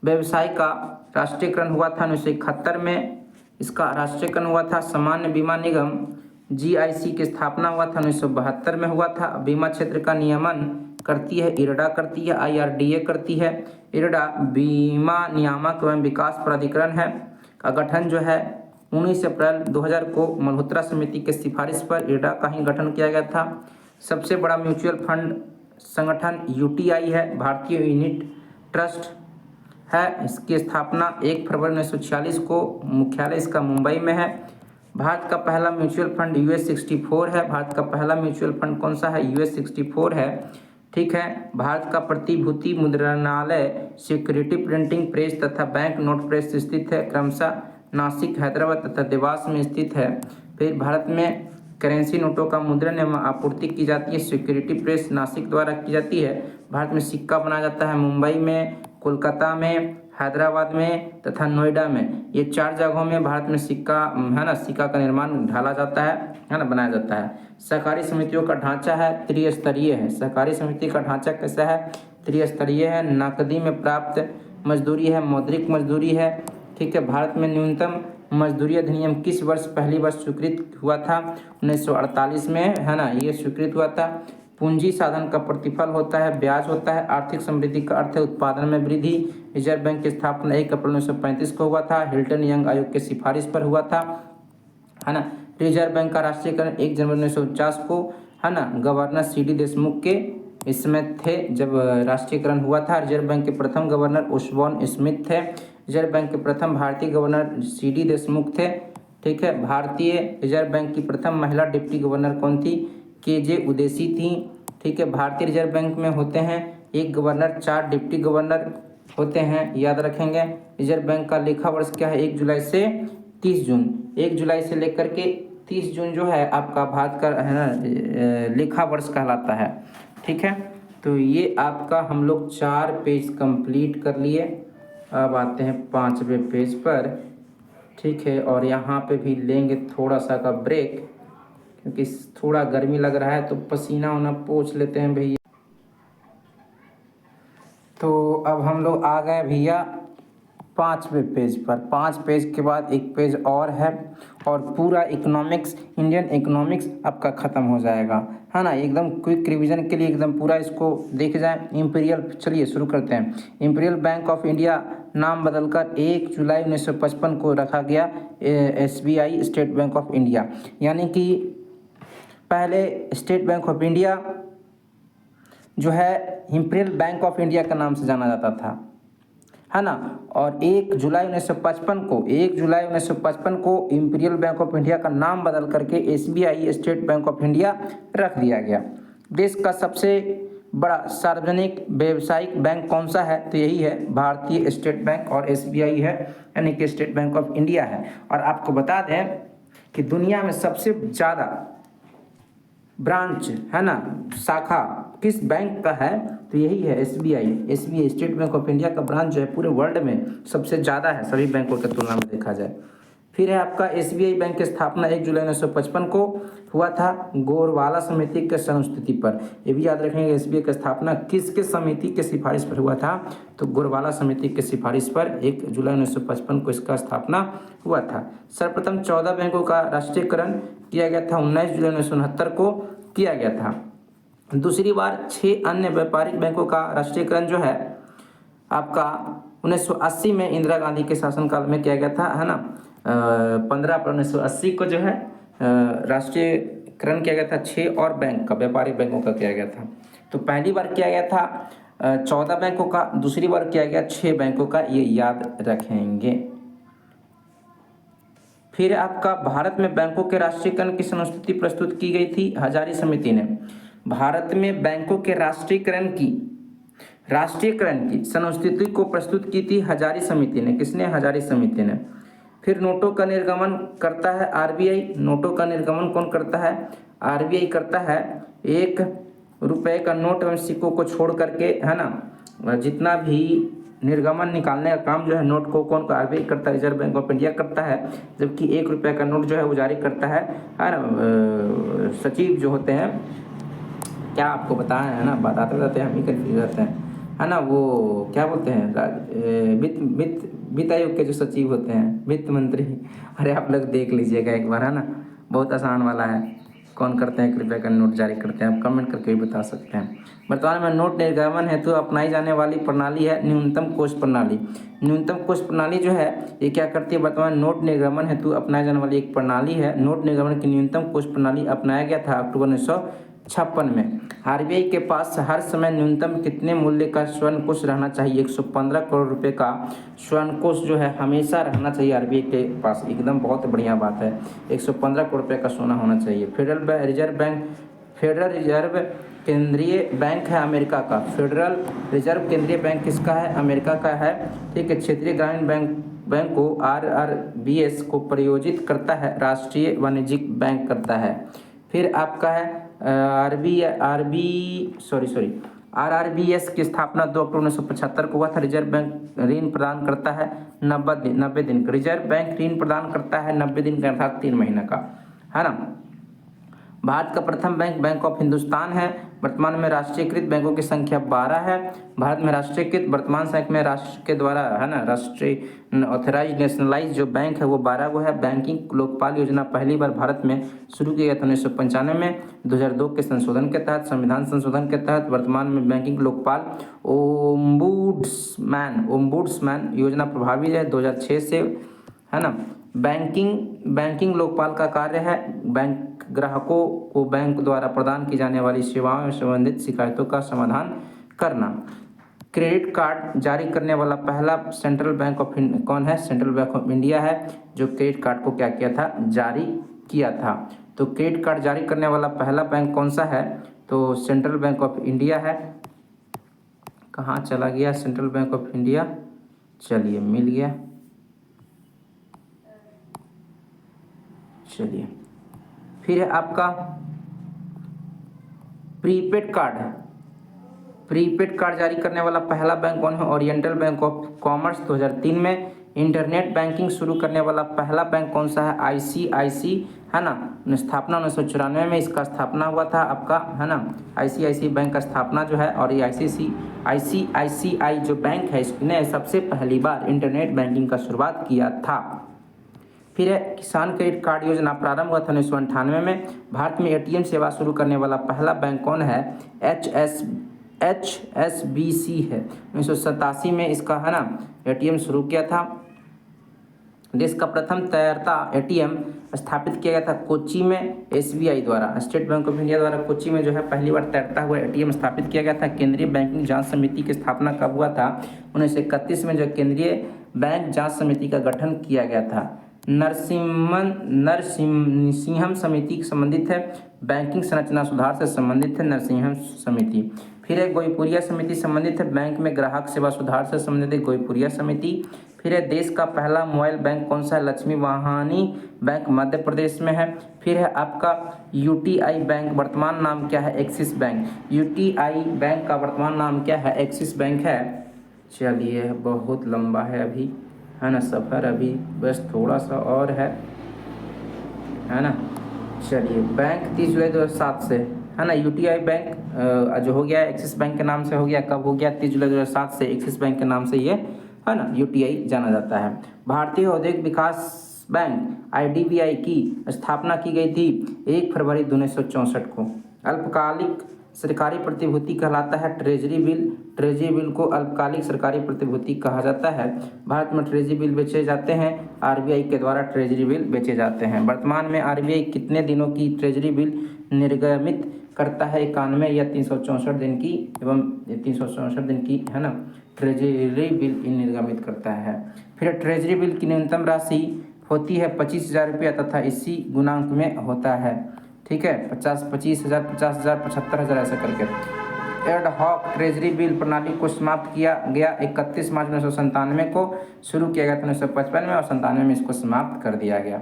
[SPEAKER 2] व्यवसाय का राष्ट्रीयकरण हुआ था 1971 में, इसका राष्ट्रीयकरण हुआ था। सामान्य बीमा निगम GIC की स्थापना हुआ था 1972 में हुआ था। बीमा क्षेत्र का नियमन करती है IRDA करती है, IRDA करती है। IRDA बीमा नियामक एवं विकास प्राधिकरण है का गठन जो है 19 अप्रैल 2000 को मल्होत्रा समिति के सिफारिश पर IRDA का ही गठन किया गया था। सबसे बड़ा म्यूचुअल फंड संगठन UTI है, भारतीय यूनिट ट्रस्ट है। इसकी स्थापना 1 फरवरी 1946 को, मुख्यालय इसका मुंबई में है। भारत का पहला म्यूचुअल फंड US 64 है। भारत का पहला म्यूचुअल फंड कौन सा है? US 64 है। ठीक है। भारत का प्रतिभूति मुद्रणालय, सिक्योरिटी प्रिंटिंग प्रेस तथा बैंक नोट प्रेस स्थित है, क्रमशः नासिक, हैदराबाद तथा देवास में स्थित है। फिर भारत में करेंसी नोटों का मुद्रण एवं आपूर्ति की जाती है, सिक्योरिटी प्रेस नासिक द्वारा की जाती है। भारत में सिक्का बनाया जाता है मुंबई में, कोलकाता में, हैदराबाद में तथा नोएडा में। ये 4 जगहों में भारत में सिक्का है ना, सिक्का का निर्माण ढाला जाता है ना, बनाया जाता है। सहकारी समितियों का ढांचा है त्रिस्तरीय है। सहकारी समिति का ढांचा कैसा है? त्रिस्तरीय है। नकदी में प्राप्त मजदूरी है, मौद्रिक मजदूरी है। ठीक है। भारत में न्यूनतम मजदूरी अधिनियम किस वर्ष पहली बार स्वीकृत हुआ था? 1948 में, है ना, ये स्वीकृत हुआ था। पूंजी साधन का प्रतिफल होता है, ब्याज होता है। आर्थिक समृद्धि का अर्थ है उत्पादन में वृद्धि। रिजर्व बैंक की स्थापना 1 अप्रैल 1935 को हुआ था, हिल्टन यंग आयोग की सिफारिश पर हुआ था, है ना। रिजर्व बैंक का राष्ट्रीयकरण 1 जनवरी 1949 को, है ना, गवर्नर CD देशमुख के इसमें थे जब राष्ट्रीयकरण हुआ था। रिजर्व बैंक के प्रथम गवर्नर ओसबॉर्न स्मिथ थे। रिजर्व बैंक के प्रथम भारतीय गवर्नर CD देशमुख थे। ठीक है। भारतीय रिजर्व बैंक की प्रथम महिला डिप्टी गवर्नर कौन थी? KJ उदेसी थी। ठीक है। भारतीय रिजर्व बैंक में होते हैं 1 गवर्नर, 4 डिप्टी गवर्नर होते हैं, याद रखेंगे। रिजर्व बैंक का लेखा वर्ष क्या है? 1 जुलाई से 30 जून। 1 जुलाई से लेकर के 30 जून जो है आपका भारत का, है ना, लेखा वर्ष कहलाता है। ठीक है। तो ये आपका हम लोग 4 पेज कंप्लीट कर लिए। अब आते हैं 5वें पेज पर। ठीक है। और यहाँ पे भी लेंगे थोड़ा सा का ब्रेक, क्योंकि थोड़ा गर्मी लग रहा है तो पसीना वना पोंछ लेते हैं भैया। तो अब हम लोग आ गए भैया 5वें पेज पर। 5 पेज के बाद एक पेज और है और पूरा इकोनॉमिक्स, इंडियन इकोनॉमिक्स आपका ख़त्म हो जाएगा, है ना। एकदम क्विक रिवीजन के लिए एकदम पूरा इसको देख जाएं। इम्पीरियल, चलिए शुरू करते हैं। इम्पीरियल बैंक ऑफ इंडिया नाम बदलकर 1 जुलाई 1955 को रखा गया SBI, state bank of India. यानी कि पहले स्टेट बैंक ऑफ इंडिया जो है इम्पीरियल बैंक ऑफ इंडिया के नाम से जाना जाता था, है ना। और 1 जुलाई 1955 को इम्पीरियल बैंक ऑफ इंडिया का नाम बदल करके SBI, state bank of India रख दिया गया। देश का सबसे बड़ा सार्वजनिक व्यावसायिक बैंक कौन सा है? तो यही है भारतीय स्टेट बैंक और SBI है, यानी कि स्टेट बैंक ऑफ इंडिया है। और आपको बता दें कि दुनिया में सबसे ज़्यादा ब्रांच, है ना, शाखा किस बैंक का है? तो यही है SBI, state bank of India का ब्रांच जो है पूरे वर्ल्ड में सबसे ज़्यादा है, सभी बैंकों की तुलना में देखा जाए। फिर है आपका SBI बैंक की स्थापना 1 जुलाई 1955 को हुआ था, गोरवाला समिति के संस्तुति पर। ये भी याद रखेंगे, SBI की स्थापना किसके समिति के सिफारिश पर हुआ था? तो गोरवाला समिति के सिफारिश पर 1 जुलाई 1955 को इसका स्थापना हुआ था। सर्वप्रथम 14 बैंकों का राष्ट्रीयकरण किया गया था, 19 जुलाई 1969 को किया गया था। दूसरी बार 6 अन्य व्यापारिक बैंकों का राष्ट्रीयकरण जो है आपका 1980 में इंदिरा गांधी के शासनकाल में किया गया था, है ना। 15 अप्रैल 1980 को जो है राष्ट्रीयकरण किया गया था 6 और बैंक का, व्यापारिक बैंकों का किया गया था। तो पहली बार किया गया था 14 बैंकों का, दूसरी बार किया गया 6 बैंकों का, ये याद रखेंगे। फिर आपका भारत में बैंकों के राष्ट्रीयकरण की संस्तुति प्रस्तुत की गई थी हजारी समिति ने। भारत में बैंकों के राष्ट्रीयकरण की संस्तुति को प्रस्तुत की थी हजारी समिति ने। किसने? हजारी समिति ने। फिर नोटों का निर्गमन करता है RBI। नोटों का निर्गमन कौन करता है? RBI करता है। 1 रुपये का नोट एवं सिक्कों को छोड़ करके, है ना, जितना भी निर्गमन निकालने का काम जो है नोट को कौन का RBI करता है? रिजर्व बैंक ऑफ इंडिया करता है। जबकि 1 रुपये का नोट जो है वो जारी करता है ना, सचिव जो होते हैं, क्या आपको बताएं, है ना, बताते रहते हैं, हम ही कन्फ्यूज रहते हैं, है ना। वो क्या बोलते हैं, वित्त आयोग के जो सचिव होते हैं, वित्त मंत्री। अरे आप लोग देख लीजिएगा एक बार, है ना, बहुत आसान वाला है। कौन करते हैं 1 रुपये का नोट जारी करते हैं? आप कमेंट करके भी बता सकते हैं। वर्तमान में नोट निर्गमन हेतु अपनाई जाने वाली प्रणाली है न्यूनतम कोष प्रणाली। न्यूनतम कोष प्रणाली जो है ये क्या करती है? वर्तमान नोट निर्गमन हेतु अपनाई जाने वाली एक प्रणाली है। नोट निर्गमन की न्यूनतम कोष प्रणाली अपनाया गया था अक्टूबर 1956 में। RBI के पास हर समय न्यूनतम कितने मूल्य का स्वर्ण कोष रहना चाहिए? 115 करोड़ रुपए का स्वर्ण कोष जो है हमेशा रहना चाहिए RBI के पास। एकदम बहुत बढ़िया बात है, 115 करोड़ रुपए का सोना होना चाहिए। फेडरल रिजर्व केंद्रीय बैंक है अमेरिका का। फेडरल रिजर्व केंद्रीय बैंक किसका है? अमेरिका का है। ठीक है। क्षेत्रीय ग्रामीण बैंक को आरआरबीएस को प्रायोजित करता है, राष्ट्रीय वाणिज्यिक बैंक करता है। फिर आपका है आरआरबीएस की स्थापना 2 अक्टूबर 1975 को हुआ था। रिजर्व बैंक ऋण प्रदान करता है 90 दिन का। रिजर्व बैंक ऋण प्रदान करता है 90 दिन का, अर्थात 3 महीने का, है ना। भारत का प्रथम बैंक बैंक ऑफ हिंदुस्तान है। वर्तमान में राष्ट्रीयकृत बैंकों की संख्या 12 है। भारत में राष्ट्रीयकृत वर्तमान समय में राष्ट्र के द्वारा, है ना, राष्ट्रीय ऑथराइज नेशनलाइज जो बैंक है वो 12 वो है। बैंकिंग लोकपाल योजना पहली बार भारत में शुरू किया गया था 1995 में। 2002 के संशोधन के तहत, संविधान संशोधन के तहत वर्तमान में बैंकिंग लोकपाल ओम्बुड्समैन योजना प्रभावी है 2006 से, है ना। बैंकिंग लोकपाल का कार्य है बैंक ग्राहकों को बैंक द्वारा प्रदान की जाने वाली सेवाओं से संबंधित शिकायतों का समाधान करना। क्रेडिट कार्ड जारी करने वाला पहला सेंट्रल बैंक ऑफ कौन है? सेंट्रल बैंक ऑफ इंडिया है, जो क्रेडिट कार्ड को क्या किया था? जारी किया था। तो क्रेडिट कार्ड जारी करने वाला पहला बैंक कौन सा है? तो सेंट्रल बैंक ऑफ इंडिया है। कहाँ चला गया सेंट्रल बैंक ऑफ इंडिया? चलिए मिल गया। चलिए फिर है आपका प्रीपेड कार्ड। प्रीपेड कार्ड जारी करने वाला पहला बैंक कौन है? ओरिएंटल बैंक ऑफ कॉमर्स 2003 में। इंटरनेट बैंकिंग शुरू करने वाला पहला बैंक कौन सा है? आईसीआईसी, है ना। स्थापना 1994 में इसका स्थापना हुआ था आपका, है ना। आईसीआईसी बैंक का स्थापना जो है, और ये आईसीआईसीआई जो बैंक है इसने सबसे पहली बार इंटरनेट बैंकिंग का शुरुआत किया था। फिर है किसान क्रेडिट कार्ड योजना प्रारंभ हुआ था 1998 में। भारत में एटीएम सेवा शुरू करने वाला पहला बैंक कौन है? HSBC है। 1987 में इसका, है ना, एटीएम शुरू किया था। देश का प्रथम तैरता एटीएम स्थापित किया गया था कोच्चि में एसबीआई द्वारा। स्टेट बैंक ऑफ इंडिया द्वारा कोच्चि में जो है पहली बार तैरता हुआ एटीएम स्थापित किया गया था। केंद्रीय बैंकिंग जांच समिति की स्थापना कब हुआ था? 1931 में जो केंद्रीय बैंक जांच समिति का गठन किया गया था। नरसिंहम समिति संबंधित है, बैंकिंग संरचना सुधार से संबंधित है नरसिंहम समिति। फिर है गोईपुरिया समिति संबंधित है बैंक में ग्राहक सेवा सुधार से संबंधित है गोईपुरिया समिति। फिर है देश का पहला मोबाइल बैंक कौन सा है? लक्ष्मी वाहानी बैंक मध्य प्रदेश में है। फिर है आपका यूटीआई बैंक, वर्तमान नाम क्या है? Axis bank. यूटीआई बैंक का वर्तमान नाम क्या है? एक्सिस बैंक है। चलिए बहुत लंबा है अभी, है ना, सफ़र अभी बस थोड़ा सा और है ना। चलिए बैंक 30 जुलाई 2007 से, है ना। यूटीआई बैंक जो हो गया एक्सिस बैंक के नाम से हो गया, कब हो गया? 30 जुलाई 2007 से एक्सिस बैंक के नाम से ये, है ना, यूटीआई जाना जाता है। भारतीय औद्योगिक विकास बैंक आईडीबीआई की स्थापना की गई थी 1 फरवरी 1964 को। अल्पकालिक सरकारी प्रतिभूति कहलाता है ट्रेजरी बिल। ट्रेजरी बिल को अल्पकालिक सरकारी प्रतिभूति कहा जाता है। भारत में ट्रेजरी बिल बेचे जाते हैं, आरबीआई के द्वारा ट्रेजरी बिल बेचे जाते हैं। वर्तमान में आरबीआई कितने दिनों की ट्रेजरी बिल निर्गमित करता है? 91 या 364 दिन की, एवं 364 दिन की, है ना, ट्रेजरी बिल निर्गमित करता है। फिर ट्रेजरी बिल की न्यूनतम राशि होती है 25,000 रुपया तथा इसी गुणांक में होता है। ठीक है, 50, 25,000, 50,000, 75,000 ऐसा करके। एड हॉक ट्रेजरी बिल प्रणाली को समाप्त किया गया 31 मार्च 1997 को। शुरू किया गया था 1955 में और 97 में इसको समाप्त कर दिया गया।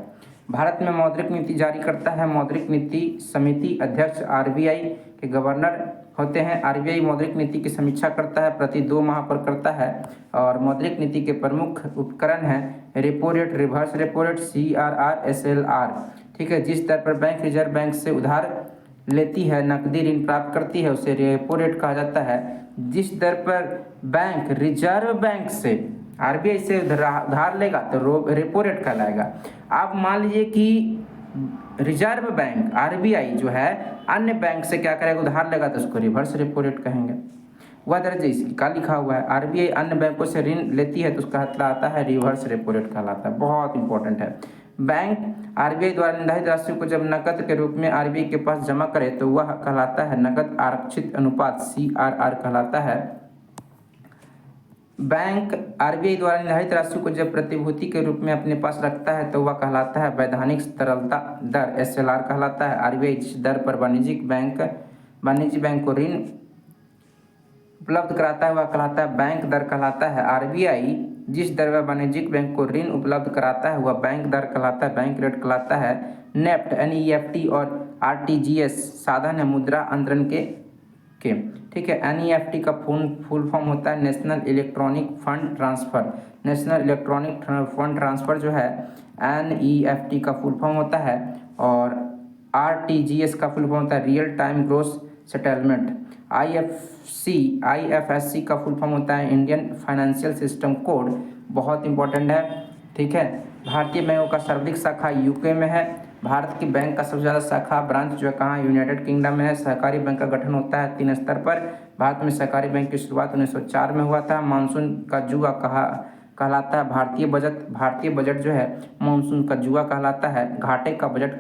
[SPEAKER 2] भारत में मौद्रिक नीति जारी करता है मौद्रिक नीति समिति। अध्यक्ष आरबीआई के गवर्नर होते हैं। आरबीआई मौद्रिक नीति की समीक्षा करता है, प्रति 2 माह पर करता है। और मौद्रिक नीति के प्रमुख उपकरण हैं repo rate, reverse repo rate, CRR, SLR। ठीक है, जिस दर पर बैंक रिजर्व बैंक से उधार लेती है, नकदी ऋण प्राप्त करती है, उसे रेपो रेट कहा जाता है। जिस दर पर बैंक रिजर्व बैंक से आरबीआई से उधार लेगा तो रेपो रेट कहलाएगा। आप मान लीजिए कि रिजर्व बैंक आरबीआई जो है अन्य बैंक से क्या करेगा? उधार लेगा, तो उसको रिवर्स रेपो रेट कहेंगे। वह दर्ज इसका लिखा हुआ है, आरबीआई अन्य बैंकों से ऋण लेती है तो उसका कहलाता है रिवर्स रेपो रेट कहलाता है। बहुत इंपॉर्टेंट है। बैंक आरबीआई द्वारा निर्धारित राशि को जब नकद के रूप में आरबीआई के पास जमा करे तो वह कहलाता है नकद आरक्षित अनुपात, CRR कहलाता है। बैंक आरबीआई द्वारा निर्धारित राशि को जब प्रतिभूति के रूप में अपने पास रखता है तो वह कहलाता है वैधानिक तरलता दर, एसएलआर कहलाता है। आरबीआई जिस दर पर वाणिज्यिक बैंक को ऋण उपलब्ध कराता है वह कहलाता है बैंक दर कहलाता है। आरबीआई जिस दर पर वाणिज्यिक बैंक को ऋण उपलब्ध कराता है वह बैंक दर कहलाता है, बैंक रेट कहलाता है। नेफ्ट, एनईएफटी और आरटीजीएस साधन है मुद्रा अंतरण के ठीक है। एनईएफटी का फुल फॉर्म होता है national electronic fund transfer. National electronic fund transfer जो है एनईएफटी का फुल फॉर्म होता है। और आरटीजीएस का फुल फॉर्म होता है real time gross settlement. IFSC का फुल फॉर्म होता है इंडियन फाइनेंशियल सिस्टम कोड, बहुत इंपॉर्टेंट है ठीक है। भारतीय बैंकों का सर्वाधिक शाखा यूके में है। भारत की बैंक का सबसे ज़्यादा शाखा ब्रांच जो है कहाँ, यूनाइटेड किंगडम में है। सहकारी बैंक का गठन होता है 3 स्तर पर। भारत में सहकारी बैंक की शुरुआत 1904 में हुआ था। मानसून का जुआ कहलाता है भारतीय बजट जो है मानसून का जुआ कहलाता है। घाटे का बजट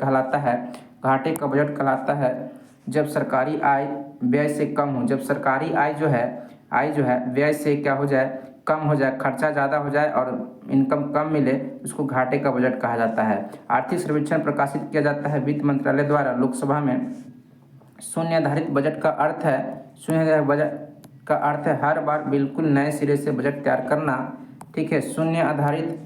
[SPEAKER 2] कहलाता है जब सरकारी आय व्यय से कम हो, जब सरकारी आय जो है व्यय से क्या हो जाए, कम हो जाए, खर्चा ज़्यादा हो जाए और इनकम कम मिले, उसको घाटे का बजट कहा जाता है। आर्थिक सर्वेक्षण प्रकाशित किया जाता है वित्त मंत्रालय द्वारा। लोकसभा में शून्य आधारित बजट का अर्थ है हर बार बिल्कुल नए सिरे से बजट तैयार करना ठीक है। शून्य आधारित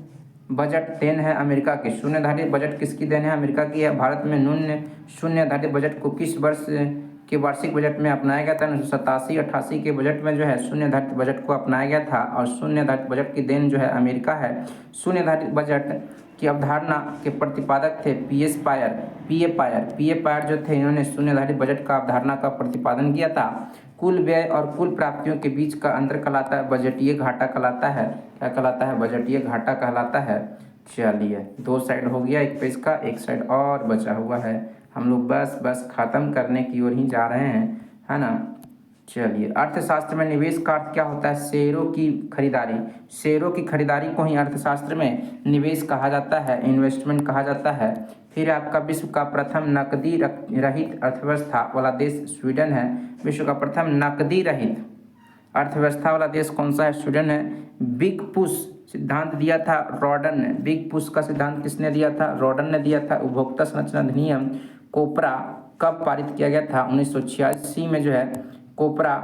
[SPEAKER 2] बजट देन है अमेरिका की। शून्य आधारित बजट किसकी देन है, अमेरिका की है। भारत में शून्य आधारित बजट को किस वर्ष के वार्षिक बजट में अपनाया गया था, 1987-88 के बजट में जो है शून्य आधारित बजट को अपनाया गया था और शून्य आधारित बजट की देन जो है अमेरिका है। शून्य आधारित बजट की अवधारणा के प्रतिपादक थे पीए पायर जो थे, इन्होंने शून्य आधारित बजट का अवधारणा का प्रतिपादन किया था। कुल व्यय और कुल प्राप्तियों के बीच का अंतर कहलाता है बजटीय घाटा कहलाता है। क्या कहलाता है, बजटीय घाटा कहलाता है। चलिए 2 साइड हो गया एक पेज का, एक साइड और बचा हुआ है। हम लोग बस ख़त्म करने की ओर ही जा रहे हैं, है ना। चलिए, अर्थशास्त्र में निवेश का अर्थ क्या होता है, शेयरों की खरीदारी। शेयरों की खरीदारी को ही अर्थशास्त्र में निवेश कहा जाता है, इन्वेस्टमेंट कहा जाता है। फिर आपका विश्व का प्रथम नकदी रहित अर्थव्यवस्था वाला देश स्वीडन है। विश्व का प्रथम नकदी रहित अर्थव्यवस्था वाला देश कौन सा है, स्वीडन है। बिग पुश सिद्धांत दिया था रॉडन ने। बिग पुश का सिद्धांत किसने दिया था, रॉडन ने दिया था। उपभोक्ता संरचना अधिनियम कोपरा कब पारित किया गया था, 1986 में जो है कोपरा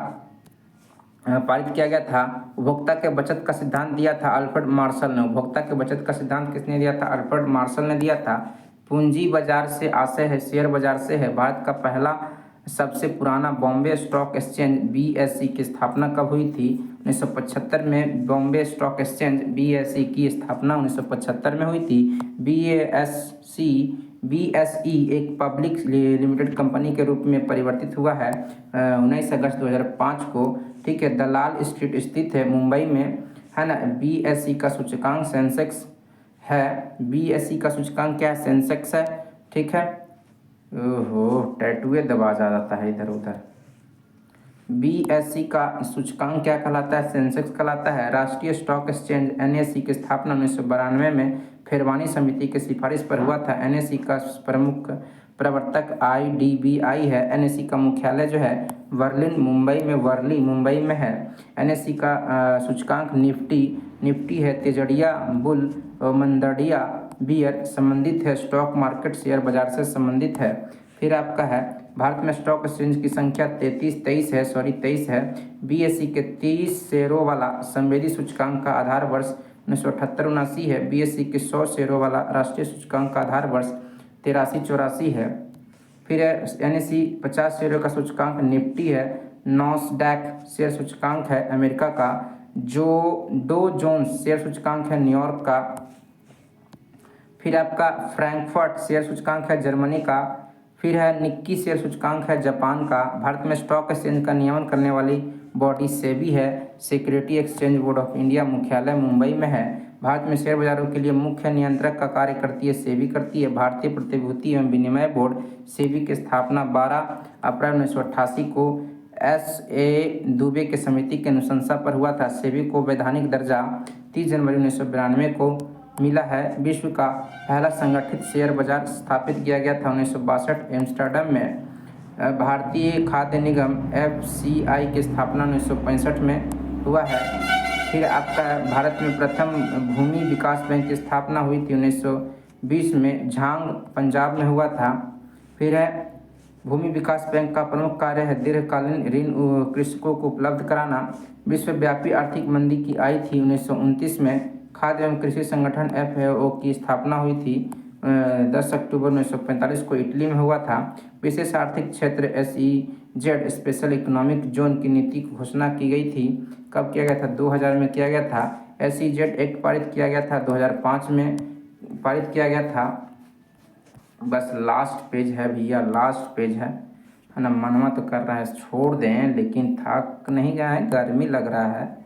[SPEAKER 2] पारित किया गया था। उपभोक्ता के बचत का सिद्धांत दिया था अल्फ्रेड मार्शल ने। उपभोक्ता के बचत का सिद्धांत किसने दिया था, अल्फ्रेड मार्शल ने दिया था। पूंजी बाजार से आशय है शेयर बाजार से है। भारत का पहला सबसे पुराना बॉम्बे स्टॉक एक्सचेंज बीएसई की स्थापना कब हुई थी, 1975 में। बॉम्बे स्टॉक एक्सचेंज बीएसई की स्थापना 1975 में हुई थी। बीएसई एक पब्लिक लिमिटेड कंपनी के रूप में परिवर्तित हुआ है 19 अगस्त 2005 को, ठीक है। दलाल स्ट्रीट स्थित है मुंबई में, है ना। बीएसई का सूचकांक सेंसेक्स है। बीएसई का सूचकांक क्या है, सेंसेक्स है, ठीक है। ओहो, टैटुए दबा जाता है इधर उधर। बीएसई का सूचकांक क्या कहलाता है, सेंसेक्स कहलाता है। राष्ट्रीय स्टॉक एक्सचेंज एनएसई की स्थापना 1992 में फेरवानी समिति की सिफारिश पर हुआ था। एनएसई का प्रमुख प्रवर्तक आईडीबीआई है। एनएसई का मुख्यालय जो है वर्ली मुंबई में है। एनएसई का सूचकांक निफ्टी है। तेजड़िया बुल मंदड़िया बियर संबंधित है, स्टॉक मार्केट शेयर बाजार से संबंधित है। फिर आपका है भारत में स्टॉक एक्सचेंज की संख्या 23 है। बीएसई के 30 शेयरों वाला संवेदी सूचकांक का आधार वर्ष 1978-79 है। बीएसई के 100 शेयरों वाला राष्ट्रीय सूचकांक का आधार वर्ष 83-84 है। फिर एनएसई 50 शेयरों का सूचकांक निफ्टी है। नॉस्डैक शेयर सूचकांक है अमेरिका का। जो डो जोन्स शेयर सूचकांक है न्यूयॉर्क का। फिर आपका फ्रैंकफर्ट शेयर सूचकांक है जर्मनी का। फिर है निक्की शेयर सूचकांक है जापान का। भारत में स्टॉक एक्सचेंज का नियमन करने वाली बॉडी सेबी है। Security exchange board of India मुख्यालय मुंबई में है। भारत में शेयर बाजारों के लिए मुख्य नियंत्रक का कार्य करती है सेबी करती है। भारतीय प्रतिभूति एवं विनिमय बोर्ड सेबी की स्थापना 12 अप्रैल 1988 को एस.ए. दुबे के समिति के अनुशंसा पर हुआ था। सेबी को वैधानिक दर्जा 30 जनवरी 1992 को मिला है। विश्व का पहला संगठित शेयर बाजार स्थापित किया गया था 1962 एम्स्टर्डम में। भारतीय खाद्य निगम FCI की स्थापना 1965 में हुआ है। फिर आपका भारत में प्रथम भूमि विकास बैंक की स्थापना हुई थी 1920 में, झांग पंजाब में हुआ था। फिर है भूमि विकास बैंक का प्रमुख कार्य है दीर्घकालीन ऋण कृषकों को उपलब्ध कराना। विश्वव्यापी आर्थिक मंदी की आई थी 1929 में। खाद्य एवं कृषि संगठन FAO की स्थापना हुई थी 10 अक्टूबर 1945 को इटली में हुआ था। विशेष आर्थिक क्षेत्र SEZ स्पेशल इकोनॉमिक जोन की नीति की घोषणा की गई थी। कब किया गया था? 2000 में किया गया था। SEZ एक्ट पारित किया गया था 2005 में पारित किया गया था। बस लास्ट पेज है भैया, लास्ट पेज है ना। मनवा तो कर रहा है छोड़ दें, लेकिन थक नहीं गया है, गर्मी लग रहा है।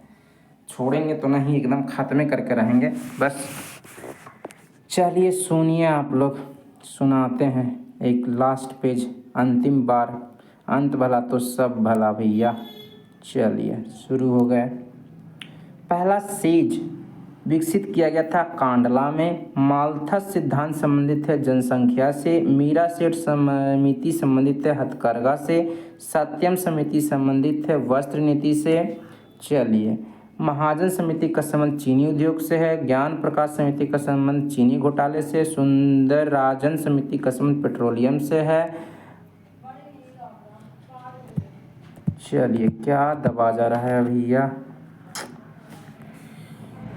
[SPEAKER 2] छोड़ेंगे तो नहीं, एकदम ख़त्म करके रहेंगे बस। चलिए सुनिए, आप लोग सुनाते हैं एक लास्ट पेज, अंतिम बार। अंत भला तो सब भला भैया। चलिए शुरू हो गए। पहला सेज विकसित किया गया था कांडला में। माल्थस सिद्धांत संबंधित है जनसंख्या से। मीरा सेठ समिति संबंधित है हथकरघा से। सत्यम समिति संबंधित है वस्त्र नीति से। चलिए, महाजन समिति का संबंध चीनी उद्योग से है। ज्ञान प्रकाश समिति का संबंध चीनी घोटाले से। सुंदरराजन समिति का संबंध पेट्रोलियम से है। चलिए, क्या दबा जा रहा है भैया?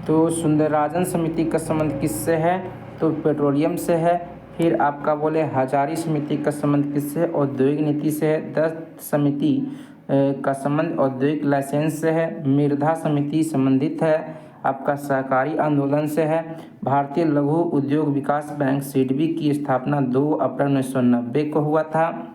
[SPEAKER 2] तो सुंदरराजन समिति का संबंध किससे है? तो पेट्रोलियम से है। फिर आपका बोले हजारी समिति का संबंध किससे? औद्योगिक नीति से है। दत्त समिति का संबंध औद्योगिक लाइसेंस से है। मिर्धा समिति संबंधित है आपका सहकारी आंदोलन से है। भारतीय लघु उद्योग विकास बैंक सिडबी की स्थापना 2 अप्रैल 1990 को हुआ था।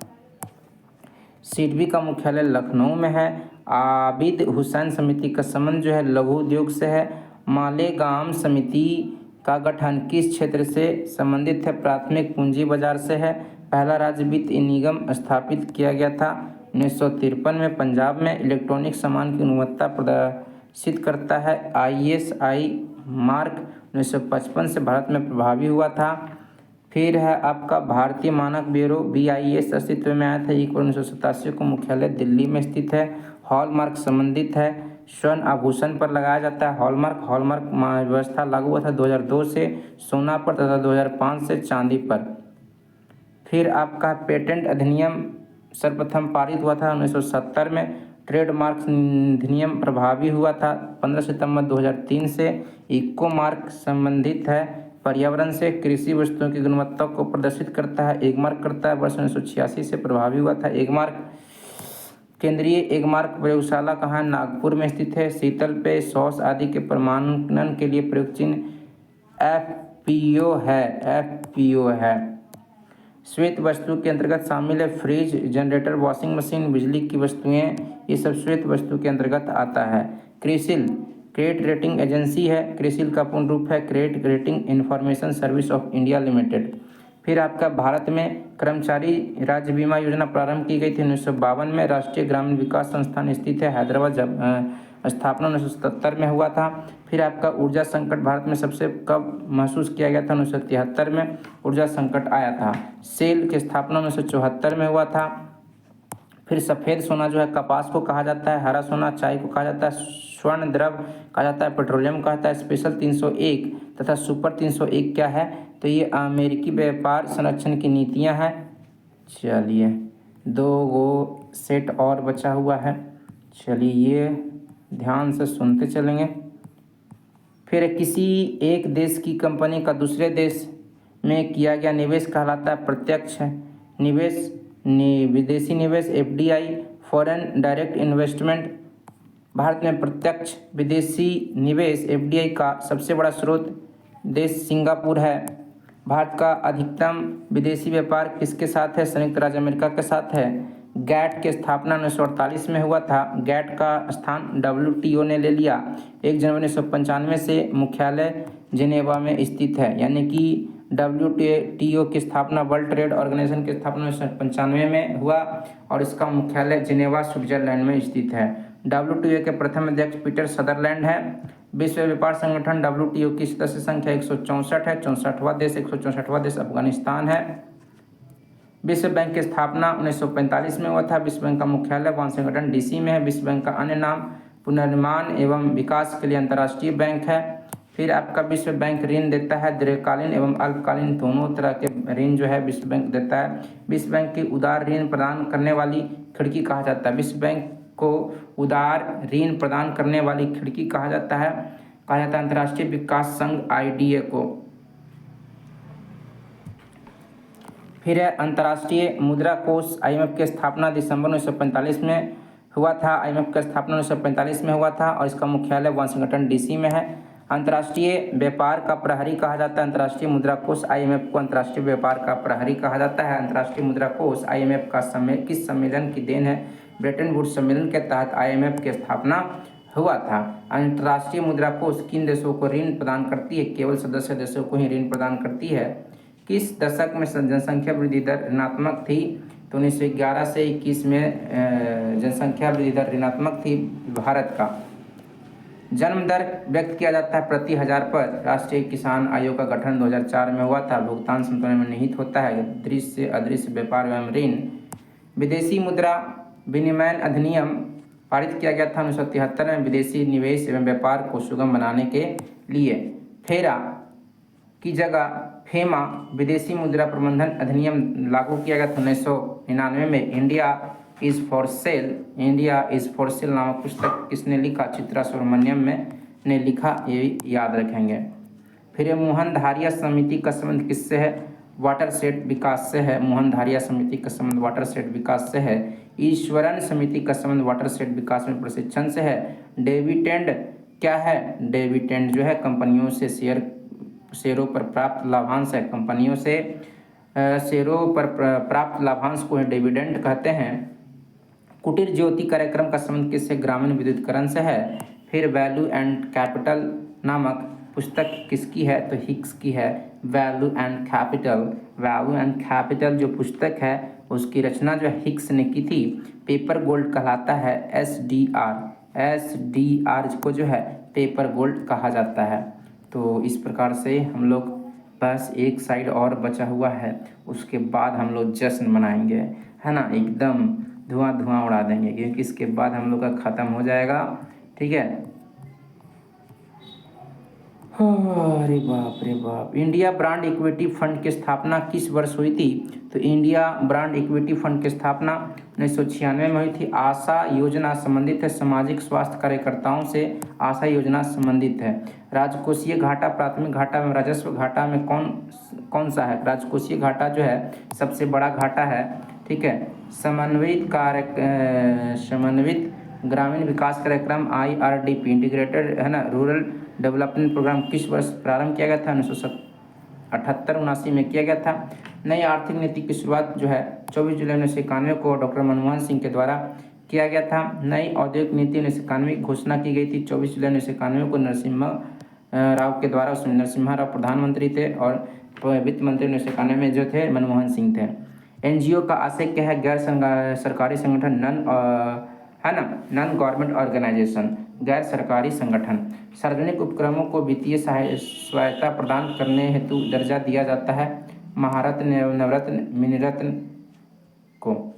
[SPEAKER 2] सिडबी का मुख्यालय लखनऊ में है। आबिद हुसैन समिति का संबंध जो है लघु उद्योग से है। मालेगांव समिति का गठन किस क्षेत्र से संबंधित है? प्राथमिक पूंजी बाजार से है। पहला राज्य वित्त निगम स्थापित किया गया था 1953 में पंजाब में। इलेक्ट्रॉनिक सामान की गुणवत्ता प्रदर्शित करता है ISI मार्क 1955 से भारत में प्रभावी हुआ था। फिर है आपका भारतीय मानक ब्यूरो BIS अस्तित्व में आया था 1987 को। मुख्यालय दिल्ली में स्थित है। हॉलमार्क संबंधित है स्वर्ण आभूषण पर लगाया जाता है हॉलमार्क व्यवस्था लागू हुआ था 2002 से सोना पर तथा 2005 से चांदी पर। फिर आपका पेटेंट अधिनियम सर्वप्रथम पारित हुआ था 1970 में। ट्रेडमार्क अधिनियम प्रभावी हुआ था 15 सितंबर 2003 से। इको मार्क संबंधित है पर्यावरण से। कृषि वस्तुओं की गुणवत्ता को प्रदर्शित करता है। एक मार्क करता है वर्ष 1986 से प्रभावी हुआ था एक मार्क। केंद्रीय एक मार्क प्रयोगशाला कहाँ है? नागपुर में स्थित है। शीतल पेय सॉस आदि के प्रमाणन के लिए प्रयोग चिन्ह FPO है। श्वेत वस्तु के अंतर्गत शामिल है फ्रिज, जनरेटर, वॉशिंग मशीन, बिजली की वस्तुएं, ये सब श्वेत वस्तु के अंतर्गत आता है। क्रिसिल क्रेडिट रेटिंग एजेंसी है। क्रिसिल का पूर्ण रूप है credit rating information service of India limited. फिर आपका भारत में कर्मचारी राज्य बीमा योजना प्रारंभ की गई थी 1952 में। राष्ट्रीय ग्रामीण विकास संस्थान स्थित है हैदराबाद, स्थापना 1977 में हुआ था। फिर आपका ऊर्जा संकट भारत में सबसे कब महसूस किया गया था? 1973 में ऊर्जा संकट आया था। सेल की स्थापना 1974 में हुआ था। फिर सफ़ेद सोना जो है कपास को कहा जाता है। हरा सोना चाय को कहा जाता है। स्वर्ण द्रव कहा जाता है। पेट्रोलियम कहा जाता है। स्पेशल 301 तथा सुपर 301 क्या है? तो ये अमेरिकी व्यापार संरक्षण की नीतियां हैं। चलिए 2 गो सेट और बचा हुआ है। चलिए ये ध्यान से सुनते चलेंगे। फिर किसी एक देश की कंपनी का दूसरे देश में किया गया निवेश कहलाता है प्रत्यक्ष निवेश। विदेशी निवेश FDI foreign direct investment. Bharat में प्रत्यक्ष विदेशी निवेश FDI का सबसे बड़ा स्रोत देश सिंगापुर है। भारत का अधिकतम विदेशी व्यापार किसके साथ है? संयुक्त राज्य अमेरिका के साथ है। गैट की स्थापना 1948 में हुआ था। गैट का स्थान WTO ने ले लिया। 1 जनवरी 1995 से मुख्यालय जिनेवा में स्थित है। यानी कि WTO की स्थापना वर्ल्ड ट्रेड ऑर्गेनाइजेशन की स्थापना 1995 में हुआ और इसका मुख्यालय जिनेवा स्विट्जरलैंड में स्थित है। WTO के प्रथम अध्यक्ष पीटर सदरलैंड है। विश्व व्यापार संगठन WTO की सदस्य संख्या 164 है। 64वां देश 164वां देश अफगानिस्तान है। विश्व बैंक की स्थापना 1945 में हुआ था। विश्व बैंक का मुख्यालय वाशिंगटन DC में है। विश्व बैंक का अन्य नाम पुनर्निर्माण एवं विकास के लिए अंतर्राष्ट्रीय बैंक है। फिर आपका विश्व बैंक ऋण देता है, दीर्घकालीन एवं अल्पकालीन दोनों तरह के ऋण जो है विश्व बैंक देता है। विश्व बैंक की उदार ऋण प्रदान करने वाली खिड़की कहा जाता है। विश्व बैंक को उदार ऋण प्रदान करने वाली खिड़की कहा जाता है अंतर्राष्ट्रीय विकास संघ IDA को। फिर है अंतर्राष्ट्रीय मुद्रा कोष IMF की स्थापना दिसंबर 1945 में हुआ था। IMF की स्थापना 1945 में हुआ था और इसका मुख्यालय वाशिंगटन DC में है। अंतर्राष्ट्रीय व्यापार का प्रहरी कहा जाता है अंतर्राष्ट्रीय मुद्रा कोष IMF को अंतर्राष्ट्रीय व्यापार का प्रहरी कहा जाता है। अंतर्राष्ट्रीय मुद्रा कोष IMF का किस सम्मेलन की देन है? ब्रेटन वुड्स सम्मेलन के तहत IMF की स्थापना हुआ था। अंतर्राष्ट्रीय मुद्रा कोष किन देशों को ऋण प्रदान करती है? केवल सदस्य देशों को ही ऋण प्रदान करती है। किस दशक में जनसंख्या वृद्धि दर ऋणात्मक थी? तो 1911 से 21 में जनसंख्या वृद्धि दर ऋणात्मक थी भारत का। जन्म दर व्यक्त किया जाता है प्रति हजार पर। राष्ट्रीय किसान आयोग का गठन 2004 में हुआ था। भुगतान संतुलन में निहित होता है। दृश्य अदृश्य व्यापार एवं ऋण। विदेशी मुद्रा विनिमय अधिनियम पारित किया गया था 1973 में विदेशी निवेश एवं व्यापार को सुगम बनाने के लिए। फेरा की जगह फेमा विदेशी मुद्रा प्रबंधन अधिनियम लागू किया गया था 1999 में। इंडिया इज़ फॉर सेल नामक पुस्तक किसने लिखा? चित्रा सुब्रमण्यम ने लिखा, ये याद रखेंगे। फिर मोहन धारिया समिति का संबंध किससे है? वाटरशेड विकास से है। मोहन धारिया समिति का संबंध वाटरशेड विकास से है। ईश्वरन समिति का संबंध वाटरशेड विकास में प्रशिक्षण से है। डिविडेंड क्या है? डिविडेंड जो है कंपनियों से शेयरों पर प्राप्त लाभांश है। कंपनियों से शेयरों पर प्राप्त लाभांश को डिविडेंड कहते हैं। कुटीर ज्योति कार्यक्रम का संबंध किससे? ग्रामीण विद्युतीकरण से है। फिर वैल्यू एंड कैपिटल नामक पुस्तक किसकी है? तो हिक्स की है। वैल्यू एंड कैपिटल जो पुस्तक है उसकी रचना जो हिक्स ने की थी। पेपर गोल्ड कहलाता है SDR को जो है पेपर गोल्ड कहा जाता है। तो इस प्रकार से हम लोग बस एक साइड और बचा हुआ है, उसके बाद हम लोग जश्न मनाएंगे, है ना, एकदम धुआं उड़ा देंगे, क्योंकि इसके बाद हम लोग का ख़त्म हो जाएगा। ठीक है। अरे बाप रे बाप। इंडिया ब्रांड इक्विटी फंड की स्थापना किस वर्ष हुई थी? तो इंडिया ब्रांड इक्विटी फंड की स्थापना 1996 में हुई थी। आशा योजना संबंधित है सामाजिक स्वास्थ्य कार्यकर्ताओं से। आशा योजना संबंधित है। राजकोषीय घाटा, प्राथमिक घाटा एवं राजस्व घाटा में कौन सा है? राजकोषीय घाटा जो है सबसे बड़ा घाटा है। ठीक है। समन्वित ग्रामीण विकास कार्यक्रम IRDP इंटीग्रेटेड, है ना, रूरल डेवलपमेंट प्रोग्राम किस वर्ष प्रारंभ किया गया था? 1978-79 में किया गया था। नई आर्थिक नीति की शुरुआत जो है 24 जुलाई 1991 को डॉक्टर मनमोहन सिंह के द्वारा किया गया था। नई औद्योगिक नीति 1991 की घोषणा की गई थी 24 जुलाई 1991 को नरसिम्हा राव के द्वारा। उसमें नरसिम्हा राव प्रधानमंत्री थे और वित्त मंत्री 1991 में जो थे मनमोहन सिंह थे। NGO का आशय क्या है? गैर सरकारी संगठन, नॉन गवर्नमेंट ऑर्गेनाइजेशन, गैर सरकारी संगठन। सार्वजनिक उपक्रमों को वित्तीय सहायता प्रदान करने हेतु दर्जा दिया जाता है महारत्न, नवरत्न, मिनीरत्न को।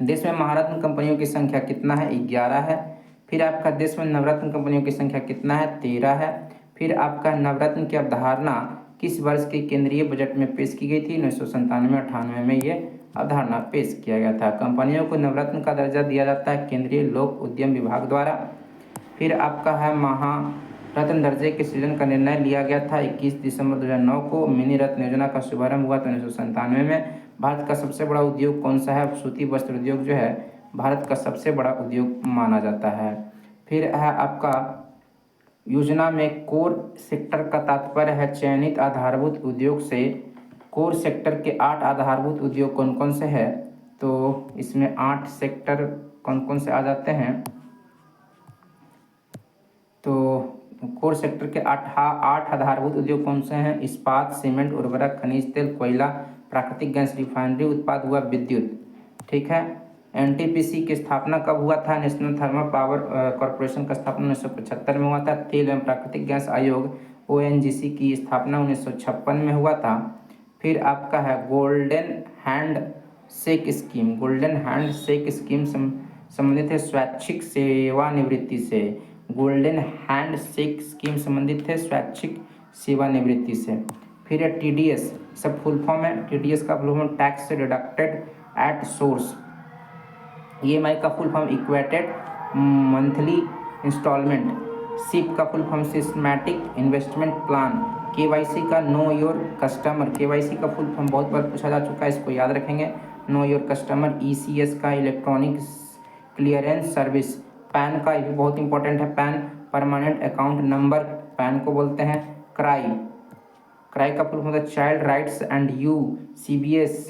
[SPEAKER 2] देश में महारत्न कंपनियों की संख्या कितना है? 11 है। फिर आपका देश में नवरत्न कंपनियों की संख्या कितना है? 13 है। फिर आपका नवरत्न की अवधारणा किस वर्ष के केंद्रीय बजट में पेश की गई थी? 1997-98 में ये अवधारणा पेश किया गया था। कंपनियों को नवरत्न का दर्जा दिया जाता है केंद्रीय लोक उद्यम विभाग द्वारा। फिर आपका है महारत्न दर्जे के सृजन का निर्णय लिया गया था 21 दिसंबर 2009 को। मिनी रत्न योजना का शुभारंभ हुआ था 1997 में। भारत का सबसे बड़ा उद्योग कौन सा है? सूती वस्त्र उद्योग जो है भारत का सबसे बड़ा उद्योग माना जाता है। फिर है आपका योजना में कोर सेक्टर का तात्पर्य है चयनित आधारभूत उद्योग से। कोर सेक्टर के 8 आधारभूत उद्योग कौन कौन से हैं? तो इसमें 8 सेक्टर कौन कौन से आ जाते हैं? तो कोर सेक्टर के 8 आधारभूत उद्योग कौन से हैं? इस्पात, सीमेंट, उर्वरक, खनिज तेल, कोयला, प्राकृतिक गैस, रिफाइनरी उत्पाद हुआ, विद्युत। ठीक है। NTPC की स्थापना कब हुआ था? नेशनल थर्मल पावर कॉरपोरेशन का स्थापना 1975 में हुआ था। तेल एवं प्राकृतिक गैस आयोग ONGC की स्थापना 1956 में हुआ था। फिर आपका है golden hand shake scheme. Golden hand shake scheme संबंधित है स्वैच्छिक सेवानिवृत्ति से। गोल्डन हैंड शेक स्कीम संबंधित है स्वैच्छिक सेवानिवृत्ति से। फिर है TDS, सब फुल फॉर्म है। TDS का full form tax deducted at source. EMI का full form equated monthly instalment. SIP का full form systematic investment plan. KYC का नो योर कस्टमर। KYC का फुल फॉर्म बहुत बार पूछा जा चुका है, इसको याद रखेंगे, नो योर कस्टमर। ECS का इलेक्ट्रॉनिक क्लियरेंस सर्विस। पैन का ये बहुत इंपॉर्टेंट है, PAN permanent account number, PAN को बोलते हैं। क्राई का फुल फॉर्म होता है child rights and you. CBS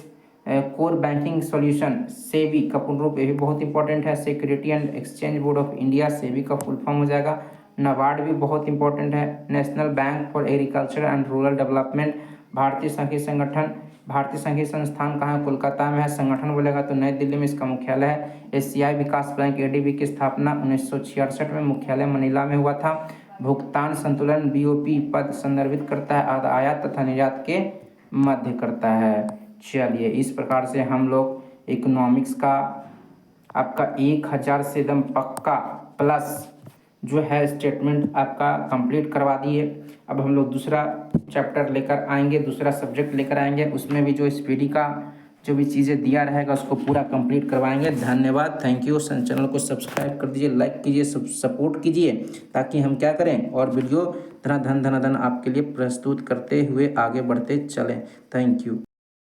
[SPEAKER 2] core banking solution. SEBI का पूर्ण रूप ये भी बहुत इंपॉर्टेंट है, security and exchange board of India. SEBI का फुल फॉर्म हो जाएगा। नाबार्ड भी बहुत इंपॉर्टेंट है, national bank for agriculture and rural development. भारतीय संघीय संगठन, भारतीय संघीय संस्थान कहाँ है? कोलकाता में है। संगठन बोलेगा तो नई दिल्ली में इसका मुख्यालय है। एशियाई विकास बैंक ADB की स्थापना 1966 में, मुख्यालय मनीला में हुआ था। भुगतान संतुलन BOP पद संदर्भित करता है आयात तथा निर्यात के मध्य करता है। चलिए इस प्रकार से हम लोग इकोनॉमिक्स का आपका 1000 से एकदम पक्का प्लस जो है स्टेटमेंट आपका कंप्लीट करवा दिए। अब हम लोग दूसरा चैप्टर लेकर आएंगे, दूसरा सब्जेक्ट लेकर आएंगे, उसमें भी जो स्पीडी का जो भी चीज़ें दिया रहेगा उसको पूरा कंप्लीट करवाएंगे। धन्यवाद, थैंक यू। चैनल को सब्सक्राइब कर दीजिए, लाइक कीजिए, सपोर्ट कीजिए, ताकि हम क्या करें और वीडियो धन धन धन धन आपके लिए प्रस्तुत करते हुए आगे बढ़ते चलें। Thank you.